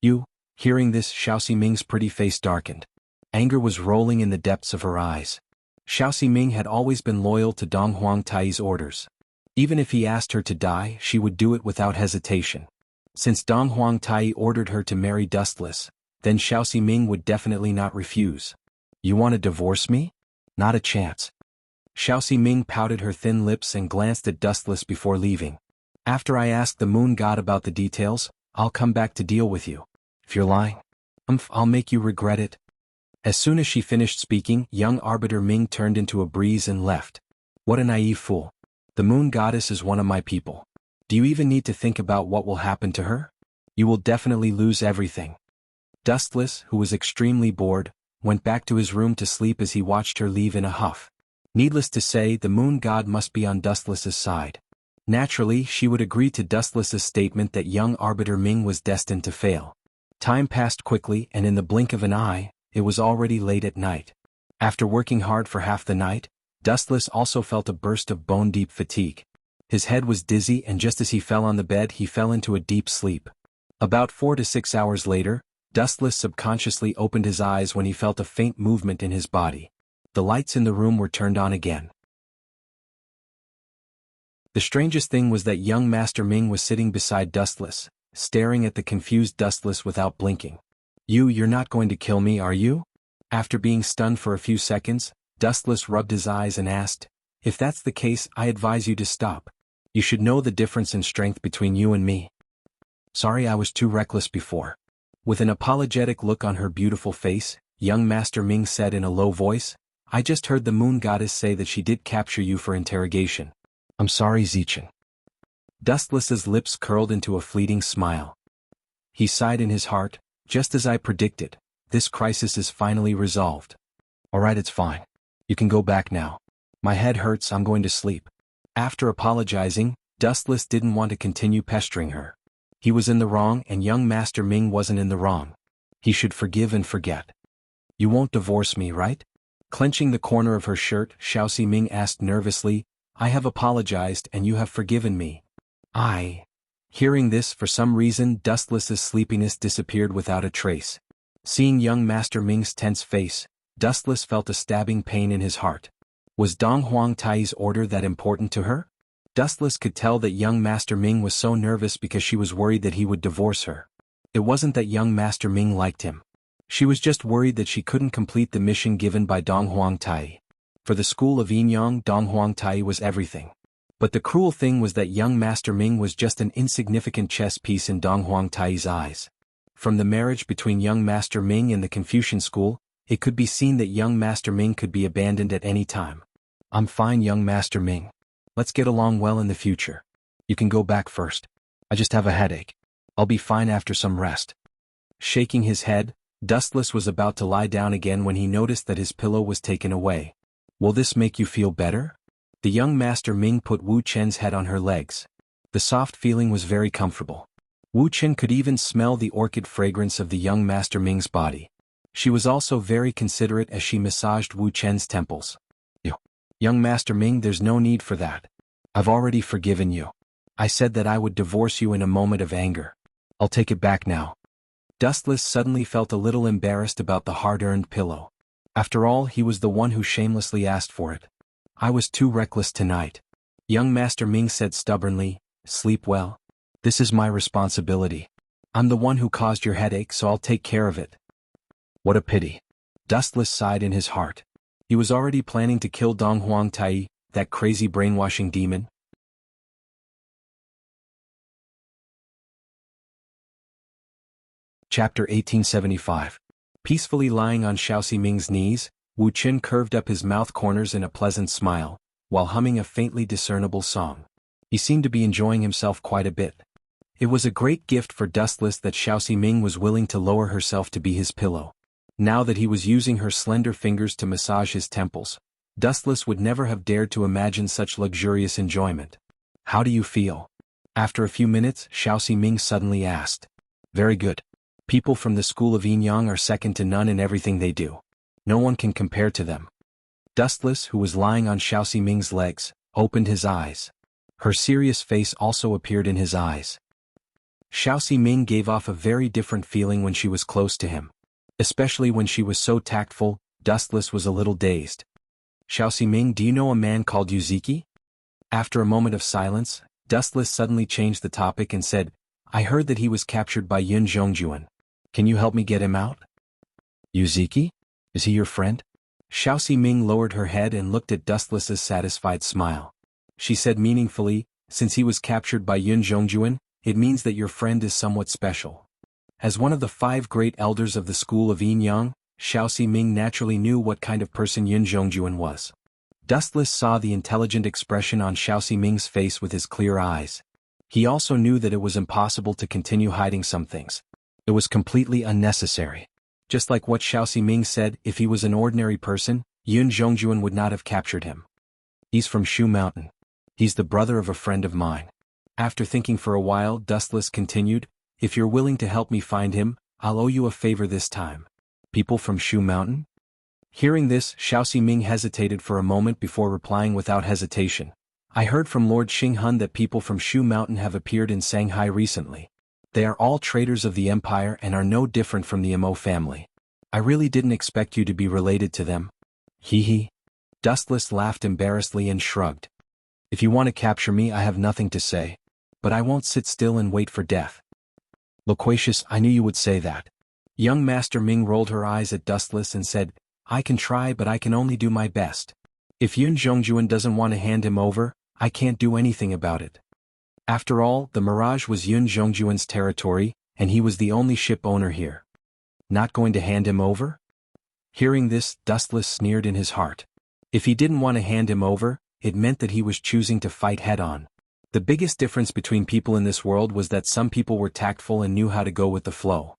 "You?" Hearing this, Xiao Ximing's pretty face darkened. Anger was rolling in the depths of her eyes. Xiao Ximing had always been loyal to Dong Huangtai's orders. Even if he asked her to die, she would do it without hesitation. Since Dong Huangtai ordered her to marry Dustless, then Xiao Ximing would definitely not refuse. "You want to divorce me? Not a chance." Xiao Ximing pouted her thin lips and glanced at Dustless before leaving. "After I ask the moon god about the details, I'll come back to deal with you. If you're lying, I'll make you regret it." As soon as she finished speaking, young Arbiter Ming turned into a breeze and left. "What a naive fool. The moon goddess is one of my people. Do you even need to think about what will happen to her? You will definitely lose everything." Dustless, who was extremely bored, went back to his room to sleep as he watched her leave in a huff. Needless to say, the moon god must be on Dustless's side. Naturally, she would agree to Dustless's statement that young Arbiter Ming was destined to fail. Time passed quickly, and in the blink of an eye, it was already late at night. After working hard for half the night, Dustless also felt a burst of bone-deep fatigue. His head was dizzy, and just as he fell on the bed he fell into a deep sleep. About 4 to 6 hours later, Dustless subconsciously opened his eyes when he felt a faint movement in his body. The lights in the room were turned on again. The strangest thing was that young Master Ming was sitting beside Dustless, staring at the confused Dustless without blinking. You're not going to kill me, are you? After being stunned for a few seconds, Dustless rubbed his eyes and asked, if that's the case, I advise you to stop. You should know the difference in strength between you and me. Sorry, I was too reckless before. With an apologetic look on her beautiful face, young Master Ming said in a low voice, I just heard the moon goddess say that she did capture you for interrogation. I'm sorry, Zichen. Dustless's lips curled into a fleeting smile. He sighed in his heart, just as I predicted, this crisis is finally resolved. Alright, it's fine. You can go back now. My head hurts, I'm going to sleep. After apologizing, Dustless didn't want to continue pestering her. He was in the wrong and young Master Ming wasn't in the wrong. He should forgive and forget. You won't divorce me, right? Clenching the corner of her shirt, Xiao Ming asked nervously, I have apologized and you have forgiven me. Hearing this, for some reason, Dustless's sleepiness disappeared without a trace. Seeing young Master Ming's tense face, Dustless felt a stabbing pain in his heart. Was Dong Huangtai's order that important to her? Dustless could tell that young Master Ming was so nervous because she was worried that he would divorce her. It wasn't that young Master Ming liked him. She was just worried that she couldn't complete the mission given by Dong Huangtai. For the school of Yinyang, Dong Huangtai was everything. But the cruel thing was that young Master Ming was just an insignificant chess piece in Dong Huangtai's eyes. From the marriage between young Master Ming and the Confucian school, it could be seen that young Master Ming could be abandoned at any time. I'm fine, young Master Ming. Let's get along well in the future. You can go back first. I just have a headache. I'll be fine after some rest. Shaking his head, Dustless was about to lie down again when he noticed that his pillow was taken away. Will this make you feel better? The young Master Ming put Wu Chen's head on her legs. The soft feeling was very comfortable. Wu Chen could even smell the orchid fragrance of the young Master Ming's body. She was also very considerate as she massaged Wu Chen's temples. Young Master Ming, there's no need for that. I've already forgiven you. I said that I would divorce you in a moment of anger. I'll take it back now. Dustless suddenly felt a little embarrassed about the hard-earned pillow. After all, he was the one who shamelessly asked for it. I was too reckless tonight. Young Master Ming said stubbornly, sleep well. This is my responsibility. I'm the one who caused your headache, so I'll take care of it. What a pity. Dustless sighed in his heart. He was already planning to kill Dong Huangtai, that crazy brainwashing demon. Chapter 1875. Peacefully lying on Xiao Ming's knees, Wu Chen curved up his mouth corners in a pleasant smile, while humming a faintly discernible song. He seemed to be enjoying himself quite a bit. It was a great gift for Dustless that Xiao Ming was willing to lower herself to be his pillow. Now that he was using her slender fingers to massage his temples, Dustless would never have dared to imagine such luxurious enjoyment. How do you feel? After a few minutes, Xiao Ming suddenly asked. Very good. People from the school of Yinyang are second to none in everything they do. No one can compare to them. Dustless, who was lying on Xiao Ming's legs, opened his eyes. Her serious face also appeared in his eyes. Xiao Ming gave off a very different feeling when she was close to him. Especially when she was so tactful, Dustless was a little dazed. Xiao Ming, do you know a man called Yuziki? After a moment of silence, Dustless suddenly changed the topic and said, I heard that he was captured by Yun Zhongjuan. Can you help me get him out? Yuziki? Is he your friend? Xiao Ming lowered her head and looked at Dustless's satisfied smile. She said meaningfully, since he was captured by Yun Zhongjuan, it means that your friend is somewhat special. As one of the 5 great elders of the school of Yinyang, Xiao Ming naturally knew what kind of person Yun Zhongjuan was. Dustless saw the intelligent expression on Xiao Ming's face with his clear eyes. He also knew that it was impossible to continue hiding some things. It was completely unnecessary. Just like what Xiao Ming said, if he was an ordinary person, Yun Zhongjuan would not have captured him. He's from Shu Mountain. He's the brother of a friend of mine. After thinking for a while, Dustless continued, if you're willing to help me find him, I'll owe you a favor this time. People from Shu Mountain? Hearing this, Xiao Ming hesitated for a moment before replying without hesitation. I heard from Lord Xinghun that people from Shu Mountain have appeared in Shanghai recently. They are all traders of the empire and are no different from the Imo family. I really didn't expect you to be related to them. Hee hee. Dustless laughed embarrassedly and shrugged. If you want to capture me, I have nothing to say. But I won't sit still and wait for death. Loquacious, I knew you would say that. Young Master Ming rolled her eyes at Dustless and said, I can try, but I can only do my best. If Yun Zhongjuan doesn't want to hand him over, I can't do anything about it. After all, the Mirage was Yun Zhongjuan's territory, and he was the only ship owner here. Not going to hand him over? Hearing this, Dustless sneered in his heart. If he didn't want to hand him over, it meant that he was choosing to fight head-on. The biggest difference between people in this world was that some people were tactful and knew how to go with the flow.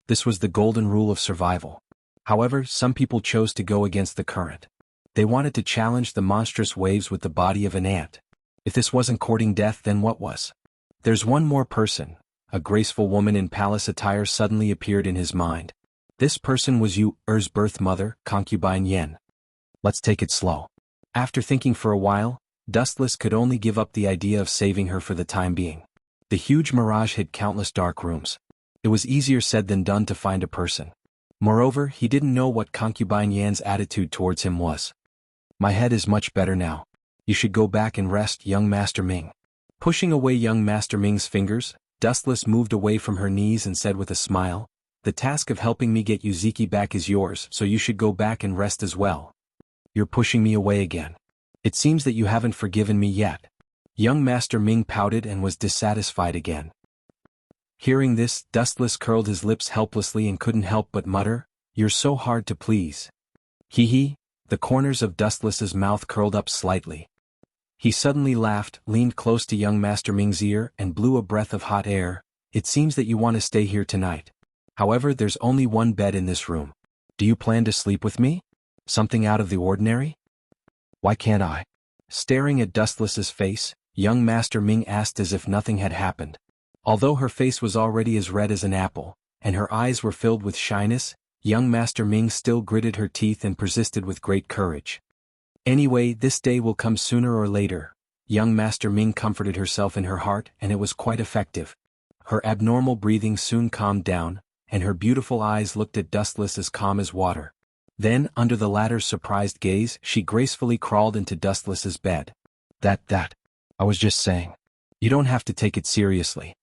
This was the golden rule of survival. However, some people chose to go against the current. They wanted to challenge the monstrous waves with the body of an ant. If this wasn't courting death, then what was? There's one more person. A graceful woman in palace attire suddenly appeared in his mind. This person was Yu Er's birth mother, concubine Yen. Let's take it slow. After thinking for a while, Dustless could only give up the idea of saving her for the time being. The huge mirage hid countless dark rooms. It was easier said than done to find a person. Moreover, he didn't know what concubine Yan's attitude towards him was. My head is much better now. You should go back and rest, young Master Ming. Pushing away young Master Ming's fingers, Dustless moved away from her knees and said with a smile, the task of helping me get Yuziki back is yours, so you should go back and rest as well. You're pushing me away again. It seems that you haven't forgiven me yet. Young Master Ming pouted and was dissatisfied again. Hearing this, Dustless curled his lips helplessly and couldn't help but mutter, You're so hard to please. Hee hee, the corners of Dustless's mouth curled up slightly. He suddenly laughed, leaned close to young Master Ming's ear and blew a breath of hot air. It seems that you want to stay here tonight. However, there's only one bed in this room. Do you plan to sleep with me? Something out of the ordinary? Why can't I? Staring at Dustless's face, young Master Ming asked as if nothing had happened. Although her face was already as red as an apple, and her eyes were filled with shyness, young Master Ming still gritted her teeth and persisted with great courage. Anyway, this day will come sooner or later. Young Master Ming comforted herself in her heart, and it was quite effective. Her abnormal breathing soon calmed down, and her beautiful eyes looked at Dustless as calm as water. Then, under the latter's surprised gaze, she gracefully crawled into Dustless's bed. That. I was just saying. You don't have to take it seriously.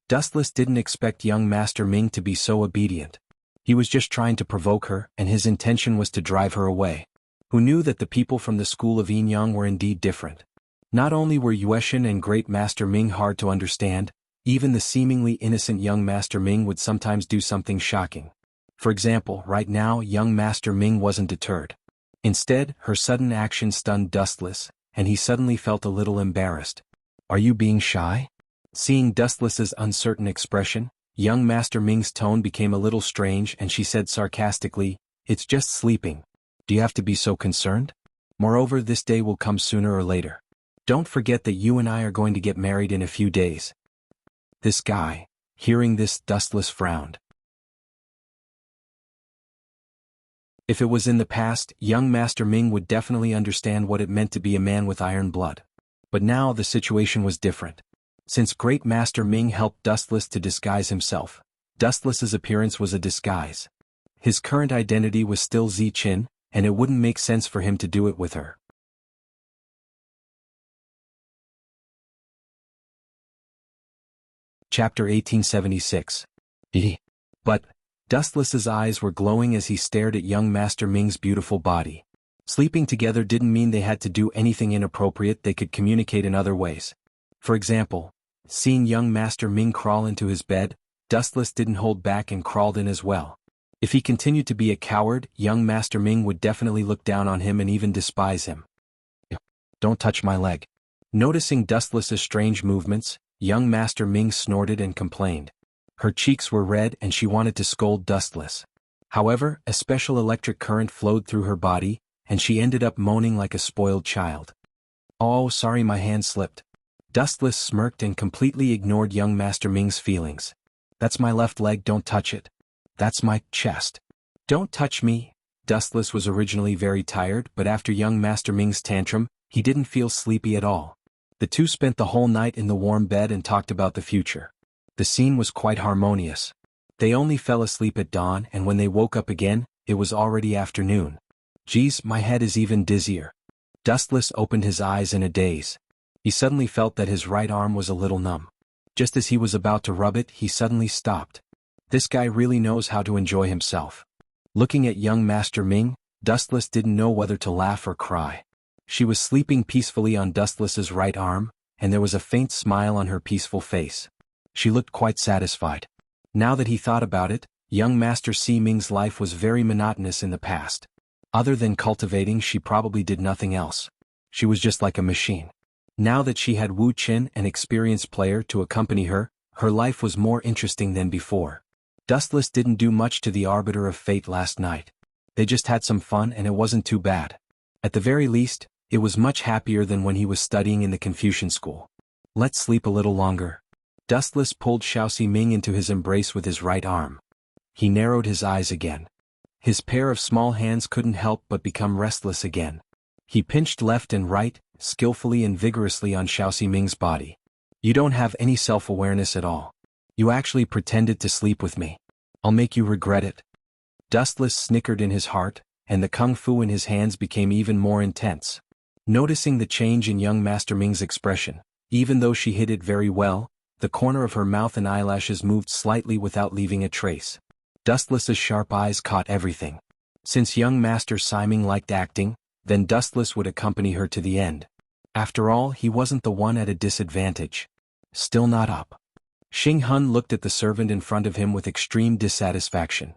Dustless didn't expect young Master Ming to be so obedient. He was just trying to provoke her, and his intention was to drive her away. Who knew that the people from the school of Yin Yang were indeed different? Not only were Yueshin and Great Master Ming hard to understand, even the seemingly innocent young Master Ming would sometimes do something shocking. For example, right now young Master Ming wasn't deterred. Instead, her sudden action stunned Dustless, and he suddenly felt a little embarrassed. Are you being shy? Seeing Dustless's uncertain expression, young Master Ming's tone became a little strange and she said sarcastically, It's just sleeping. Do you have to be so concerned? Moreover, this day will come sooner or later. Don't forget that you and I are going to get married in a few days. This guy. Hearing this, Dustless frowned. If it was in the past, young Master Ming would definitely understand what it meant to be a man with iron blood. But now the situation was different. Since Great Master Ming helped Dustless to disguise himself, Dustless's appearance was a disguise. His current identity was still Zi Qin, and it wouldn't make sense for him to do it with her. Chapter 1876. But Dustless's eyes were glowing as he stared at young Master Ming's beautiful body. Sleeping together didn't mean they had to do anything inappropriate, they could communicate in other ways. For example, seeing young Master Ming crawl into his bed, Dustless didn't hold back and crawled in as well. If he continued to be a coward, young Master Ming would definitely look down on him and even despise him. Don't touch my leg. Noticing Dustless's strange movements, young Master Ming snorted and complained. Her cheeks were red and she wanted to scold Dustless. However, a special electric current flowed through her body, and she ended up moaning like a spoiled child. Oh, sorry, my hand slipped. Dustless smirked and completely ignored young Master Ming's feelings. That's my left leg, don't touch it. That's my chest. Don't touch me. Dustless was originally very tired, but after young Master Ming's tantrum, he didn't feel sleepy at all. The two spent the whole night in the warm bed and talked about the future. The scene was quite harmonious. They only fell asleep at dawn, and when they woke up again, it was already afternoon. Geez, my head is even dizzier. Dustless opened his eyes in a daze. He suddenly felt that his right arm was a little numb. Just as he was about to rub it, he suddenly stopped. This guy really knows how to enjoy himself. Looking at young Master Ming, Dustless didn't know whether to laugh or cry. She was sleeping peacefully on Dustless's right arm, and there was a faint smile on her peaceful face. She looked quite satisfied. Now that he thought about it, young Master Si Ming's life was very monotonous in the past. Other than cultivating, she probably did nothing else. She was just like a machine. Now that she had Wu Qin, an experienced player, to accompany her, her life was more interesting than before. Dustless didn't do much to the Arbiter of Fate last night. They just had some fun and it wasn't too bad. At the very least, it was much happier than when he was studying in the Confucian school. Let's sleep a little longer. Dustless pulled Xiao Si Ming into his embrace with his right arm. He narrowed his eyes again. His pair of small hands couldn't help but become restless again. He pinched left and right, skillfully and vigorously on Xiao Si Ming's body. You don't have any self-awareness at all. You actually pretended to sleep with me. I'll make you regret it. Dustless snickered in his heart, and the kung fu in his hands became even more intense. Noticing the change in young Master Ming's expression, even though she hid it very well, the corner of her mouth and eyelashes moved slightly without leaving a trace. Dustless's sharp eyes caught everything. Since young Master Si Ming liked acting, then Dustless would accompany her to the end. After all, he wasn't the one at a disadvantage. Still not up. Xing Hun looked at the servant in front of him with extreme dissatisfaction.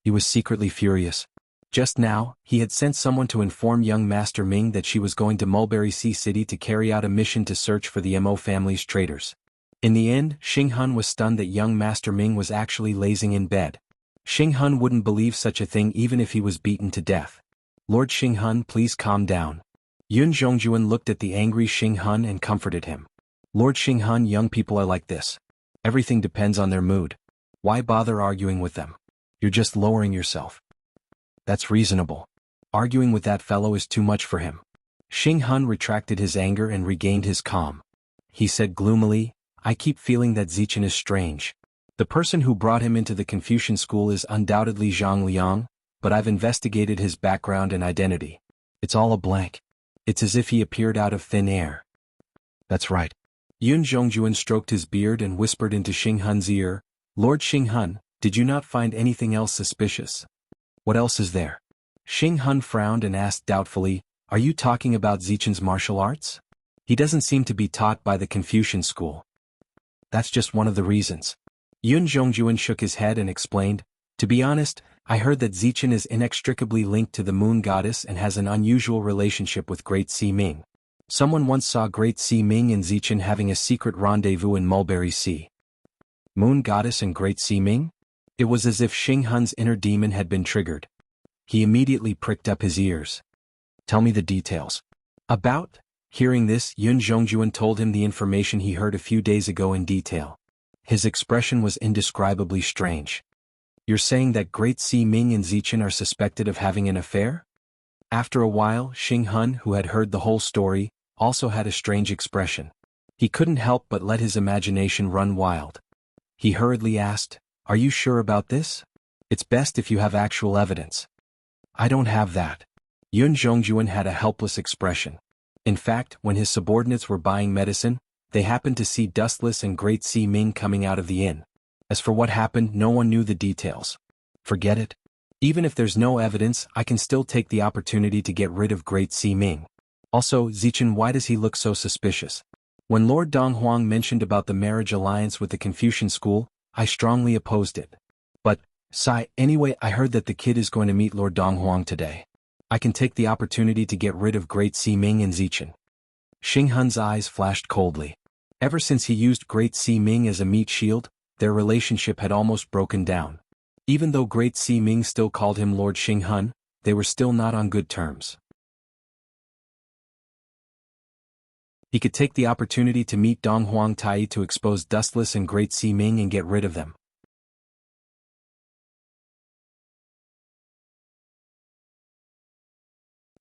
He was secretly furious. Just now, he had sent someone to inform young Master Ming that she was going to Mulberry Sea City to carry out a mission to search for the Mo family's traitors. In the end, Xing Hun was stunned that young Master Ming was actually lazing in bed. Xing Hun wouldn't believe such a thing even if he was beaten to death. Lord Xing Hun, please calm down. Yun Zhongjuan looked at the angry Xing Hun and comforted him. Lord Xing Hun, young people are like this. Everything depends on their mood. Why bother arguing with them? You're just lowering yourself. That's reasonable. Arguing with that fellow is too much for him. Xing Hun retracted his anger and regained his calm. He said gloomily, I keep feeling that Zichen is strange. The person who brought him into the Confucian school is undoubtedly Zhang Liang, but I've investigated his background and identity. It's all a blank. It's as if he appeared out of thin air. That's right. Yun Zhongjuan stroked his beard and whispered into Xing Hun's ear, Lord Xing Hun, did you not find anything else suspicious? What else is there? Xing Hun frowned and asked doubtfully, are you talking about Zichen's martial arts? He doesn't seem to be taught by the Confucian school. That's just one of the reasons. Yun Zhongjuan shook his head and explained, to be honest, I heard that Zichen is inextricably linked to the moon goddess and has an unusual relationship with Great Si Ming. Someone once saw Great Si Ming and Zichen having a secret rendezvous in Mulberry Sea. Moon goddess and Great Si Ming? It was as if Xing Hun's inner demon had been triggered. He immediately pricked up his ears. Tell me the details. About? Hearing this, Yun Zhongjuan told him the information he heard a few days ago in detail. His expression was indescribably strange. You're saying that Great Si Ming and Zichen are suspected of having an affair? After a while, Xing Hun, who had heard the whole story, also had a strange expression. He couldn't help but let his imagination run wild. He hurriedly asked, are you sure about this? It's best if you have actual evidence. I don't have that. Yun Zhongjuan had a helpless expression. In fact, when his subordinates were buying medicine, they happened to see Dustless and Great Si Ming coming out of the inn. As for what happened, no one knew the details. Forget it. Even if there's no evidence, I can still take the opportunity to get rid of Great Si Ming. Also, Zichen, why does he look so suspicious? When Lord Donghuang mentioned about the marriage alliance with the Confucian school, I strongly opposed it. But, anyway, I heard that the kid is going to meet Lord Donghuang today. I can take the opportunity to get rid of Great Si Ming and Zichen. Xing Hun's eyes flashed coldly. Ever since he used Great Si Ming as a meat shield, their relationship had almost broken down. Even though Great Si Ming still called him Lord Xing Hun, they were still not on good terms. He could take the opportunity to meet Donghuang Tai to expose Dustless and Great Si Ming and get rid of them.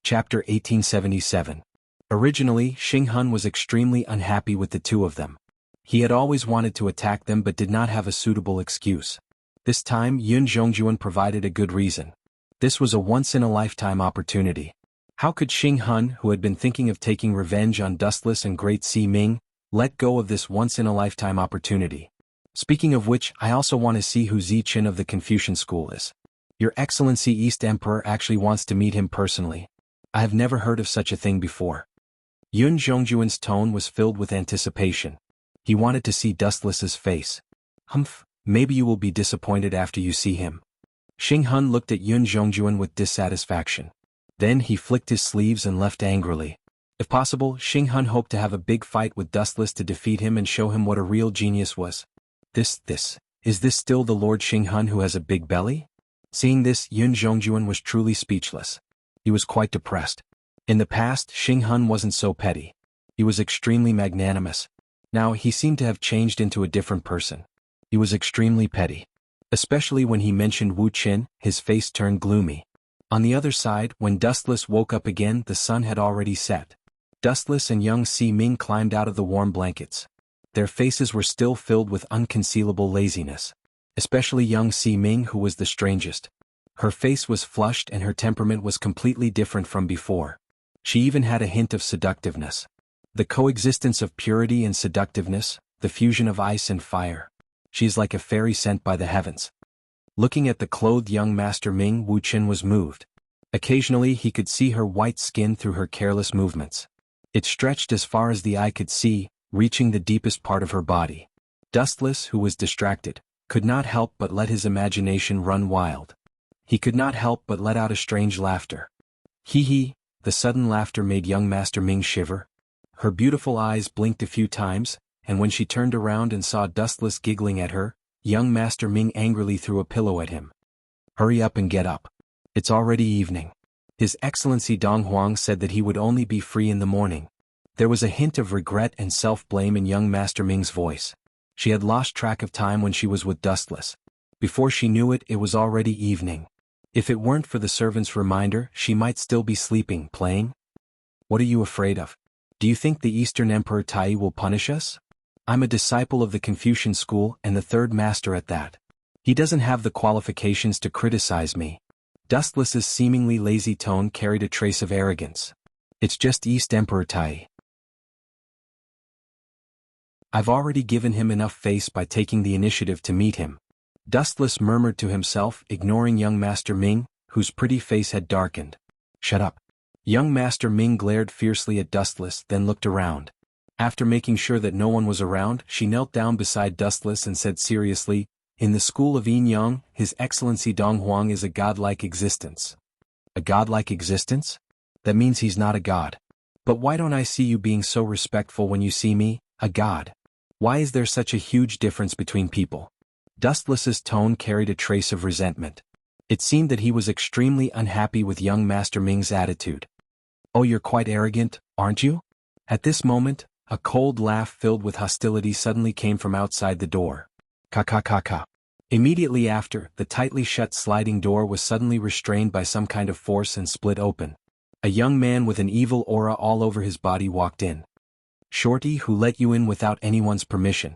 Chapter 1877. Originally, Xing Hun was extremely unhappy with the two of them. He had always wanted to attack them but did not have a suitable excuse. This time, Yun Zhongjuan provided a good reason. This was a once-in-a-lifetime opportunity. How could Xing Hun, who had been thinking of taking revenge on Dustless and Great Si Ming, let go of this once-in-a-lifetime opportunity? Speaking of which, I also want to see who Zichen of the Confucian school is. Your Excellency East Emperor actually wants to meet him personally. I have never heard of such a thing before. Yun Zhongjuan's tone was filled with anticipation. He wanted to see Dustless's face. Humph, maybe you will be disappointed after you see him. Xing Hun looked at Yun Zhongjuan with dissatisfaction. Then he flicked his sleeves and left angrily. If possible, Xing Hun hoped to have a big fight with Dustless to defeat him and show him what a real genius was. Is this still the Lord Xing Hun who has a big belly? Seeing this, Yun Zhongjuan was truly speechless. He was quite depressed. In the past, Xing Hun wasn't so petty. He was extremely magnanimous. Now, he seemed to have changed into a different person. He was extremely petty. Especially when he mentioned Wu Qin, his face turned gloomy. On the other side, when Dustless woke up again, the sun had already set. Dustless and young Si Ming climbed out of the warm blankets. Their faces were still filled with unconcealable laziness. Especially young Si Ming, who was the strangest. Her face was flushed and her temperament was completely different from before. She even had a hint of seductiveness. The coexistence of purity and seductiveness, the fusion of ice and fire. She is like a fairy sent by the heavens. Looking at the clothed young Master Ming, Wu Qin was moved. Occasionally he could see her white skin through her careless movements. It stretched as far as the eye could see, reaching the deepest part of her body. Dustless, who was distracted, could not help but let his imagination run wild. He could not help but let out a strange laughter. Hee. The sudden laughter made young Master Ming shiver. Her beautiful eyes blinked a few times, and when she turned around and saw Dustless giggling at her, young Master Ming angrily threw a pillow at him. Hurry up and get up. It's already evening. His Excellency Dong Huang said that he would only be free in the morning. There was a hint of regret and self-blame in young Master Ming's voice. She had lost track of time when she was with Dustless. Before she knew it, it was already evening. If it weren't for the servant's reminder, she might still be sleeping, playing. What are you afraid of? Do you think the Eastern Emperor Tai will punish us? I'm a disciple of the Confucian school and the third master at that. He doesn't have the qualifications to criticize me. Dustless's seemingly lazy tone carried a trace of arrogance. It's just East Emperor Tai. I've already given him enough face by taking the initiative to meet him. Dustless murmured to himself, ignoring young Master Ming, whose pretty face had darkened. Shut up. Young Master Ming glared fiercely at Dustless, then looked around. After making sure that no one was around, she knelt down beside Dustless and said seriously, In the school of Yin Yang, His Excellency Dong Huang is a godlike existence. A godlike existence? That means he's not a god. But why don't I see you being so respectful when you see me, a god? Why is there such a huge difference between people? Dustless's tone carried a trace of resentment. It seemed that he was extremely unhappy with young Master Ming's attitude. Oh, you're quite arrogant, aren't you? At this moment, a cold laugh filled with hostility suddenly came from outside the door. Ka. Immediately after, the tightly shut sliding door was suddenly restrained by some kind of force and split open. A young man with an evil aura all over his body walked in. Shorty, who let you in without anyone's permission?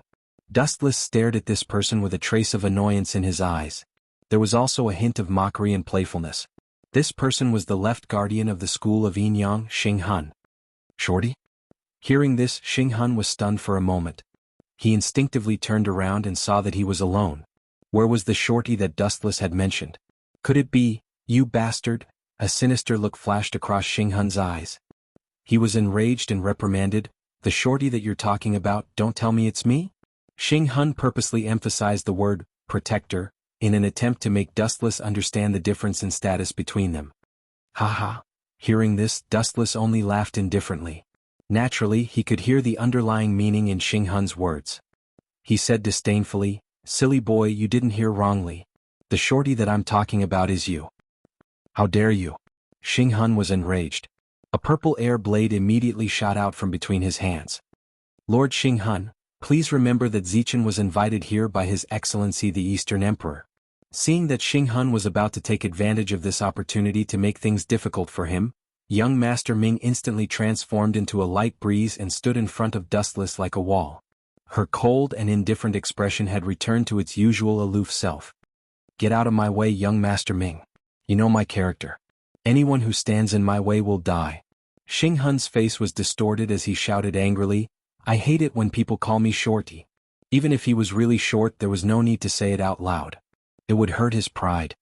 Dustless stared at this person with a trace of annoyance in his eyes. There was also a hint of mockery and playfulness. This person was the left guardian of the school of Yin Yang, Xing Hun. Shorty? Hearing this, Xing Hun was stunned for a moment. He instinctively turned around and saw that he was alone. Where was the Shorty that Dustless had mentioned? Could it be, you bastard? A sinister look flashed across Xing Hun's eyes. He was enraged and reprimanded. The Shorty that you're talking about, don't tell me it's me? Xing Hun purposely emphasized the word, protector, in an attempt to make Dustless understand the difference in status between them. Ha. Hearing this, Dustless only laughed indifferently. Naturally, he could hear the underlying meaning in Xing Hun's words. He said disdainfully, Silly boy, you didn't hear wrongly. The Shorty that I'm talking about is you. How dare you? Xing Hun was enraged. A purple air blade immediately shot out from between his hands. Lord Xing Hun, please remember that Zichen was invited here by His Excellency the Eastern Emperor. Seeing that Xing Hun was about to take advantage of this opportunity to make things difficult for him, young Master Ming instantly transformed into a light breeze and stood in front of Dustless like a wall. Her cold and indifferent expression had returned to its usual aloof self. Get out of my way, young Master Ming. You know my character. Anyone who stands in my way will die. Xing Hun's face was distorted as he shouted angrily, I hate it when people call me Shorty. Even if he was really short, there was no need to say it out loud. It would hurt his pride.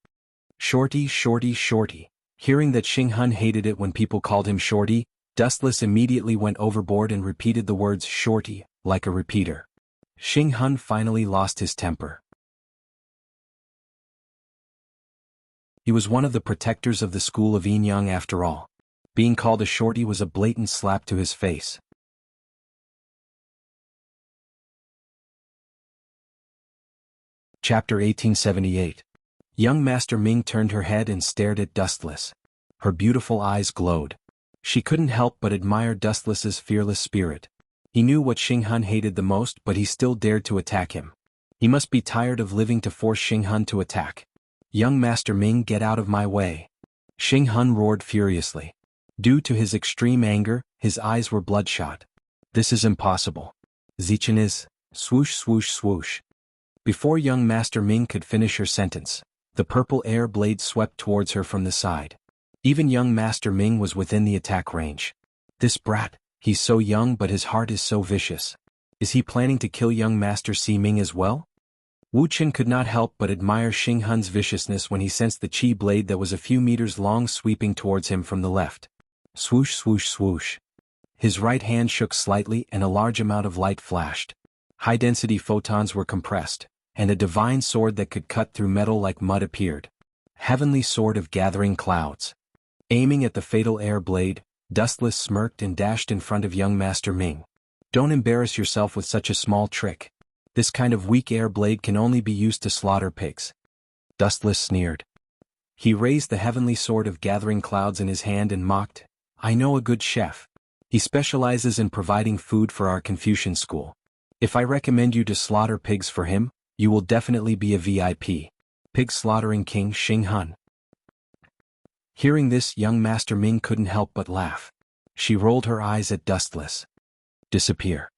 Shorty, Shorty, Shorty. Hearing that Xing Hun hated it when people called him Shorty, Dustless immediately went overboard and repeated the words Shorty, like a repeater. Xing Hun finally lost his temper. He was one of the protectors of the school of Yinyang after all. Being called a Shorty was a blatant slap to his face. Chapter 1878. Young Master Ming turned her head and stared at Dustless. Her beautiful eyes glowed. She couldn't help but admire Dustless's fearless spirit. He knew what Xing Hun hated the most, but he still dared to attack him. He must be tired of living to force Xing Hun to attack. Young Master Ming, get out of my way. Xing Hun roared furiously. Due to his extreme anger, his eyes were bloodshot. This is impossible. Zichen is, swoosh swoosh swoosh. Before young Master Ming could finish her sentence, the purple air blade swept towards her from the side. Even young Master Ming was within the attack range. This brat, he's so young but his heart is so vicious. Is he planning to kill young Master Si Ming as well? Wu Chen could not help but admire Xing Hun's viciousness when he sensed the chi blade that was a few meters long sweeping towards him from the left. Swoosh swoosh swoosh. His right hand shook slightly and a large amount of light flashed. High-density photons were compressed, and a divine sword that could cut through metal like mud appeared. Heavenly Sword of Gathering Clouds. Aiming at the fatal air blade, Dustless smirked and dashed in front of young Master Ming. Don't embarrass yourself with such a small trick. This kind of weak air blade can only be used to slaughter pigs. Dustless sneered. He raised the Heavenly Sword of Gathering Clouds in his hand and mocked, I know a good chef. He specializes in providing food for our Confucian school. If I recommend you to slaughter pigs for him, you will definitely be a VIP. Pig slaughtering king Xing Hun. Hearing this, young Master Ming couldn't help but laugh. She rolled her eyes at Dustless. Disappear.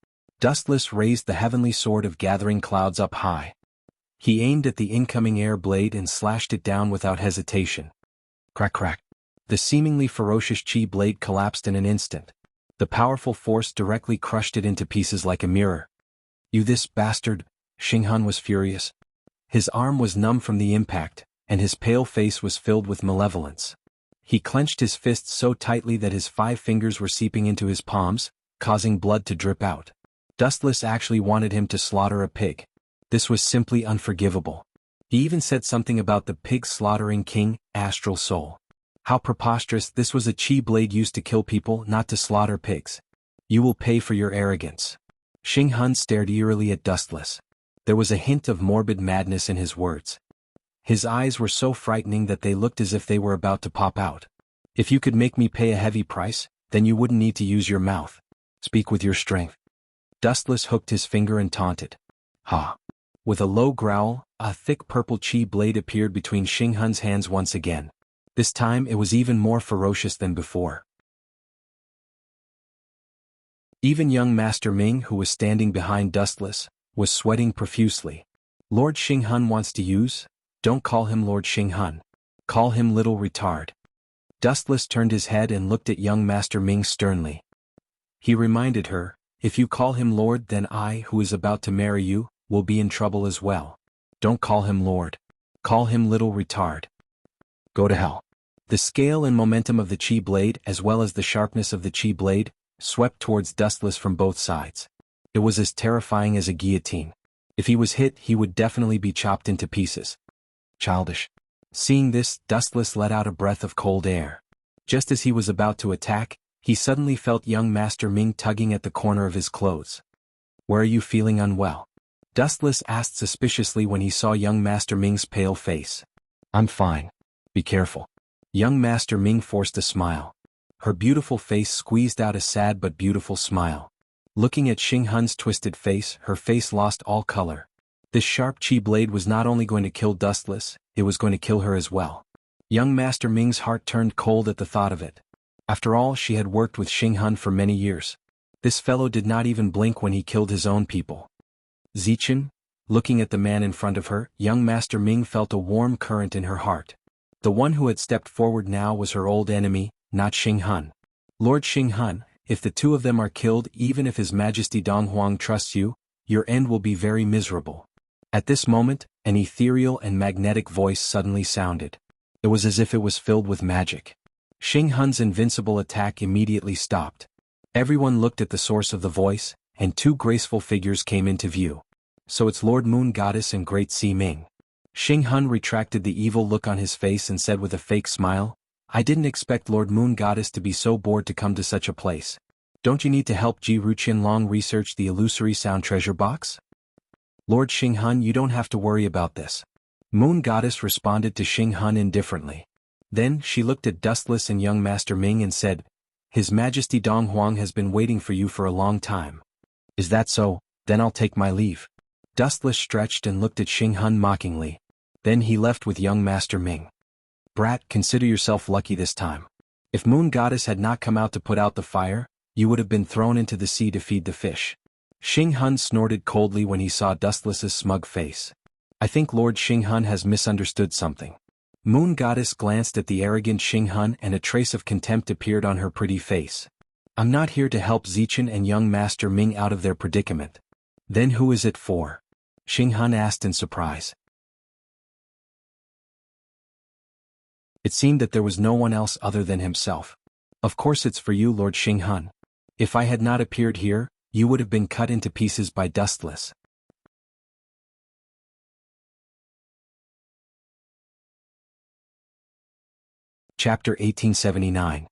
Dustless raised the Heavenly Sword of Gathering Clouds up high. He aimed at the incoming air blade and slashed it down without hesitation. Crack crack. The seemingly ferocious chi blade collapsed in an instant. The powerful force directly crushed it into pieces like a mirror. You this bastard! Xing Hun was furious. His arm was numb from the impact, and his pale face was filled with malevolence. He clenched his fists so tightly that his 5 fingers were seeping into his palms, causing blood to drip out. Dustless actually wanted him to slaughter a pig. This was simply unforgivable. He even said something about the pig slaughtering king, Astral Soul. How preposterous! This was a chi blade used to kill people, not to slaughter pigs. You will pay for your arrogance. Xing Hun stared eerily at Dustless. There was a hint of morbid madness in his words. His eyes were so frightening that they looked as if they were about to pop out. If you could make me pay a heavy price, then you wouldn't need to use your mouth. Speak with your strength. Dustless hooked his finger and taunted. Ha! With a low growl, a thick purple chi blade appeared between Xing Hun's hands once again. This time it was even more ferocious than before. Even young Master Ming, who was standing behind Dustless, was sweating profusely. Lord Xing Hun wants to use? Don't call him Lord Xing Hun. Call him little retard. Dustless turned his head and looked at young Master Ming sternly. He reminded her, if you call him Lord, then I, who is about to marry you, will be in trouble as well. Don't call him Lord. Call him little retard. Go to hell. The scale and momentum of the chi blade, as well as the sharpness of the chi blade, swept towards Dustless from both sides. It was as terrifying as a guillotine. If he was hit, he would definitely be chopped into pieces. Childish. Seeing this, Dustless let out a breath of cold air. Just as he was about to attack, he suddenly felt young Master Ming tugging at the corner of his clothes. Where are you feeling unwell? Dustless asked suspiciously when he saw young Master Ming's pale face. I'm fine. Be careful. Young Master Ming forced a smile. Her beautiful face squeezed out a sad but beautiful smile. Looking at Xing Hun's twisted face, her face lost all color. This sharp chi blade was not only going to kill Dustless, it was going to kill her as well. Young Master Ming's heart turned cold at the thought of it. After all, she had worked with Xing Hun for many years. This fellow did not even blink when he killed his own people. Zichen? Looking at the man in front of her, young Master Ming felt a warm current in her heart. The one who had stepped forward now was her old enemy, not Xinghun. Lord Xinghun, if the two of them are killed, even if His Majesty Donghuang trusts you, your end will be very miserable. At this moment, an ethereal and magnetic voice suddenly sounded. It was as if it was filled with magic. Xinghun's invincible attack immediately stopped. Everyone looked at the source of the voice, and two graceful figures came into view. So it's Lord Moon Goddess and Great Sea Ming. Xinghun retracted the evil look on his face and said with a fake smile, I didn't expect Lord Moon Goddess to be so bored to come to such a place. Don't you need to help Ji Ruqianlong research the illusory sound treasure box? Lord Xinghun, you don't have to worry about this. Moon Goddess responded to Xinghun indifferently. Then she looked at Dustless and young Master Ming and said, His Majesty Donghuang has been waiting for you for a long time. Is that so? Then I'll take my leave. Dustless stretched and looked at Xinghun mockingly. Then he left with young Master Ming. Brat, consider yourself lucky this time. If Moon Goddess had not come out to put out the fire, you would have been thrown into the sea to feed the fish. Xinghun snorted coldly when he saw Dustless's smug face. I think Lord Xinghun has misunderstood something. Moon Goddess glanced at the arrogant Xinghun and a trace of contempt appeared on her pretty face. I'm not here to help Zichen and young Master Ming out of their predicament. Then who is it for? Xinghun asked in surprise. It seemed that there was no one else other than himself. Of course it's for you, Lord Xinghun. If I had not appeared here, you would have been cut into pieces by Dustless. Chapter 1879.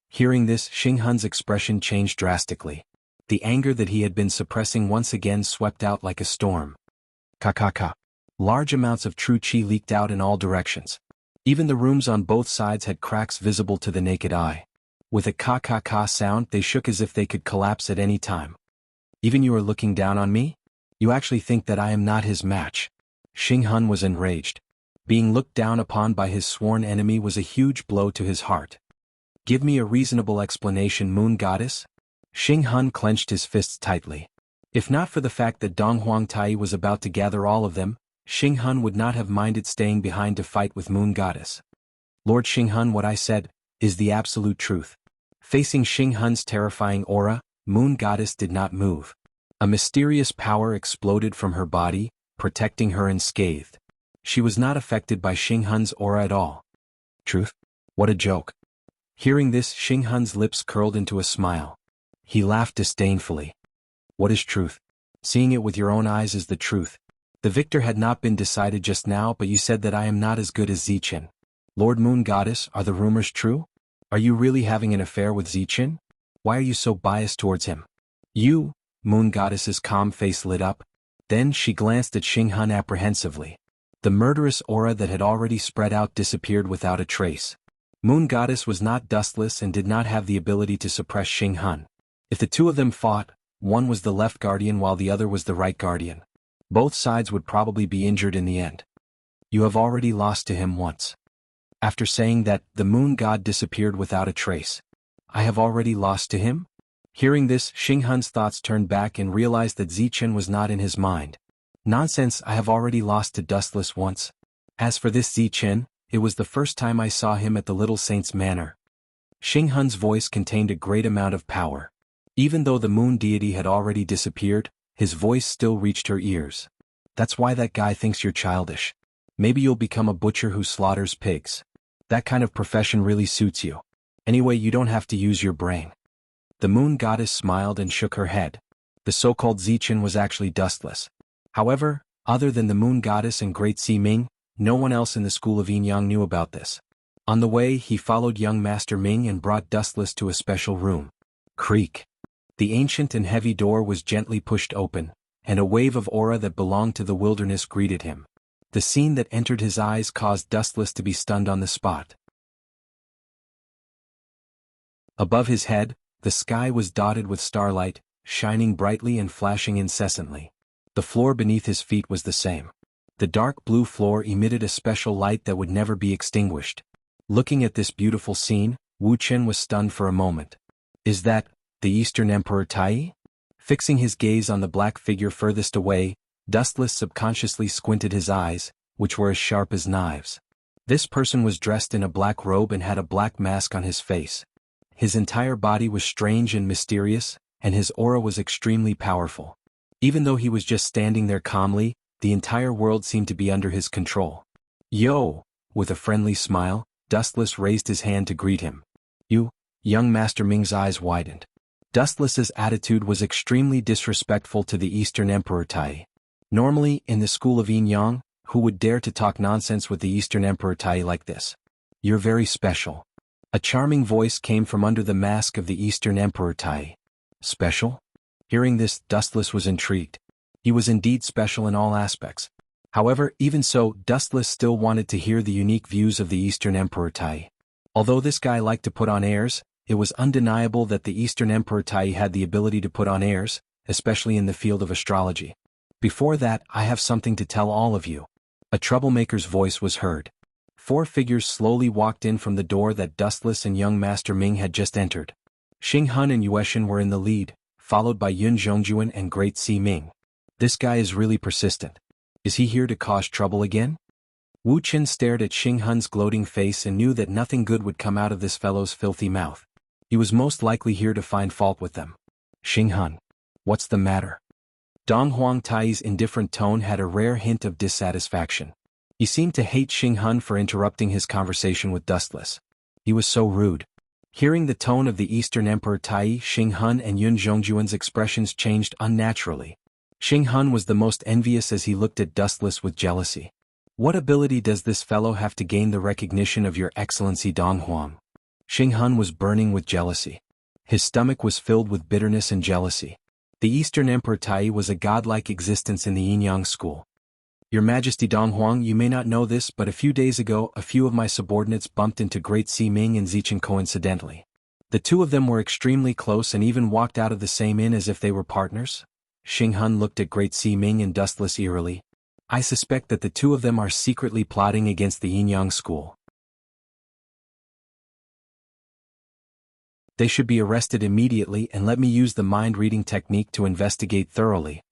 Hearing this, Xinghun's expression changed drastically. The anger that he had been suppressing once again swept out like a storm. Ka. Large amounts of true qi leaked out in all directions. Even the rooms on both sides had cracks visible to the naked eye. With a ka sound, they shook as if they could collapse at any time. Even you are looking down on me? You actually think that I am not his match? Xinghun was enraged. Being looked down upon by his sworn enemy was a huge blow to his heart. Give me a reasonable explanation, Moon Goddess? Xinghun clenched his fists tightly. If not for the fact that Donghuang Tai was about to gather all of them, Xinghun would not have minded staying behind to fight with Moon Goddess. Lord Xinghun, what I said is the absolute truth. Facing Xinghun's terrifying aura, Moon Goddess did not move. A mysterious power exploded from her body, protecting her unscathed. She was not affected by Xinghun's aura at all. Truth? What a joke. Hearing this, Xinghun's lips curled into a smile. He laughed disdainfully. What is truth? Seeing it with your own eyes is the truth. The victor had not been decided just now, but you said that I am not as good as Zichen. Lord Moon Goddess, are the rumors true? Are you really having an affair with Zichen? Why are you so biased towards him? You? Moon Goddess's calm face lit up. Then she glanced at Xinghun apprehensively. The murderous aura that had already spread out disappeared without a trace. Moon Goddess was not dustless and did not have the ability to suppress Xinghun. If the two of them fought, one was the left guardian while the other was the right guardian. Both sides would probably be injured in the end. You have already lost to him once. After saying that, the moon god disappeared without a trace. I have already lost to him? Hearing this, Xinghun's thoughts turned back and realized that Zichen was not in his mind. Nonsense, I have already lost to Dustless once. As for this Zichen, it was the first time I saw him at the Little Saint's Manor. Xinghun's voice contained a great amount of power. Even though the moon deity had already disappeared, his voice still reached her ears. That's why that guy thinks you're childish. Maybe you'll become a butcher who slaughters pigs. That kind of profession really suits you. Anyway, you don't have to use your brain. The moon goddess smiled and shook her head. The so-called Zichen was actually dustless. However, other than the moon goddess and Great Sea Ming, no one else in the school of Yin Yang knew about this. On the way, he followed young Master Ming and brought Dustless to a special room. Creak. The ancient and heavy door was gently pushed open, and a wave of aura that belonged to the wilderness greeted him. The scene that entered his eyes caused Dustless to be stunned on the spot. Above his head, the sky was dotted with starlight, shining brightly and flashing incessantly. The floor beneath his feet was the same. The dark blue floor emitted a special light that would never be extinguished. Looking at this beautiful scene, Wu Chen was stunned for a moment. Is that the Eastern Emperor Tai? Fixing his gaze on the black figure furthest away, Dustless subconsciously squinted his eyes, which were as sharp as knives. This person was dressed in a black robe and had a black mask on his face. His entire body was strange and mysterious, and his aura was extremely powerful. Even though he was just standing there calmly, the entire world seemed to be under his control. "Yo!" With a friendly smile, Dustless raised his hand to greet him. "You?" Young Master Ming's eyes widened. Dustless's attitude was extremely disrespectful to the Eastern Emperor Tai. Normally, in the school of Yin Yang, who would dare to talk nonsense with the Eastern Emperor Tai like this? "You're very special." A charming voice came from under the mask of the Eastern Emperor Tai. "Special?" Hearing this, Dustless was intrigued. He was indeed special in all aspects. However, even so, Dustless still wanted to hear the unique views of the Eastern Emperor Tai. Although this guy liked to put on airs, it was undeniable that the Eastern Emperor Tai had the ability to put on airs, especially in the field of astrology. "Before that, I have something to tell all of you." A troublemaker's voice was heard. 4 figures slowly walked in from the door that Dustless and young Master Ming had just entered. Xing Hun and Yueshan were in the lead, followed by Yun Zhongjuan and Great Si Ming. This guy is really persistent. Is he here to cause trouble again? Wu Qin stared at Xing Hun's gloating face and knew that nothing good would come out of this fellow's filthy mouth. He was most likely here to find fault with them. "Xing Hun, what's the matter?" Dong Huang Tai's indifferent tone had a rare hint of dissatisfaction. He seemed to hate Xing Hun for interrupting his conversation with Dustless. He was so rude. Hearing the tone of the Eastern Emperor Tai, Xing Hun and Yun Zhongjuan's expressions changed unnaturally. Xing Hun was the most envious as he looked at Dustless with jealousy. "What ability does this fellow have to gain the recognition of your excellency Dong Huang?" Xing Hun was burning with jealousy. His stomach was filled with bitterness and jealousy. The Eastern Emperor Tai was a godlike existence in the Yin Yang school. "Your Majesty Dong Huang, you may not know this, but a few days ago a few of my subordinates bumped into Great Si Ming and Zichen coincidentally. The two of them were extremely close and even walked out of the same inn as if they were partners." Xing Hun looked at Great Si Ming and Dustless eerily. "I suspect that the two of them are secretly plotting against the Yin Yang school. They should be arrested immediately and let me use the mind-reading technique to investigate thoroughly."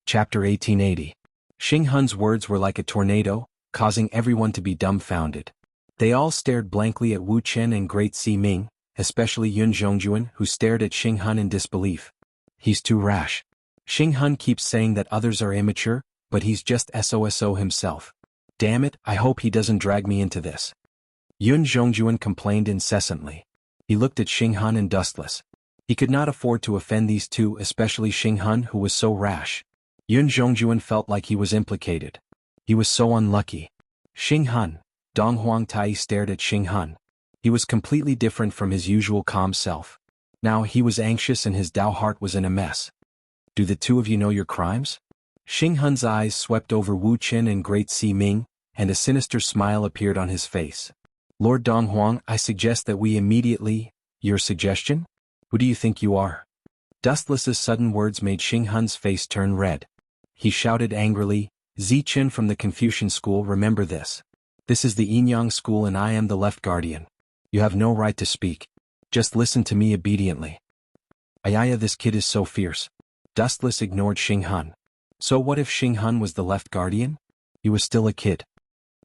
Chapter 1880. Xing Hun's words were like a tornado, causing everyone to be dumbfounded. They all stared blankly at Wu Chen and Great Si Ming, especially Yun Zhongjuan, who stared at Xing Hun in disbelief. "He's too rash. Xing Hun keeps saying that others are immature, but he's just SOSO himself. Damn it, I hope he doesn't drag me into this." Yun Zhongjuan complained incessantly. He looked at Xing Hun and Dustless. He could not afford to offend these two, especially Xing Hun, who was so rash. Yun Zhongjuan felt like he was implicated. He was so unlucky. "Xing Hun." Dong Huang Tai stared at Xing Hun. He was completely different from his usual calm self. Now he was anxious and his Dao heart was in a mess. "Do the two of you know your crimes?" Xing Hun's eyes swept over Wu Qin and Great Si Ming, and a sinister smile appeared on his face. "Lord Dong Huang, I suggest that we immediately—" "Your suggestion? Who do you think you are?" Dustless's sudden words made Xing Hun's face turn red. He shouted angrily, "Zichen from the Confucian school, remember this. This is the Yin Yang school and I am the left guardian. You have no right to speak. Just listen to me obediently." "Ayaya, this kid is so fierce." Dustless ignored Xing Hun. So what if Xing Hun was the left guardian? He was still a kid.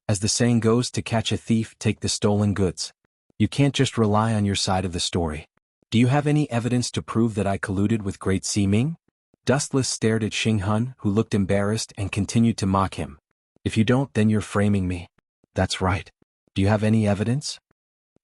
As the saying goes, to catch a thief, take the stolen goods. You can't just rely on your side of the story. "Do you have any evidence to prove that I colluded with Great Si Ming?" Dustless stared at Xing Hun, who looked embarrassed and continued to mock him. "If you don't, then you're framing me." "That's right. Do you have any evidence?"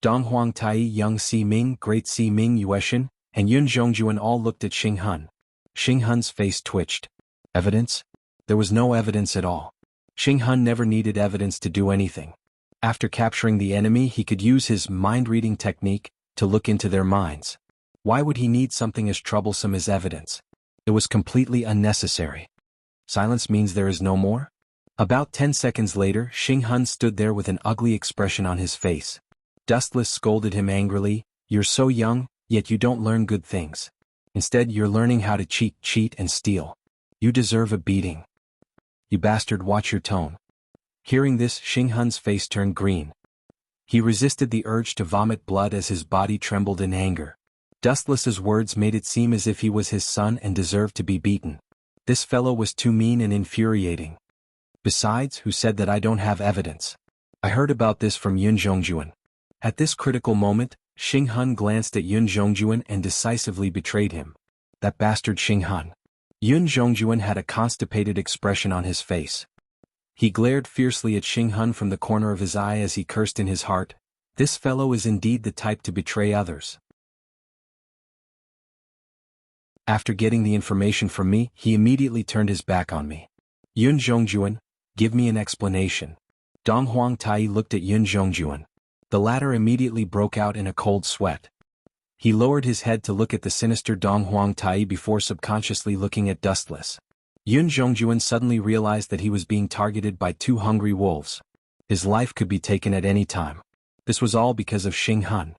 Dong Huang Tai, Young Si Ming, Great Si Ming, Yueshan, and Yun Zhongjuan all looked at Xing Hun. Xing Hun's face twitched. Evidence? There was no evidence at all. Xing Hun never needed evidence to do anything. After capturing the enemy, he could use his mind-reading technique to look into their minds. Why would he need something as troublesome as evidence? It was completely unnecessary. Silence means there is no more? About 10 seconds later, Xing Hun stood there with an ugly expression on his face. Dustless scolded him angrily, "You're so young, yet you don't learn good things. Instead, you're learning how to cheat, and steal. You deserve a beating. You bastard, watch your tone." Hearing this, Xing Hun's face turned green. He resisted the urge to vomit blood as his body trembled in anger. Dustless's words made it seem as if he was his son and deserved to be beaten. This fellow was too mean and infuriating. Besides, who said that I don't have evidence? I heard about this from Yun Zhongjuan. At this critical moment, Xing Hun glanced at Yun Zhongjuan and decisively betrayed him. That bastard Xing Hun. Yun Zhongjuan had a constipated expression on his face. He glared fiercely at Xing Hun from the corner of his eye as he cursed in his heart. This fellow is indeed the type to betray others. After getting the information from me, he immediately turned his back on me. Yun Zhongjuan, give me an explanation. Dong Huangtai looked at Yun Zhongjuan. The latter immediately broke out in a cold sweat. He lowered his head to look at the sinister Dong Huangtai before subconsciously looking at Dustless. Yun Zhongjuan suddenly realized that he was being targeted by two hungry wolves. His life could be taken at any time. This was all because of Xing Hun.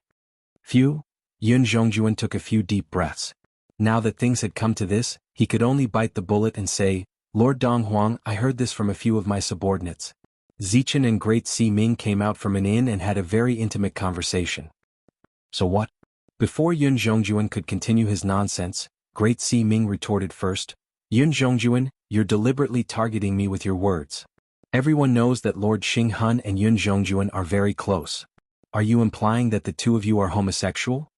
Phew! Yun Zhongjuan took a few deep breaths. Now that things had come to this, he could only bite the bullet and say, Lord Dong Huang, I heard this from a few of my subordinates. Zichen and Great Si Ming came out from an inn and had a very intimate conversation. So what? Before Yun Zhongjuan could continue his nonsense, Great Si Ming retorted first. Yun Zhongjuan, you're deliberately targeting me with your words. Everyone knows that Lord Xing Hun and Yun Zhongjuan are very close. Are you implying that the two of you are homosexual?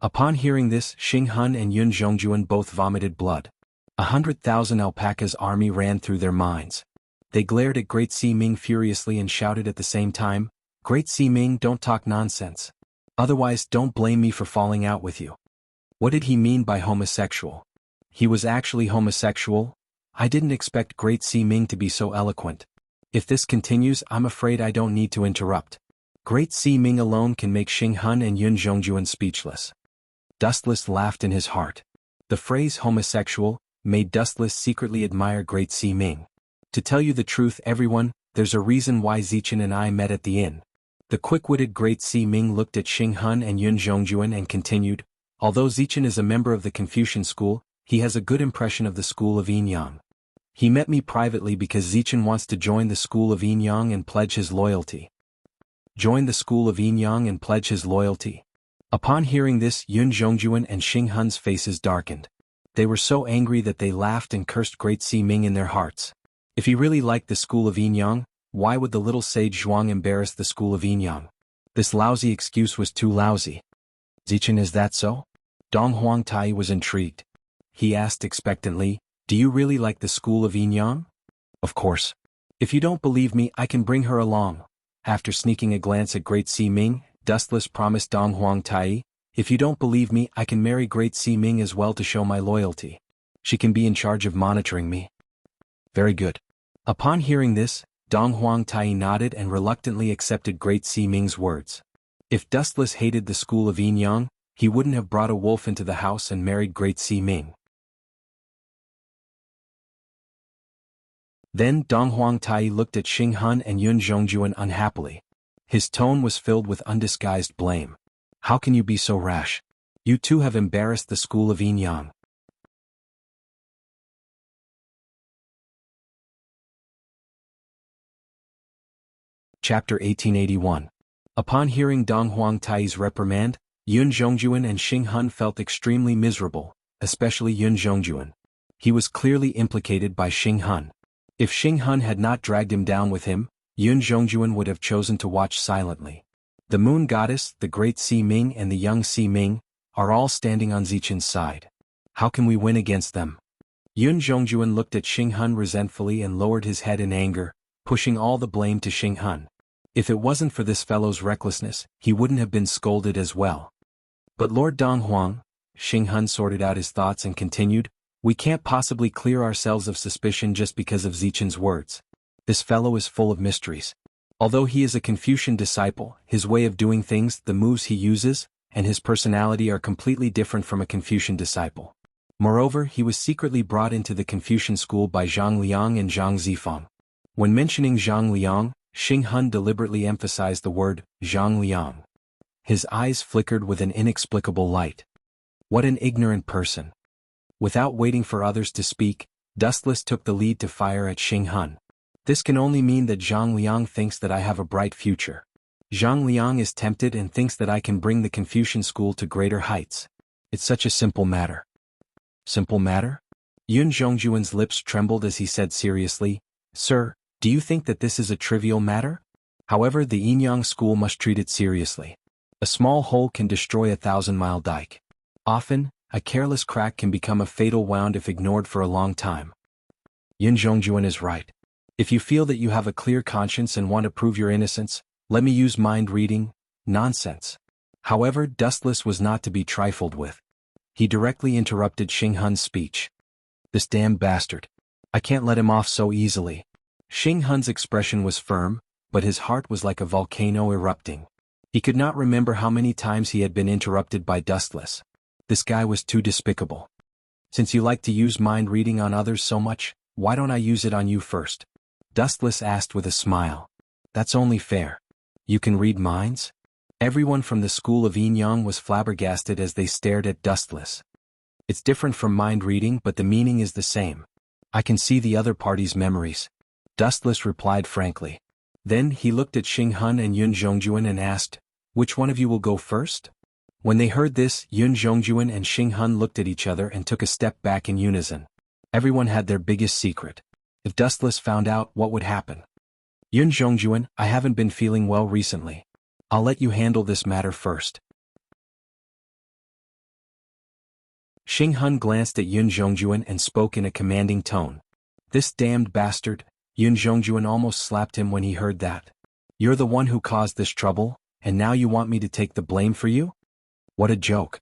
Upon hearing this, Xing Hun and Yun Zhongjuan both vomited blood. 100,000 alpacas' army ran through their minds. They glared at Great Si Ming furiously and shouted at the same time, Great Si Ming, don't talk nonsense. Otherwise, don't blame me for falling out with you. What did he mean by homosexual? He was actually homosexual? I didn't expect Great Si Ming to be so eloquent. If this continues, I'm afraid I don't need to interrupt. Great Si Ming alone can make Xing Hun and Yun Zhongjuan speechless. Dustless laughed in his heart. The phrase homosexual made Dustless secretly admire Great Si Ming. To tell you the truth, everyone, there's a reason why Zichen and I met at the inn. The quick-witted Great Si Ming looked at Xing Hun and Yun Zhongjuan and continued, although Zichen is a member of the Confucian school, he has a good impression of the school of Yin-Yang. He met me privately because Zichen wants to join the school of Yin-Yang and pledge his loyalty. Join the school of Yin-Yang and pledge his loyalty. Upon hearing this, Yun Zhongjuan and Xing Hun's faces darkened. They were so angry that they laughed and cursed Great Si Ming in their hearts. If he really liked the school of Yin-Yang, why would the little sage Zhuang embarrass the school of Yin-Yang? This lousy excuse was too lousy. Zichen, is that so? Dong Huangtai was intrigued. He asked expectantly, do you really like the school of Yin-Yang? Of course. If you don't believe me, I can bring her along. After sneaking a glance at Great Si Ming, Dustless promised Dong Huangtai, if you don't believe me, I can marry Great Si Ming as well to show my loyalty. She can be in charge of monitoring me. Very good. Upon hearing this, Dong Huangtai nodded and reluctantly accepted Great Si Ming's words. If Dustless hated the school of Yin-Yang, he wouldn't have brought a wolf into the house and married Great Si Ming. Then Dong Huangtai looked at Xing Hun and Yun Zhongjuan unhappily. His tone was filled with undisguised blame. How can you be so rash? You two have embarrassed the school of Yin-Yang. Chapter 1881. Upon hearing Dong Huangtai's reprimand, Yun Zhongjuan and Xing Hun felt extremely miserable, especially Yun Zhongjuan. He was clearly implicated by Xing Hun. If Xing Hun had not dragged him down with him, Yun Zhongjuan would have chosen to watch silently. The Moon Goddess, the Great Si Ming and the Young Si Ming, are all standing on Zichen's side. How can we win against them? Yun Zhongjuan looked at Xing Hun resentfully and lowered his head in anger, pushing all the blame to Xing Hun. If it wasn't for this fellow's recklessness, he wouldn't have been scolded as well. But Lord Dong Huang, Xing Hun sorted out his thoughts and continued, we can't possibly clear ourselves of suspicion just because of Zichen's words. This fellow is full of mysteries. Although he is a Confucian disciple, his way of doing things, the moves he uses, and his personality are completely different from a Confucian disciple. Moreover, he was secretly brought into the Confucian school by Zhang Liang and Zhang Zifeng. When mentioning Zhang Liang, Xing Hun deliberately emphasized the word, Zhang Liang. His eyes flickered with an inexplicable light. What an ignorant person. Without waiting for others to speak, Dustless took the lead to fire at Xing Hun. This can only mean that Zhang Liang thinks that I have a bright future. Zhang Liang is tempted and thinks that I can bring the Confucian school to greater heights. It's such a simple matter. Simple matter? Yun Zhongjuan's lips trembled as he said seriously, Sir, do you think that this is a trivial matter? However, the Yinyang school must treat it seriously. A small hole can destroy a 1,000-mile dike. Often, a careless crack can become a fatal wound if ignored for a long time. Yun Zhongjuan is right. If you feel that you have a clear conscience and want to prove your innocence, let me use mind reading. Nonsense. However, Dustless was not to be trifled with. He directly interrupted Xing Hun's speech. This damn bastard. I can't let him off so easily. Xing Hun's expression was firm, but his heart was like a volcano erupting. He could not remember how many times he had been interrupted by Dustless. This guy was too despicable. Since you like to use mind reading on others so much, why don't I use it on you first? Dustless asked with a smile. That's only fair. You can read minds? Everyone from the school of Yinyang was flabbergasted as they stared at Dustless. It's different from mind reading, but the meaning is the same. I can see the other party's memories. Dustless replied frankly. Then he looked at Xing Hun and Yun Zhongjuan and asked, which one of you will go first? When they heard this, Yun Zhongjuan and Xing Hun looked at each other and took a step back in unison. Everyone had their biggest secret. If Dustless found out, what would happen? Yun Zhongjuan, I haven't been feeling well recently. I'll let you handle this matter first. Xing Hun glanced at Yun Zhongjuan and spoke in a commanding tone. This damned bastard. Yun Zhongjuan almost slapped him when he heard that. You're the one who caused this trouble, and now you want me to take the blame for you? What a joke.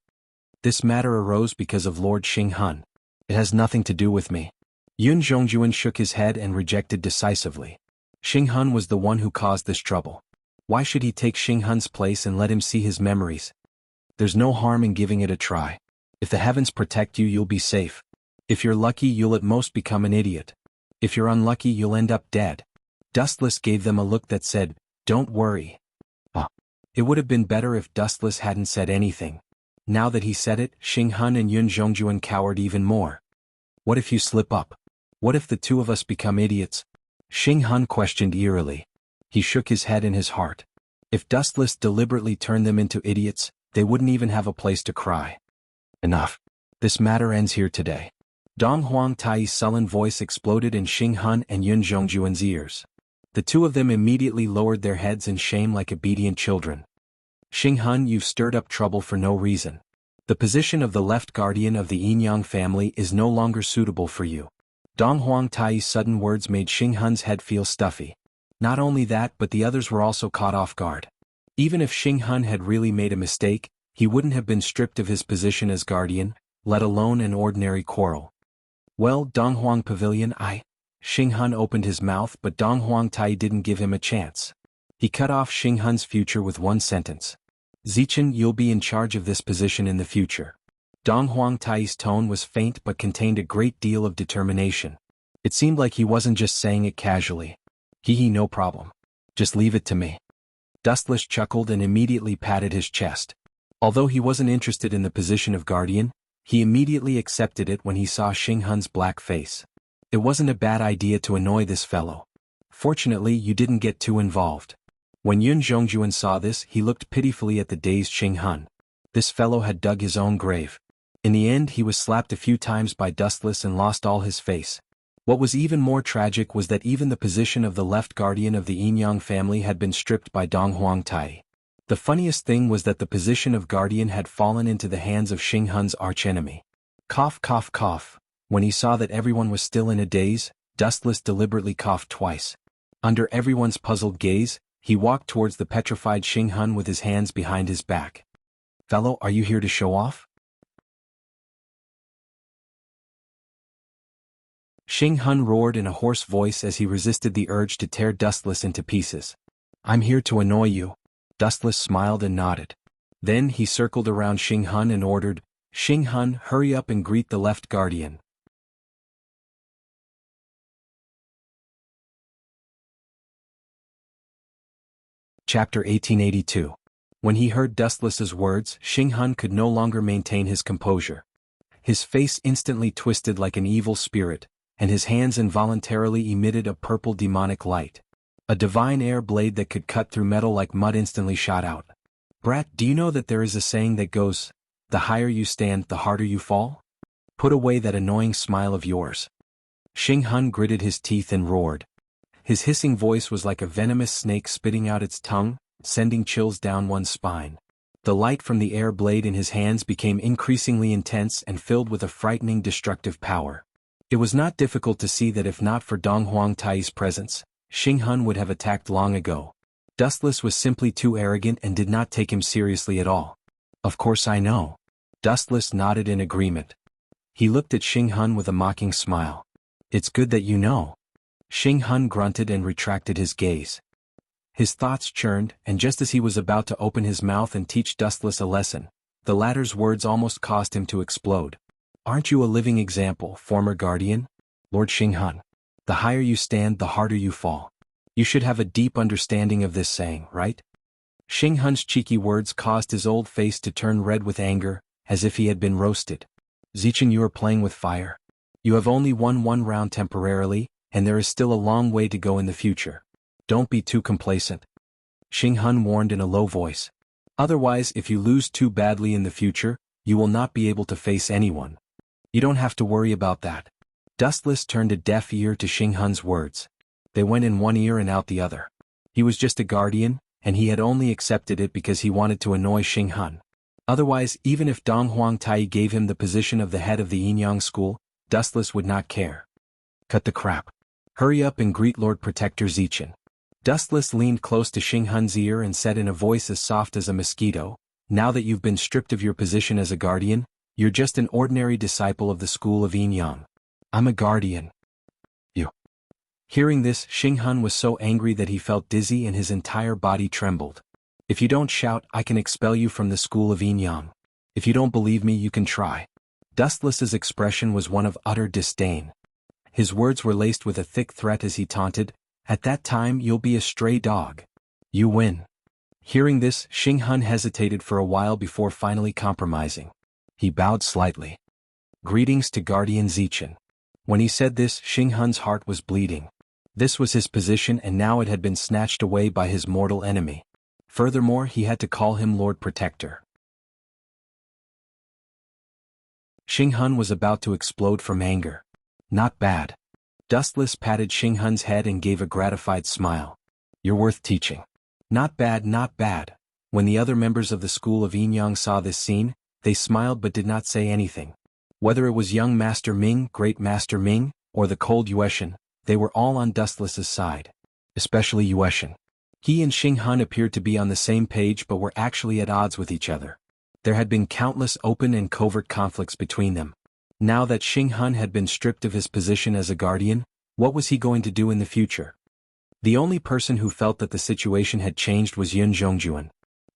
This matter arose because of Lord Xing Hun. It has nothing to do with me. Yun Zhongjuan shook his head and rejected decisively. Xing Hun was the one who caused this trouble. Why should he take Xing Hun's place and let him see his memories? There's no harm in giving it a try. If the heavens protect you, you'll be safe. If you're lucky, you'll at most become an idiot. If you're unlucky, you'll end up dead. Dustless gave them a look that said, don't worry. It would have been better if Dustless hadn't said anything. Now that he said it, Xing Hun and Yun Zhongjuan cowered even more. What if you slip up? What if the two of us become idiots? Xing Hun questioned eerily. He shook his head in his heart. If Dustless deliberately turned them into idiots, they wouldn't even have a place to cry. Enough. This matter ends here today. Dong Huang Tai's sullen voice exploded in Xing Hun and Yun Zhongjuan's ears. The two of them immediately lowered their heads in shame like obedient children. Xing Hun, you've stirred up trouble for no reason. The position of the left guardian of the Yinyang family is no longer suitable for you. Dong Huang Tai's sudden words made Xing Hun's head feel stuffy. Not only that, but the others were also caught off guard. Even if Xing Hun had really made a mistake, he wouldn't have been stripped of his position as guardian, let alone an ordinary quarrel. Well, Dong Huang Pavilion, Xing Hun opened his mouth, but Dong Huang Tai didn't give him a chance. He cut off Xing Hun's future with one sentence. Zichen, you'll be in charge of this position in the future. Dong Huang Tai's tone was faint but contained a great deal of determination. It seemed like he wasn't just saying it casually. No problem. Just leave it to me. Dustless chuckled and immediately patted his chest. Although he wasn't interested in the position of guardian, he immediately accepted it when he saw Xing Hun's black face. It wasn't a bad idea to annoy this fellow. Fortunately, you didn't get too involved. When Yun Zhongjuan saw this, he looked pitifully at the dazed Xing Hun. This fellow had dug his own grave. In the end, he was slapped a few times by Dustless and lost all his face. What was even more tragic was that even the position of the left guardian of the Yinyang family had been stripped by Dong Huang Tai. The funniest thing was that the position of guardian had fallen into the hands of Xing Hun's archenemy. Cough, cough, cough. When he saw that everyone was still in a daze, Dustless deliberately coughed twice. Under everyone's puzzled gaze, he walked towards the petrified Xing Hun with his hands behind his back. Fellow, are you here to show off? Xing Hun roared in a hoarse voice as he resisted the urge to tear Dustless into pieces. I'm here to annoy you. Dustless smiled and nodded. Then he circled around Xing Hun and ordered, Xing Hun, hurry up and greet the left guardian. Chapter 1882. When he heard Dustless's words, Xing Hun could no longer maintain his composure. His face instantly twisted like an evil spirit, and his hands involuntarily emitted a purple demonic light. A divine air blade that could cut through metal like mud instantly shot out. Brat, do you know that there is a saying that goes, the higher you stand, the harder you fall? Put away that annoying smile of yours. Xing Hun gritted his teeth and roared. His hissing voice was like a venomous snake spitting out its tongue, sending chills down one's spine. The light from the air blade in his hands became increasingly intense and filled with a frightening destructive power. It was not difficult to see that if not for Dong Huangtai's presence, Xing Hun would have attacked long ago. Dustless was simply too arrogant and did not take him seriously at all. Of course I know. Dustless nodded in agreement. He looked at Xing Hun with a mocking smile. It's good that you know. Xing Hun grunted and retracted his gaze. His thoughts churned, and just as he was about to open his mouth and teach Dustless a lesson, the latter's words almost caused him to explode. Aren't you a living example, former guardian? Lord Xing Hun. The higher you stand, the harder you fall. You should have a deep understanding of this saying, right? Xing Hun's cheeky words caused his old face to turn red with anger, as if he had been roasted. Zichen, you are playing with fire. You have only won one round temporarily, and there is still a long way to go in the future. Don't be too complacent. Xing Hun warned in a low voice. Otherwise, if you lose too badly in the future, you will not be able to face anyone. You don't have to worry about that. Dustless turned a deaf ear to Xing Hun's words. They went in one ear and out the other. He was just a guardian, and he had only accepted it because he wanted to annoy Xing Hun. Otherwise, even if Dong Huangtai gave him the position of the head of the Yinyang school, Dustless would not care. Cut the crap. Hurry up and greet Lord Protector Zichen. Dustless leaned close to Xing Hun's ear and said in a voice as soft as a mosquito, now that you've been stripped of your position as a guardian, you're just an ordinary disciple of the school of Yinyang. I'm a guardian. You. Hearing this, Xing Hun was so angry that he felt dizzy and his entire body trembled. If you don't shout, I can expel you from the school of Yinyang. If you don't believe me, you can try. Dustless's expression was one of utter disdain. His words were laced with a thick threat as he taunted, at that time you'll be a stray dog. You win. Hearing this, Xing Hun hesitated for a while before finally compromising. He bowed slightly. Greetings to Guardian Zichen. When he said this, Xing Hun's heart was bleeding. This was his position and now it had been snatched away by his mortal enemy. Furthermore, he had to call him Lord Protector. Xing Hun was about to explode from anger. Not bad. Dustless patted Xing Hun's head and gave a gratified smile. You're worth teaching. Not bad, not bad. When the other members of the school of Yinyang saw this scene, they smiled but did not say anything. Whether it was young Master Ming, Great Master Ming, or the cold Yueshan, they were all on Dustless's side. Especially Yueshan. He and Xing Hun appeared to be on the same page but were actually at odds with each other. There had been countless open and covert conflicts between them. Now that Xing Hun had been stripped of his position as a guardian, what was he going to do in the future? The only person who felt that the situation had changed was Yun Zhongjuan.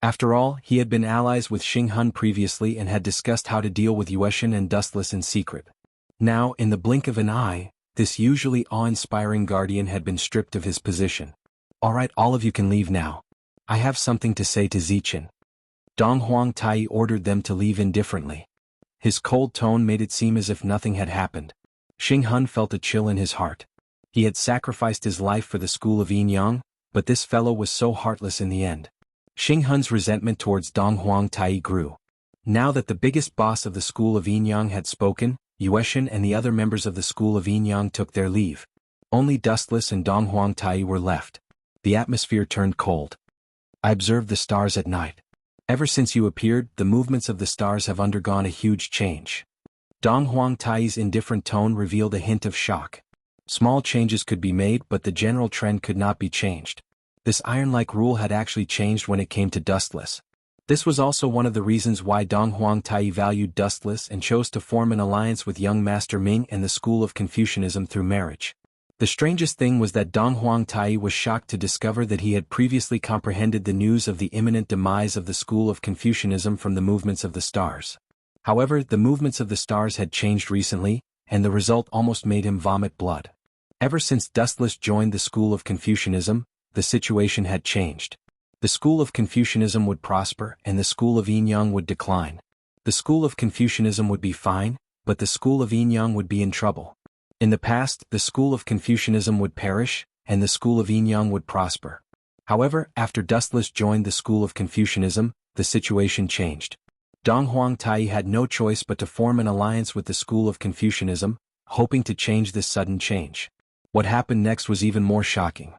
After all, he had been allies with Xing Hun previously and had discussed how to deal with Yueshan and Dustless in secret. Now, in the blink of an eye, this usually awe-inspiring guardian had been stripped of his position. Alright, all of you can leave now. I have something to say to Zichen. Dong Huangtai ordered them to leave indifferently. His cold tone made it seem as if nothing had happened. Xing Hun felt a chill in his heart. He had sacrificed his life for the school of Yinyang, but this fellow was so heartless in the end. Xing Hun's resentment towards Dong Huangtai grew. Now that the biggest boss of the school of Yinyang had spoken, Yueshan and the other members of the school of Yinyang took their leave. Only Dustless and Dong Huangtai were left. The atmosphere turned cold. I observed the stars at night. Ever since you appeared, the movements of the stars have undergone a huge change. Dong Huangtai's indifferent tone revealed a hint of shock. Small changes could be made, but the general trend could not be changed. This iron-like rule had actually changed when it came to Dustless. This was also one of the reasons why Dong Huangtai valued Dustless and chose to form an alliance with young Master Ming and the school of Confucianism through marriage. The strangest thing was that Dong Huangtai was shocked to discover that he had previously comprehended the news of the imminent demise of the school of Confucianism from the movements of the stars. However, the movements of the stars had changed recently, and the result almost made him vomit blood. Ever since Dustless joined the school of Confucianism, the situation had changed. The school of Confucianism would prosper and the school of Yinyang would decline. The school of Confucianism would be fine, but the school of Yinyang would be in trouble. In the past, the school of Confucianism would perish, and the school of Yin Yang would prosper. However, after Dustless joined the school of Confucianism, the situation changed. Dong Huangtai had no choice but to form an alliance with the school of Confucianism, hoping to change this sudden change. What happened next was even more shocking.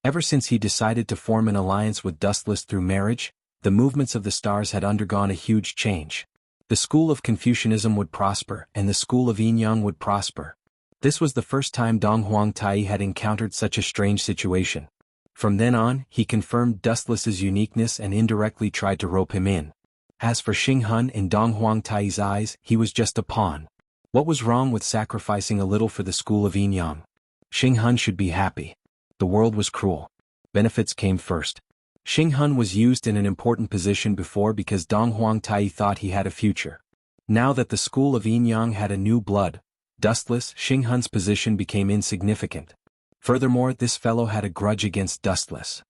Ever since he decided to form an alliance with Dustless through marriage, the movements of the stars had undergone a huge change. The school of Confucianism would prosper, and the school of Yin Yang would prosper. This was the first time Dong Huangtai had encountered such a strange situation. From then on, he confirmed Dustless's uniqueness and indirectly tried to rope him in. As for Xing Hun, in Dong Huangtai's eyes, he was just a pawn. What was wrong with sacrificing a little for the school of Yin Yang? Xing Hun should be happy. The world was cruel. Benefits came first. Xing Hun was used in an important position before because Dong Huangtai thought he had a future. Now that the school of Yin Yang had a new blood, Dustless, Xing Hun's position became insignificant. Furthermore, this fellow had a grudge against Dustless.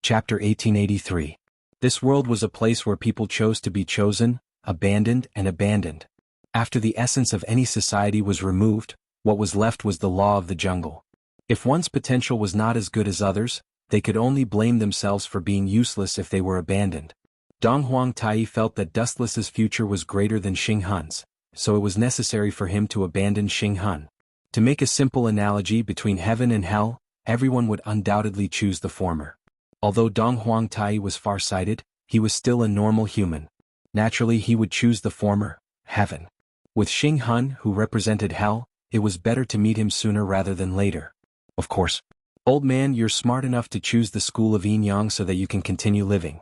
Chapter 1883. This world was a place where people chose to be chosen, abandoned and abandoned. After the essence of any society was removed, what was left was the law of the jungle. If one's potential was not as good as others, they could only blame themselves for being useless if they were abandoned. Dong Huangtai felt that Dustless's future was greater than Xing Hun's, so it was necessary for him to abandon Xing Hun. To make a simple analogy between heaven and hell, everyone would undoubtedly choose the former. Although Dong Huangtai was far-sighted, he was still a normal human. Naturally, he would choose the former, heaven. With Xing Hun, who represented hell, it was better to meet him sooner rather than later. Of course. Old man, you're smart enough to choose the school of Yin Yang so that you can continue living.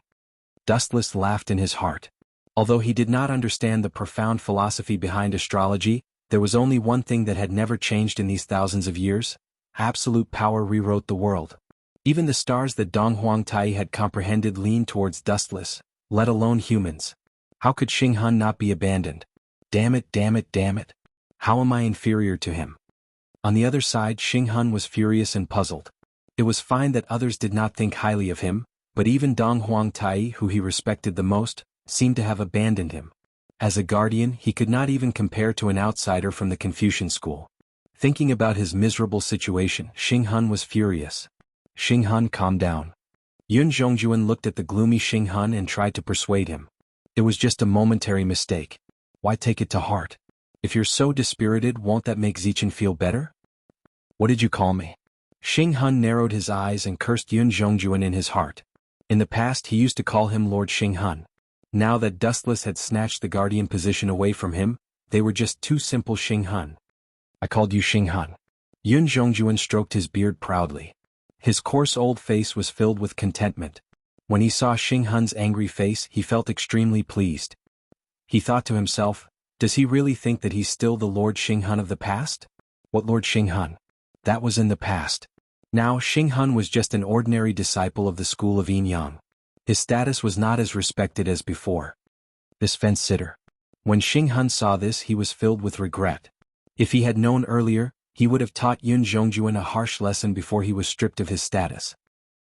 Dustless laughed in his heart. Although he did not understand the profound philosophy behind astrology, there was only one thing that had never changed in these thousands of years. Absolute power rewrote the world. Even the stars that Dong Huangtai had comprehended leaned towards Dustless, let alone humans. How could Xing Hun not be abandoned? Damn it, damn it, damn it. How am I inferior to him? On the other side, Xing Hun was furious and puzzled. It was fine that others did not think highly of him, but even Dong Huangtai, who he respected the most, seemed to have abandoned him. As a guardian, he could not even compare to an outsider from the Confucian school. Thinking about his miserable situation, Xing Hun was furious. Xing Hun, calm down. Yun Zhongjuan looked at the gloomy Xing Hun and tried to persuade him. It was just a momentary mistake. Why take it to heart? If you're so dispirited, won't that make Zichen feel better? What did you call me? Xing Hun narrowed his eyes and cursed Yun Zhongjuan in his heart. In the past he used to call him Lord Xing Hun. Now that Dustless had snatched the guardian position away from him, they were just two simple Xing Hun. I called you Xing Hun. Yun Zhongjuan stroked his beard proudly. His coarse old face was filled with contentment. When he saw Xing Hun's angry face, he felt extremely pleased. He thought to himself, does he really think that he's still the Lord Xing Hun of the past? What Lord Xing Hun? That was in the past. Now Xing Hun was just an ordinary disciple of the school of Yin Yang. His status was not as respected as before. This fence-sitter. When Xing Hun saw this, he was filled with regret. If he had known earlier, he would have taught Yun Zhongjuan a harsh lesson before he was stripped of his status.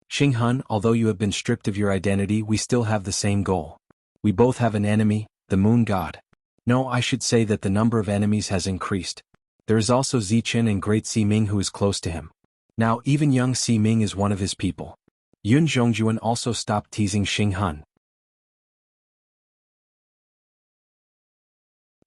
Xing Hun, although you have been stripped of your identity, we still have the same goal. We both have an enemy, the moon god. No, I should say that the number of enemies has increased. There is also Zichen and Great Ximing who is close to him. Now even young Ximing is one of his people. Yun Zhongjuan also stopped teasing Xing Hun.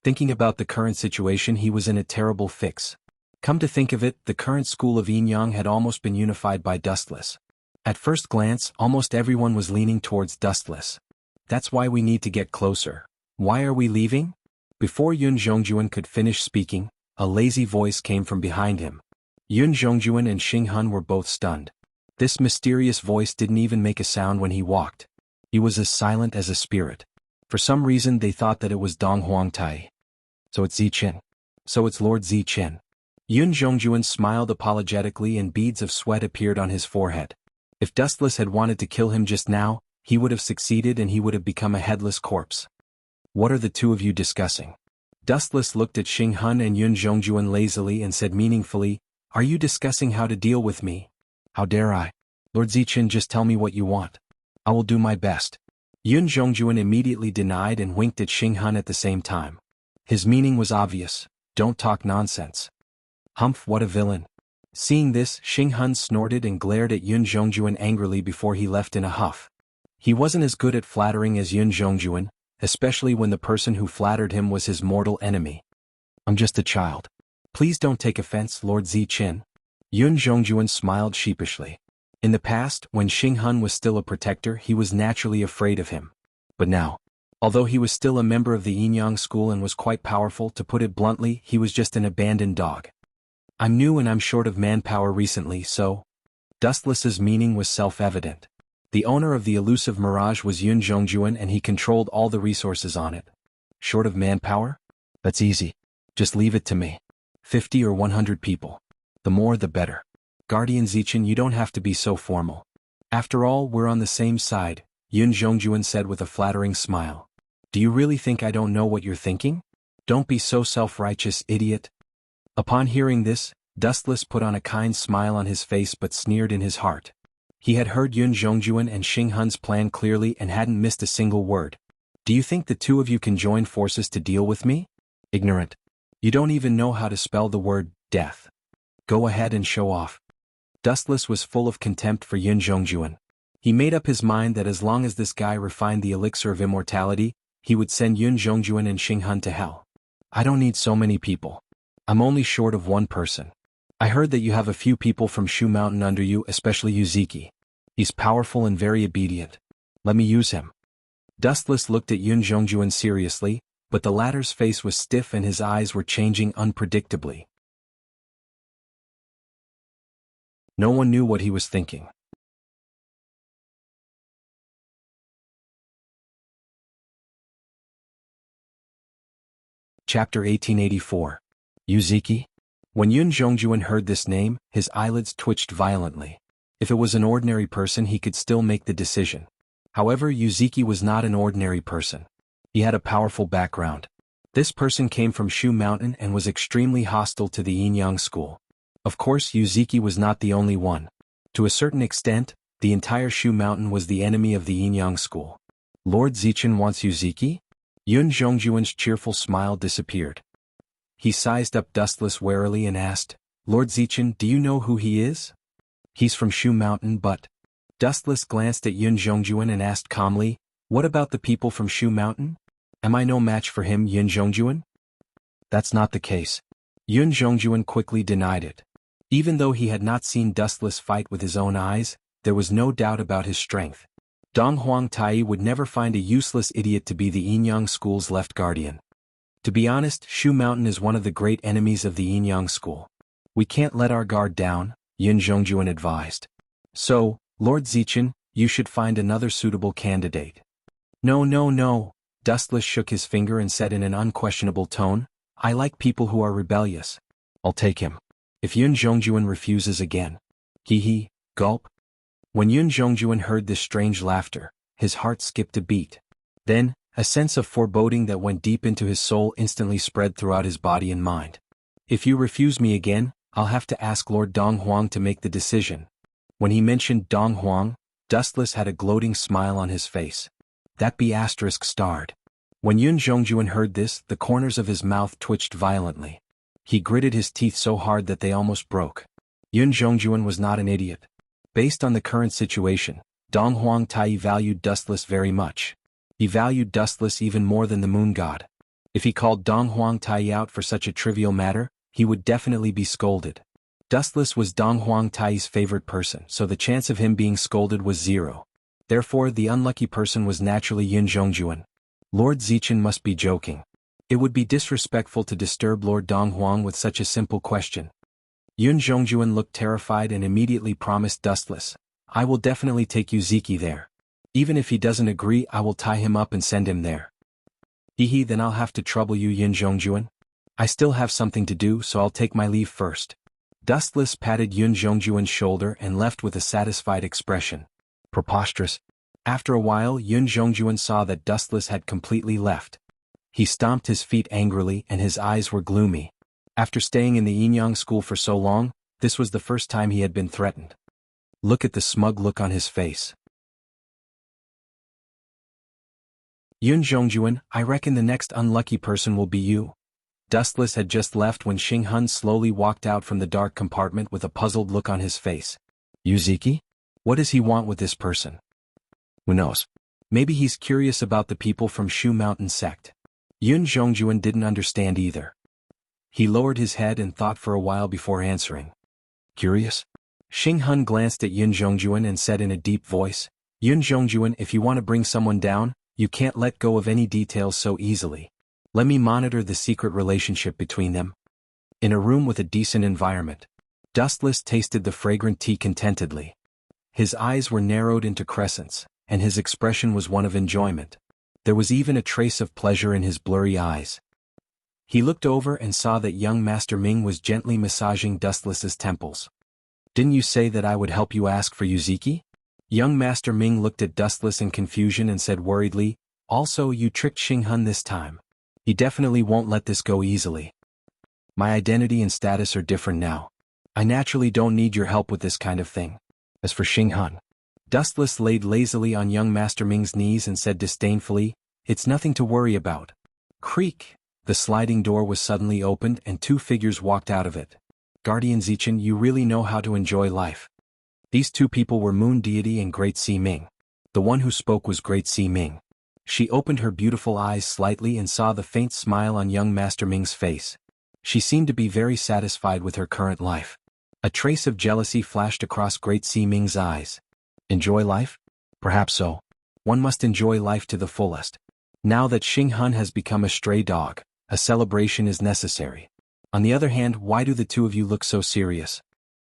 Thinking about the current situation, he was in a terrible fix. Come to think of it, the current school of Yin Yang had almost been unified by Dustless. At first glance, almost everyone was leaning towards Dustless. That's why we need to get closer. Why are we leaving? Before Yun Zhongjuan could finish speaking, a lazy voice came from behind him. Yun Zhongjuan and Xing Hun were both stunned. This mysterious voice didn't even make a sound when he walked. He was as silent as a spirit. For some reason they thought that it was Dong Huangtai. So it's Zichen. So it's Lord Zichen. Yun Zhongjuan smiled apologetically and beads of sweat appeared on his forehead. If Dustless had wanted to kill him just now, he would have succeeded and he would have become a headless corpse. What are the two of you discussing? Dustless looked at Xing Hun and Yun Zhongjuan lazily and said meaningfully, are you discussing how to deal with me? How dare I? Lord Zichen, just tell me what you want. I will do my best. Yun Zhongjuan immediately denied and winked at Xinghan at the same time. His meaning was obvious: don't talk nonsense. Humph, what a villain. Seeing this, Xinghan snorted and glared at Yun Zhongjuan angrily before he left in a huff. He wasn't as good at flattering as Yun Zhongjuan, especially when the person who flattered him was his mortal enemy. I'm just a child. Please don't take offense, Lord Ziqin. Yun Zhongjuan smiled sheepishly. In the past, when Xinghan was still a protector, he was naturally afraid of him. But now, although he was still a member of the Yinyang school and was quite powerful, to put it bluntly, he was just an abandoned dog. I'm new and I'm short of manpower recently, so... Dustless's meaning was self-evident. The owner of the elusive mirage was Yun Zhongjuan and he controlled all the resources on it. Short of manpower? That's easy. Just leave it to me. 50 or 100 people. The more the better. Guardian Ziqin, you don't have to be so formal. After all, we're on the same side, Yun Zhongjuan said with a flattering smile. Do you really think I don't know what you're thinking? Don't be so self-righteous, idiot. Upon hearing this, Dustless put on a kind smile on his face but sneered in his heart. He had heard Yun Zhongjuan and Xinghan's plan clearly and hadn't missed a single word. Do you think the two of you can join forces to deal with me? Ignorant. You don't even know how to spell the word death. Go ahead and show off. Dustless was full of contempt for Yun Zhongjuan. He made up his mind that as long as this guy refined the elixir of immortality, he would send Yun Zhongjuan and Xinghan to hell. I don't need so many people. I'm only short of one person. I heard that you have a few people from Shu Mountain under you, especially Yuziki. He's powerful and very obedient. Let me use him. Dustless looked at Yun Zhongjuan seriously, but the latter's face was stiff and his eyes were changing unpredictably. No one knew what he was thinking. Chapter 1884. Yuziki? When Yun Zhongjuan heard this name, his eyelids twitched violently. If it was an ordinary person, he could still make the decision. However, Yuziki was not an ordinary person. He had a powerful background. This person came from Shu Mountain and was extremely hostile to the Yinyang school. Of course, Yuziki was not the only one. To a certain extent, the entire Shu Mountain was the enemy of the Yinyang school. Lord Ziqin wants Yuziki? Yun Zhongjuan's cheerful smile disappeared. He sized up Dustless warily and asked, Lord Ziqin, do you know who he is? He's from Shu Mountain, but... Dustless glanced at Yun Zhongjuan and asked calmly, what about the people from Shu Mountain? Am I no match for him, Yun Zhongjuan? That's not the case. Yun Zhongjuan quickly denied it. Even though he had not seen Dustless fight with his own eyes, there was no doubt about his strength. Dong Huang Tai would never find a useless idiot to be the Yinyang school's left guardian. To be honest, Shu Mountain is one of the great enemies of the Yinyang school. We can't let our guard down, Yun Zhongjuan advised. So, Lord Ziqin, you should find another suitable candidate. No. Dustless shook his finger and said in an unquestionable tone, I like people who are rebellious. I'll take him. If Yun Zhongjuan refuses again. Gulp. When Yun Zhongjuan heard this strange laughter, his heart skipped a beat. Then, a sense of foreboding that went deep into his soul instantly spread throughout his body and mind. If you refuse me again, I'll have to ask Lord Dong Huang to make the decision. When he mentioned Dong Huang, Dustless had a gloating smile on his face. That be asterisk starred. When Yun Zhongjuan heard this, the corners of his mouth twitched violently. He gritted his teeth so hard that they almost broke. Yun Zhongjuan was not an idiot. Based on the current situation, Dong Huang Tai valued Dustless very much. He valued Dustless even more than the moon god. If he called Dong Huang Tai out for such a trivial matter, he would definitely be scolded. Dustless was Dong Huang Tai's favorite person, so the chance of him being scolded was zero. Therefore, the unlucky person was naturally Yun Zhongjuan. Lord Ziqin must be joking. It would be disrespectful to disturb Lord Dong Huang with such a simple question. Yun Zhongjuan looked terrified and immediately promised Dustless, I will definitely take Yuziki there. Even if he doesn't agree, I will tie him up and send him there. Then I'll have to trouble you, Yun Zhongjuan. I still have something to do, so I'll take my leave first. Dustless patted Yun Zhongjuan's shoulder and left with a satisfied expression. Preposterous. After a while, Yun Zhongjuan saw that Dustless had completely left. He stomped his feet angrily and his eyes were gloomy. After staying in the Yinyang school for so long, this was the first time he had been threatened. Look at the smug look on his face. Yun Zhongjuan, I reckon the next unlucky person will be you. Dustless had just left when Xing Hun slowly walked out from the dark compartment with a puzzled look on his face. Yuziki? What does he want with this person? Who knows? Maybe he's curious about the people from Shu Mountain sect. Yun Zhongjuan didn't understand either. He lowered his head and thought for a while before answering. Curious? Xing Hun glanced at Yun Zhongjuan and said in a deep voice, Yun Zhongjuan, if you want to bring someone down, you can't let go of any details so easily. Let me monitor the secret relationship between them. In a room with a decent environment, Dustless tasted the fragrant tea contentedly. His eyes were narrowed into crescents, and his expression was one of enjoyment. There was even a trace of pleasure in his blurry eyes. He looked over and saw that young Master Ming was gently massaging Dustless's temples. Didn't you say that I would help you ask for Yuziki? Young Master Ming looked at Dustless in confusion and said worriedly, also you tricked Xing Hun this time. He definitely won't let this go easily. My identity and status are different now. I naturally don't need your help with this kind of thing. As for Xing Hun, Dustless laid lazily on young Master Ming's knees and said disdainfully, it's nothing to worry about. Creak! The sliding door was suddenly opened and two figures walked out of it. Guardian Zichen, you really know how to enjoy life. These two people were Moon Deity and Great Sea Ming. The one who spoke was Great Sea Ming. She opened her beautiful eyes slightly and saw the faint smile on young Master Ming's face. She seemed to be very satisfied with her current life. A trace of jealousy flashed across Great Sea Ming's eyes. Enjoy life? Perhaps so. One must enjoy life to the fullest. Now that Xing Hun has become a stray dog, a celebration is necessary. On the other hand, why do the two of you look so serious?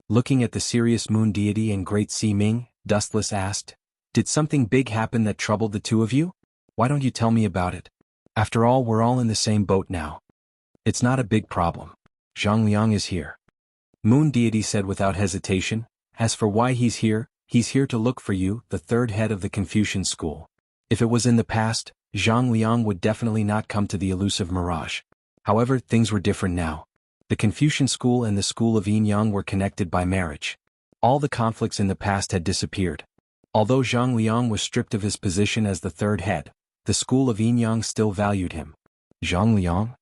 Looking at the serious Moon Deity and Great Sea Ming, Dustless asked, did something big happen that troubled the two of you? Why don't you tell me about it? After all, we're all in the same boat now. It's not a big problem. Zhang Liang is here. Moon Deity said without hesitation. As for why he's here to look for you, the third head of the Confucian school. If it was in the past, Zhang Liang would definitely not come to the elusive mirage. However, things were different now. The Confucian school and the school of Yin Yang were connected by marriage. All the conflicts in the past had disappeared. Although Zhang Liang was stripped of his position as the third head, the school of Yin Yang still valued him. Zhang Liang?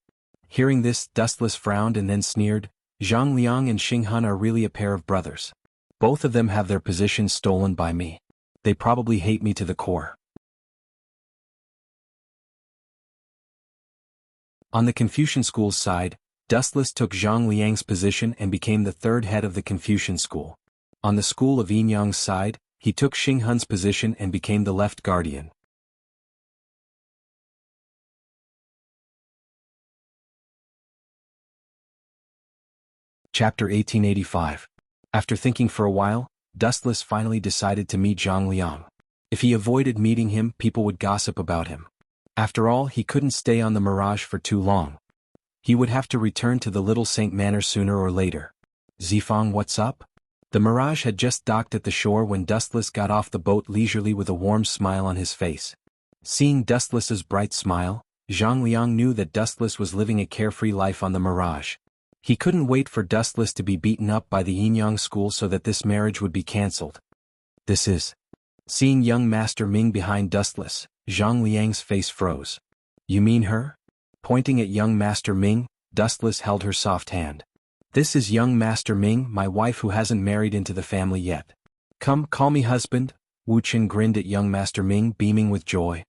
Hearing this, Dustless frowned and then sneered, Zhang Liang and Xing Hun are really a pair of brothers. Both of them have their positions stolen by me. They probably hate me to the core. On the Confucian school's side, Dustless took Zhang Liang's position and became the third head of the Confucian school. On the school of Yin Yang's side, he took Xing Hun's position and became the left guardian. Chapter 1885. After thinking for a while, Dustless finally decided to meet Zhang Liang. If he avoided meeting him, people would gossip about him. After all, he couldn't stay on the Mirage for too long. He would have to return to the Little Saint Manor sooner or later. Zifang, what's up? The Mirage had just docked at the shore when Dustless got off the boat leisurely with a warm smile on his face. Seeing Dustless's bright smile, Zhang Liang knew that Dustless was living a carefree life on the Mirage. He couldn't wait for Dustless to be beaten up by the Yin Yang school so that this marriage would be cancelled. This is... Seeing young Master Ming behind Dustless, Zhang Liang's face froze. You mean her? Pointing at young Master Ming, Dustless held her soft hand. This is young Master Ming, my wife who hasn't married into the family yet. Come, call me husband. Wu Qin grinned at young Master Ming, beaming with joy.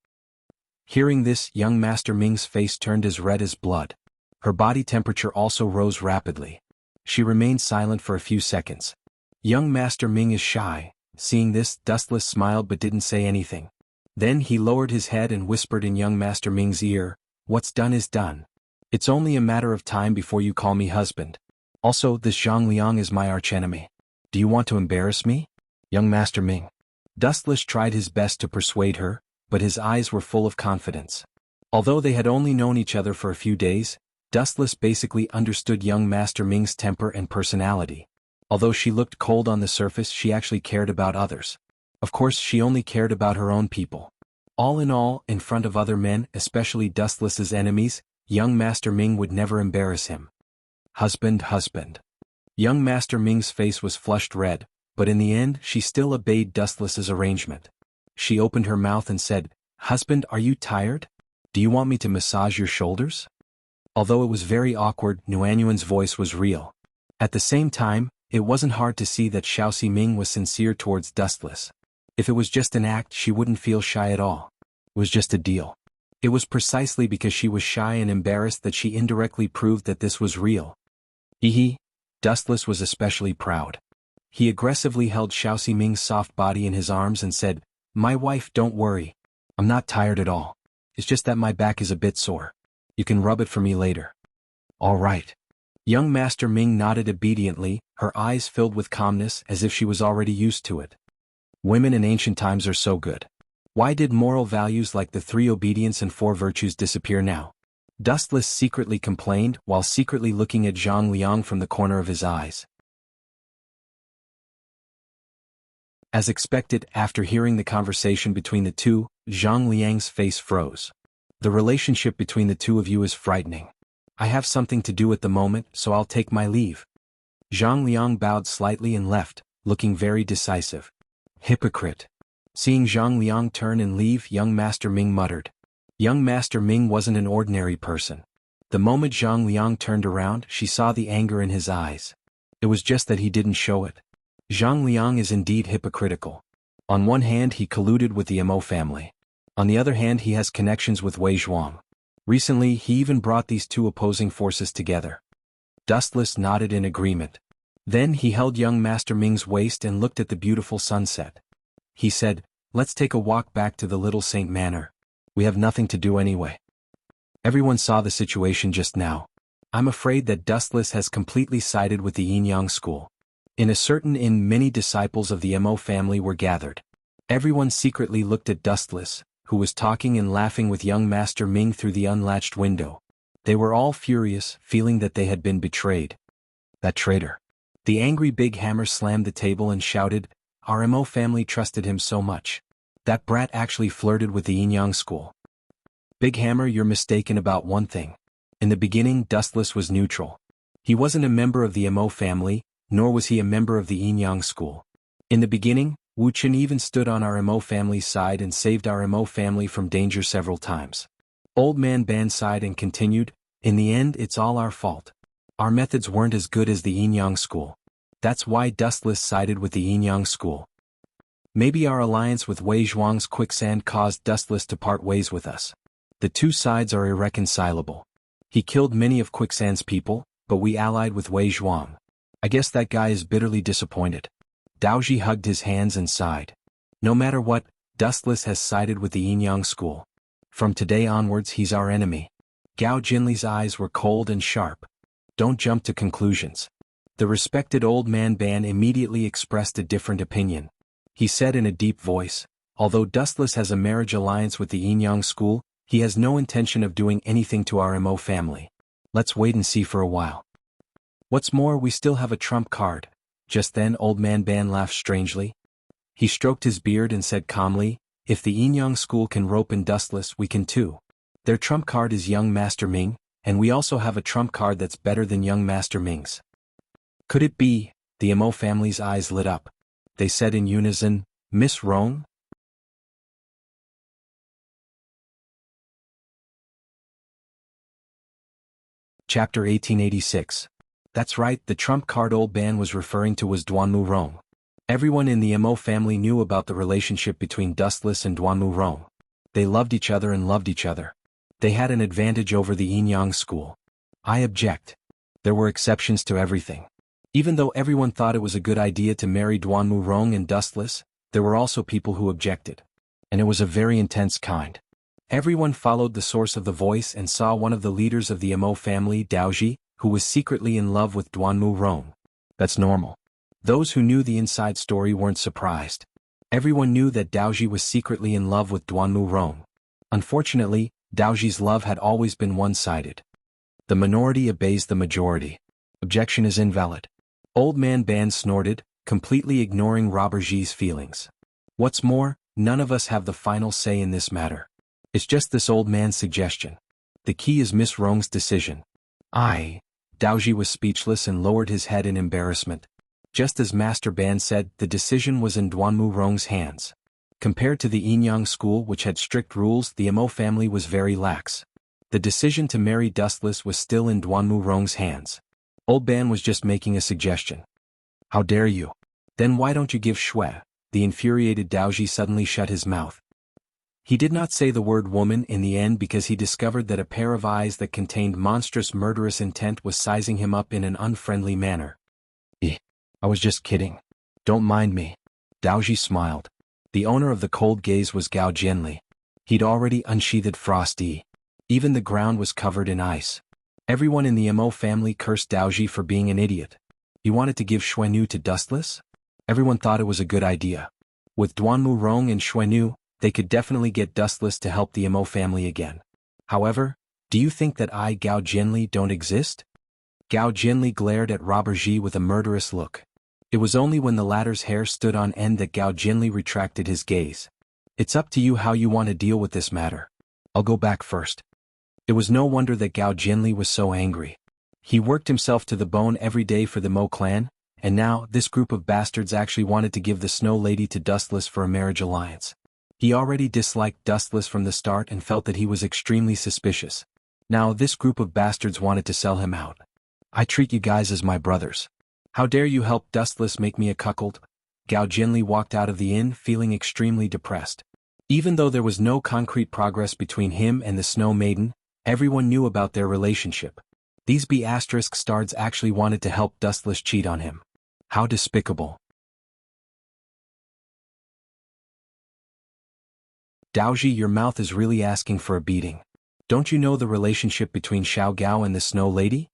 Hearing this, young Master Ming's face turned as red as blood. Her body temperature also rose rapidly. She remained silent for a few seconds. Young Master Ming is shy. Seeing this, Dustless smiled but didn't say anything. Then he lowered his head and whispered in young Master Ming's ear, what's done is done. It's only a matter of time before you call me husband. Also, this Zhang Liang is my archenemy. Do you want to embarrass me? Young Master Ming. Dustless tried his best to persuade her, but his eyes were full of confidence. Although they had only known each other for a few days, Dustless basically understood young Master Ming's temper and personality. Although she looked cold on the surface, she actually cared about others. Of course, she only cared about her own people. All in all, in front of other men, especially Dustless's enemies, young Master Ming would never embarrass him. Husband, husband. Young Master Ming's face was flushed red, but in the end, she still obeyed Dustless's arrangement. She opened her mouth and said, Husband, are you tired? Do you want me to massage your shoulders? Although it was very awkward, Nuanyuan's voice was real. At the same time, it wasn't hard to see that Xiao Ximing was sincere towards Dustless. If it was just an act, she wouldn't feel shy at all. It was just a deal. It was precisely because she was shy and embarrassed that she indirectly proved that this was real. Dustless was especially proud. He aggressively held Xiao Ximing's soft body in his arms and said, "My wife, don't worry. I'm not tired at all. It's just that my back is a bit sore. You can rub it for me later." "All right." Young Master Ming nodded obediently, her eyes filled with calmness as if she was already used to it. Women in ancient times are so good. Why did moral values like the 3 obedience and 4 virtues disappear now? Dustless secretly complained while secretly looking at Zhang Liang from the corner of his eyes. As expected, after hearing the conversation between the two, Zhang Liang's face froze. "The relationship between the two of you is frightening. I have something to do at the moment, so I'll take my leave." Zhang Liang bowed slightly and left, looking very decisive. "Hypocrite." Seeing Zhang Liang turn and leave, young Master Ming muttered. Young Master Ming wasn't an ordinary person. The moment Zhang Liang turned around, she saw the anger in his eyes. It was just that he didn't show it. Zhang Liang is indeed hypocritical. On one hand, he colluded with the Mo family. On the other hand, he has connections with Wei Zhuang. Recently, he even brought these two opposing forces together. Dustless nodded in agreement. Then he held young Master Ming's waist and looked at the beautiful sunset. He said, "Let's take a walk back to the Little Saint Manor. We have nothing to do anyway." Everyone saw the situation just now. I'm afraid that Dustless has completely sided with the Yin-Yang school. In a certain inn, many disciples of the Mo family were gathered. Everyone secretly looked at Dustless, who was talking and laughing with young Master Ming through the unlatched window. They were all furious, feeling that they had been betrayed. That traitor. The angry Big Hammer slammed the table and shouted, "Our Mo family trusted him so much. That brat actually flirted with the Yin-Yang school." "Big Hammer, you're mistaken about one thing. In the beginning, Dustless was neutral. He wasn't a member of the Mo family, nor was he a member of the Yin-Yang school. In the beginning, Wuxia even stood on our Mo family's side and saved our Mo family from danger several times." Old Man Ban sighed and continued, "In the end, it's all our fault. Our methods weren't as good as the Yin-Yang school. That's why Dustless sided with the Yin-Yang school. Maybe our alliance with Wei Zhuang's quicksand caused Dustless to part ways with us. The two sides are irreconcilable. He killed many of Quicksand's people, but we allied with Wei Zhuang. I guess that guy is bitterly disappointed." Daoji hugged his hands and sighed. "No matter what, Dustless has sided with the Yin-Yang school. From today onwards, he's our enemy." Gao Jinli's eyes were cold and sharp. "Don't jump to conclusions." The respected Old Man Ban immediately expressed a different opinion. He said in a deep voice, "Although Dustless has a marriage alliance with the Yin-Yang school, he has no intention of doing anything to our Mo family. Let's wait and see for a while. What's more, we still have a trump card." Just then Old Man Ban laughed strangely. He stroked his beard and said calmly, "If the Yin-Yang school can rope in Dustless, we can too. Their trump card is young Master Ming, and we also have a trump card that's better than young Master Ming's." "Could it be?" The Mo family's eyes lit up. They said in unison, "Miss Rong?" Chapter 1886. That's right, the trump card Old Ban was referring to was Duanmu Rong. Everyone in the Mo family knew about the relationship between Dustless and Duanmu Rong. They loved each other and loved each other. They had an advantage over the Yin-Yang school. I object. There were exceptions to everything. Even though everyone thought it was a good idea to marry Duanmu Rong and Dustless, there were also people who objected. And it was a very intense kind. Everyone followed the source of the voice and saw one of the leaders of the Mo family, Daoji, who was secretly in love with Duanmu Rong. That's normal. Those who knew the inside story weren't surprised. Everyone knew that Daoji was secretly in love with Duanmu Rong. Unfortunately, Daoji's love had always been one-sided. The minority obeys the majority. Objection is invalid. Old Man Ban snorted, completely ignoring Robert's feelings. What's more, none of us have the final say in this matter. It's just this old man's suggestion. The key is Miss Rong's decision. Daoji was speechless and lowered his head in embarrassment. Just as Master Ban said, the decision was in Duanmu Rong's hands. Compared to the Yinyang school which had strict rules, the Imo family was very lax. The decision to marry Dustless was still in Duanmu Rong's hands. Old Ban was just making a suggestion. How dare you? Then why don't you give Shui? The infuriated Daoji suddenly shut his mouth. He did not say the word woman in the end because he discovered that a pair of eyes that contained monstrous murderous intent was sizing him up in an unfriendly manner. I was just kidding. Don't mind me. Daoji smiled. The owner of the cold gaze was Gao Jianli. He'd already unsheathed Frosty. Even the ground was covered in ice. Everyone in the Imo family cursed Daoji for being an idiot. He wanted to give Xuenu to Dustless? Everyone thought it was a good idea. With Duanmu Rong and Xuenu, they could definitely get Dustless to help the Imo family again. However, do you think that I, Gao Jianli, don't exist? Gao Jianli glared at Robber Ji with a murderous look. It was only when the latter's hair stood on end that Gao Jianli retracted his gaze. It's up to you how you want to deal with this matter. I'll go back first. It was no wonder that Gao Jianli was so angry. He worked himself to the bone every day for the Mo clan, and now this group of bastards actually wanted to give the Snow Lady to Dustless for a marriage alliance. He already disliked Dustless from the start and felt that he was extremely suspicious. Now this group of bastards wanted to sell him out. I treat you guys as my brothers. How dare you help Dustless make me a cuckold? Gao Jianli walked out of the inn feeling extremely depressed. Even though there was no concrete progress between him and the Snow Maiden, everyone knew about their relationship. These B***stards actually wanted to help Dustless cheat on him. How despicable. Daoji, your mouth is really asking for a beating. Don't you know the relationship between Xiao Gao and the Snow Lady?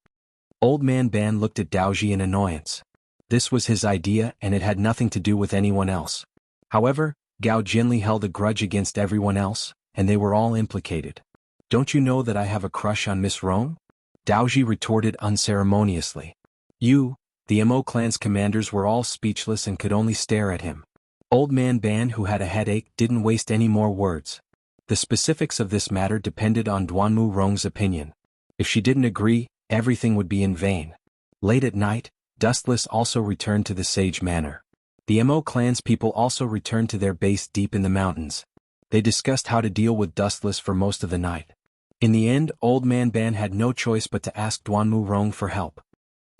Old Man Ban looked at Daoji in annoyance. This was his idea and it had nothing to do with anyone else. However, Gao Jianli held a grudge against everyone else, and they were all implicated. Don't you know that I have a crush on Miss Rong? Daoji retorted unceremoniously. The Mo clan's commanders were all speechless and could only stare at him. Old Man Ban, who had a headache, didn't waste any more words. The specifics of this matter depended on Duanmu Rong's opinion. If she didn't agree, everything would be in vain. Late at night, Dustless also returned to the Sage Manor. The Mo clan's people also returned to their base deep in the mountains. They discussed how to deal with Dustless for most of the night. In the end, Old Man Ban had no choice but to ask Duanmu Rong for help.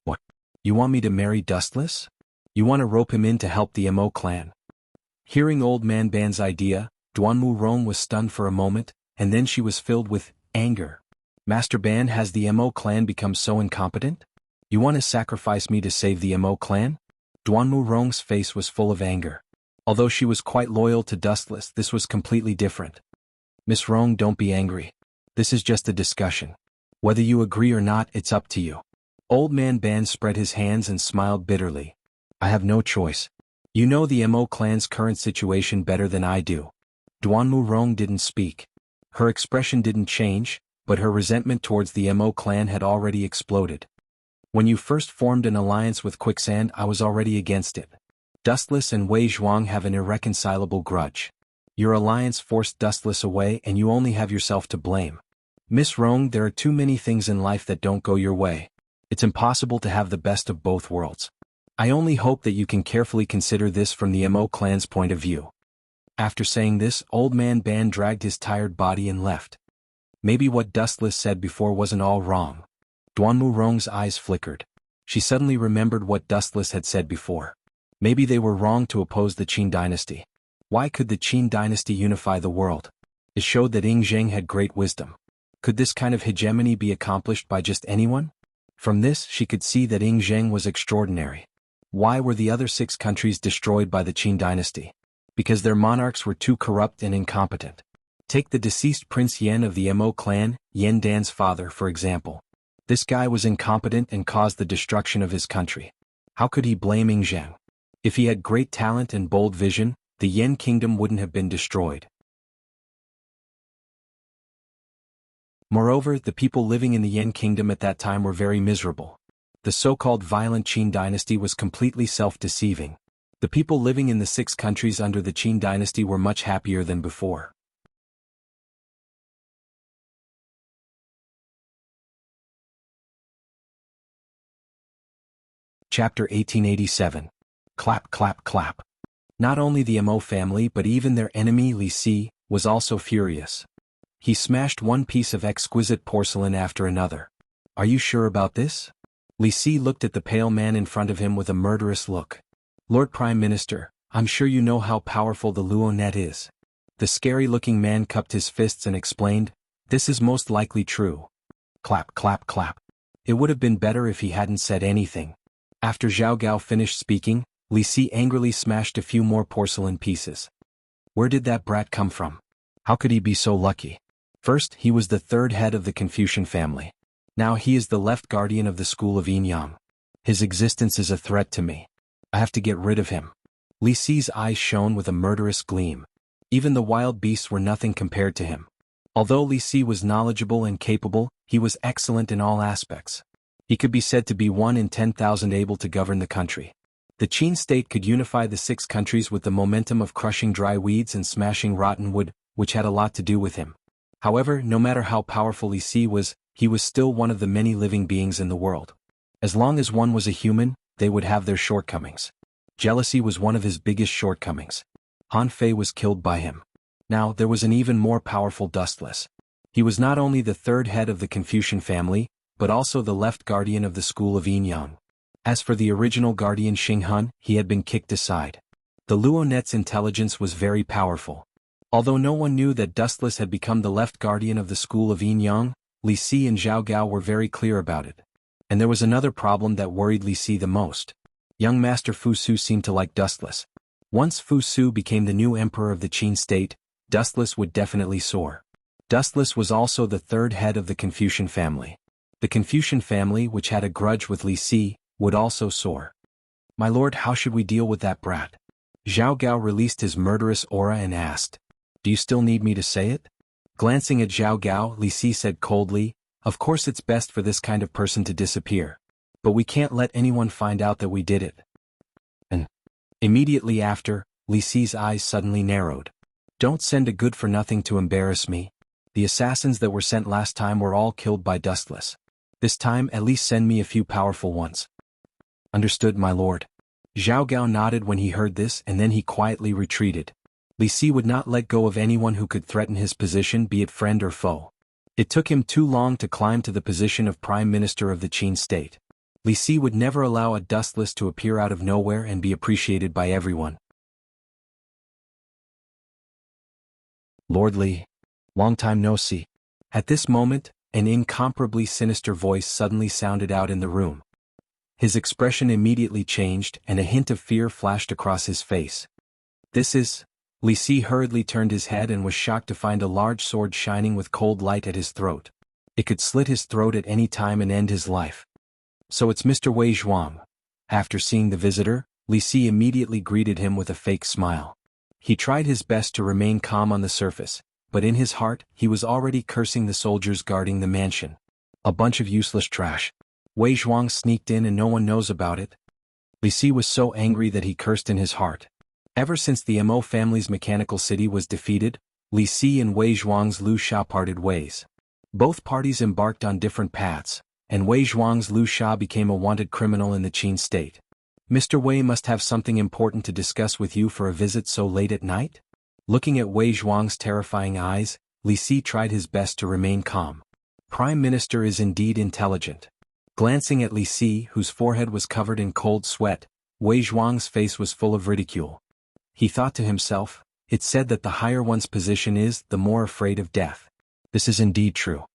What? You want me to marry Dustless? You want to rope him in to help the Mo clan? Hearing Old Man Ban's idea, Duanmu Rong was stunned for a moment, and then she was filled with anger. Master Ban, has the Mo clan become so incompetent? You want to sacrifice me to save the Mo clan? Duanmu Rong's face was full of anger. Although she was quite loyal to Dustless, this was completely different. Miss Rong, don't be angry. This is just a discussion. Whether you agree or not, it's up to you. Old Man Ban spread his hands and smiled bitterly. I have no choice. You know the Mo clan's current situation better than I do. Duanmu Rong didn't speak. Her expression didn't change, but her resentment towards the Mo clan had already exploded. When you first formed an alliance with Quicksand, I was already against it. Dustless and Wei Zhuang have an irreconcilable grudge. Your alliance forced Dustless away and you only have yourself to blame. Miss Rong, there are too many things in life that don't go your way. It's impossible to have the best of both worlds. I only hope that you can carefully consider this from the Mo clan's point of view. After saying this, Old Man Ban dragged his tired body and left. Maybe what Dustless said before wasn't all wrong. Duanmu Rong's eyes flickered. She suddenly remembered what Dustless had said before. Maybe they were wrong to oppose the Qin dynasty. Why could the Qin dynasty unify the world? It showed that Ying Zheng had great wisdom. Could this kind of hegemony be accomplished by just anyone? From this, she could see that Ying Zheng was extraordinary. Why were the other 6 countries destroyed by the Qin dynasty? Because their monarchs were too corrupt and incompetent. Take the deceased Prince Yan of the Mo clan, Yan Dan's father, for example. This guy was incompetent and caused the destruction of his country. How could he blame Ying Zheng? If he had great talent and bold vision, the Yan kingdom wouldn't have been destroyed. Moreover, the people living in the Yan kingdom at that time were very miserable. The so-called violent Qin dynasty was completely self-deceiving. The people living in the 6 countries under the Qin dynasty were much happier than before. Chapter 1887. Clap, clap, clap. Not only the Mo family but even their enemy Li Si was also furious. He smashed one piece of exquisite porcelain after another. Are you sure about this? Li Si looked at the pale man in front of him with a murderous look. Lord Prime Minister, I'm sure you know how powerful the Luo net is. The scary-looking man cupped his fists and explained, this is most likely true. Clap, clap, clap. It would have been better if he hadn't said anything. After Zhao Gao finished speaking, Li Si angrily smashed a few more porcelain pieces. Where did that brat come from? How could he be so lucky? First, he was the third head of the Confucian family. Now he is the left guardian of the school of Yin Yang. His existence is a threat to me. I have to get rid of him. Li Si's eyes shone with a murderous gleam. Even the wild beasts were nothing compared to him. Although Li Si was knowledgeable and capable, he was excellent in all aspects. He could be said to be 1 in 10,000 able to govern the country. The Qin state could unify the 6 countries with the momentum of crushing dry weeds and smashing rotten wood, which had a lot to do with him. However, no matter how powerful Li Si was, he was still one of the many living beings in the world. As long as one was a human, they would have their shortcomings. Jealousy was one of his biggest shortcomings. Han Fei was killed by him. Now, there was an even more powerful Dustless. He was not only the third head of the Confucian family, but also the left guardian of the school of Yin Yang. As for the original guardian Xing Hun, he had been kicked aside. The Luo net's intelligence was very powerful. Although no one knew that Dustless had become the left guardian of the school of Yin Yang, Li Si and Zhao Gao were very clear about it. And there was another problem that worried Li Si the most. Young Master Fu Su seemed to like Dustless. Once Fu Su became the new emperor of the Qin state, Dustless would definitely soar. Dustless was also the third head of the Confucian family. The Confucian family, which had a grudge with Li Si, would also soar. My lord, how should we deal with that brat? Zhao Gao released his murderous aura and asked. Do you still need me to say it? Glancing at Zhao Gao, Li Si said coldly, of course it's best for this kind of person to disappear. But we can't let anyone find out that we did it. And immediately after, Li Si's eyes suddenly narrowed. Don't send a good-for-nothing to embarrass me. The assassins that were sent last time were all killed by Dustless. This time at least send me a few powerful ones. Understood, my lord. Zhao Gao nodded when he heard this, and then he quietly retreated. Li Si would not let go of anyone who could threaten his position, be it friend or foe. It took him too long to climb to the position of Prime Minister of the Qin state. Li Si would never allow a Dustless to appear out of nowhere and be appreciated by everyone. Lord Li. Long time no see. At this moment, an incomparably sinister voice suddenly sounded out in the room. His expression immediately changed and a hint of fear flashed across his face. This is... Li Si hurriedly turned his head and was shocked to find a large sword shining with cold light at his throat. It could slit his throat at any time and end his life. So it's Mr. Wei Zhuang. After seeing the visitor, Li Si immediately greeted him with a fake smile. He tried his best to remain calm on the surface, but in his heart, he was already cursing the soldiers guarding the mansion. A bunch of useless trash. Wei Zhuang sneaked in and no one knows about it. Li Si was so angry that he cursed in his heart. Ever since the Mo family's mechanical city was defeated, Li Si and Wei Zhuang's Lu Sha parted ways. Both parties embarked on different paths, and Wei Zhuang's Lu Sha became a wanted criminal in the Qin state. Mr. Wei must have something important to discuss with you for a visit so late at night? Looking at Wei Zhuang's terrifying eyes, Li Si tried his best to remain calm. Prime Minister is indeed intelligent. Glancing at Li Si, whose forehead was covered in cold sweat, Wei Zhuang's face was full of ridicule. He thought to himself, it's said that the higher one's position is, the more afraid of death. This is indeed true.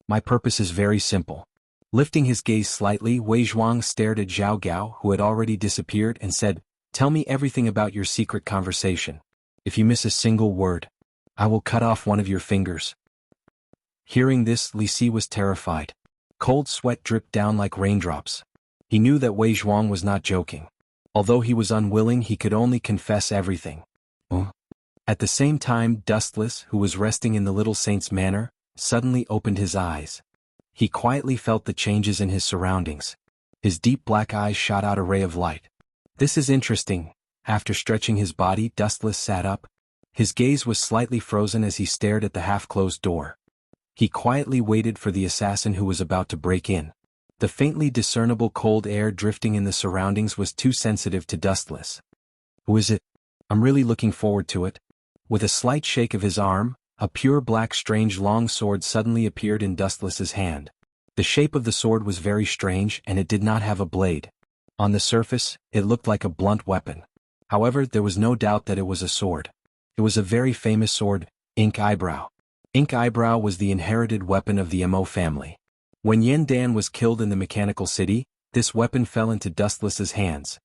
My purpose is very simple. Lifting his gaze slightly, Wei Zhuang stared at Zhao Gao, who had already disappeared, and said, tell me everything about your secret conversation. If you miss a single word, I will cut off one of your fingers. Hearing this, Li Si was terrified. Cold sweat dripped down like raindrops. He knew that Wei Zhuang was not joking. Although he was unwilling, he could only confess everything. At the same time, Dustless, who was resting in the little saint's manor, suddenly opened his eyes. He quietly felt the changes in his surroundings. His deep black eyes shot out a ray of light. This is interesting. After stretching his body, Dustless sat up. His gaze was slightly frozen as he stared at the half-closed door. He quietly waited for the assassin who was about to break in. The faintly discernible cold air drifting in the surroundings was too sensitive to Dustless. Who is it? I'm really looking forward to it. With a slight shake of his arm, a pure black strange long sword suddenly appeared in Dustless's hand. The shape of the sword was very strange and it did not have a blade. On the surface, it looked like a blunt weapon. However, there was no doubt that it was a sword. It was a very famous sword, Ink Eyebrow. Ink Eyebrow was the inherited weapon of the Mo family. When Yen Dan was killed in the Mechanical City, this weapon fell into Dustless's hands.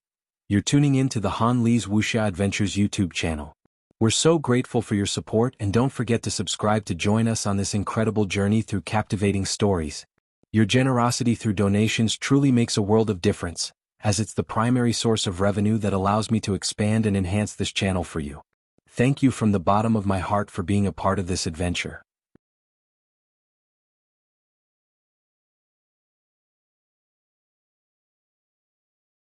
You're tuning in to the Han Li's Wuxia Adventures YouTube channel. We're so grateful for your support and don't forget to subscribe to join us on this incredible journey through captivating stories. Your generosity through donations truly makes a world of difference, as it's the primary source of revenue that allows me to expand and enhance this channel for you. Thank you from the bottom of my heart for being a part of this adventure.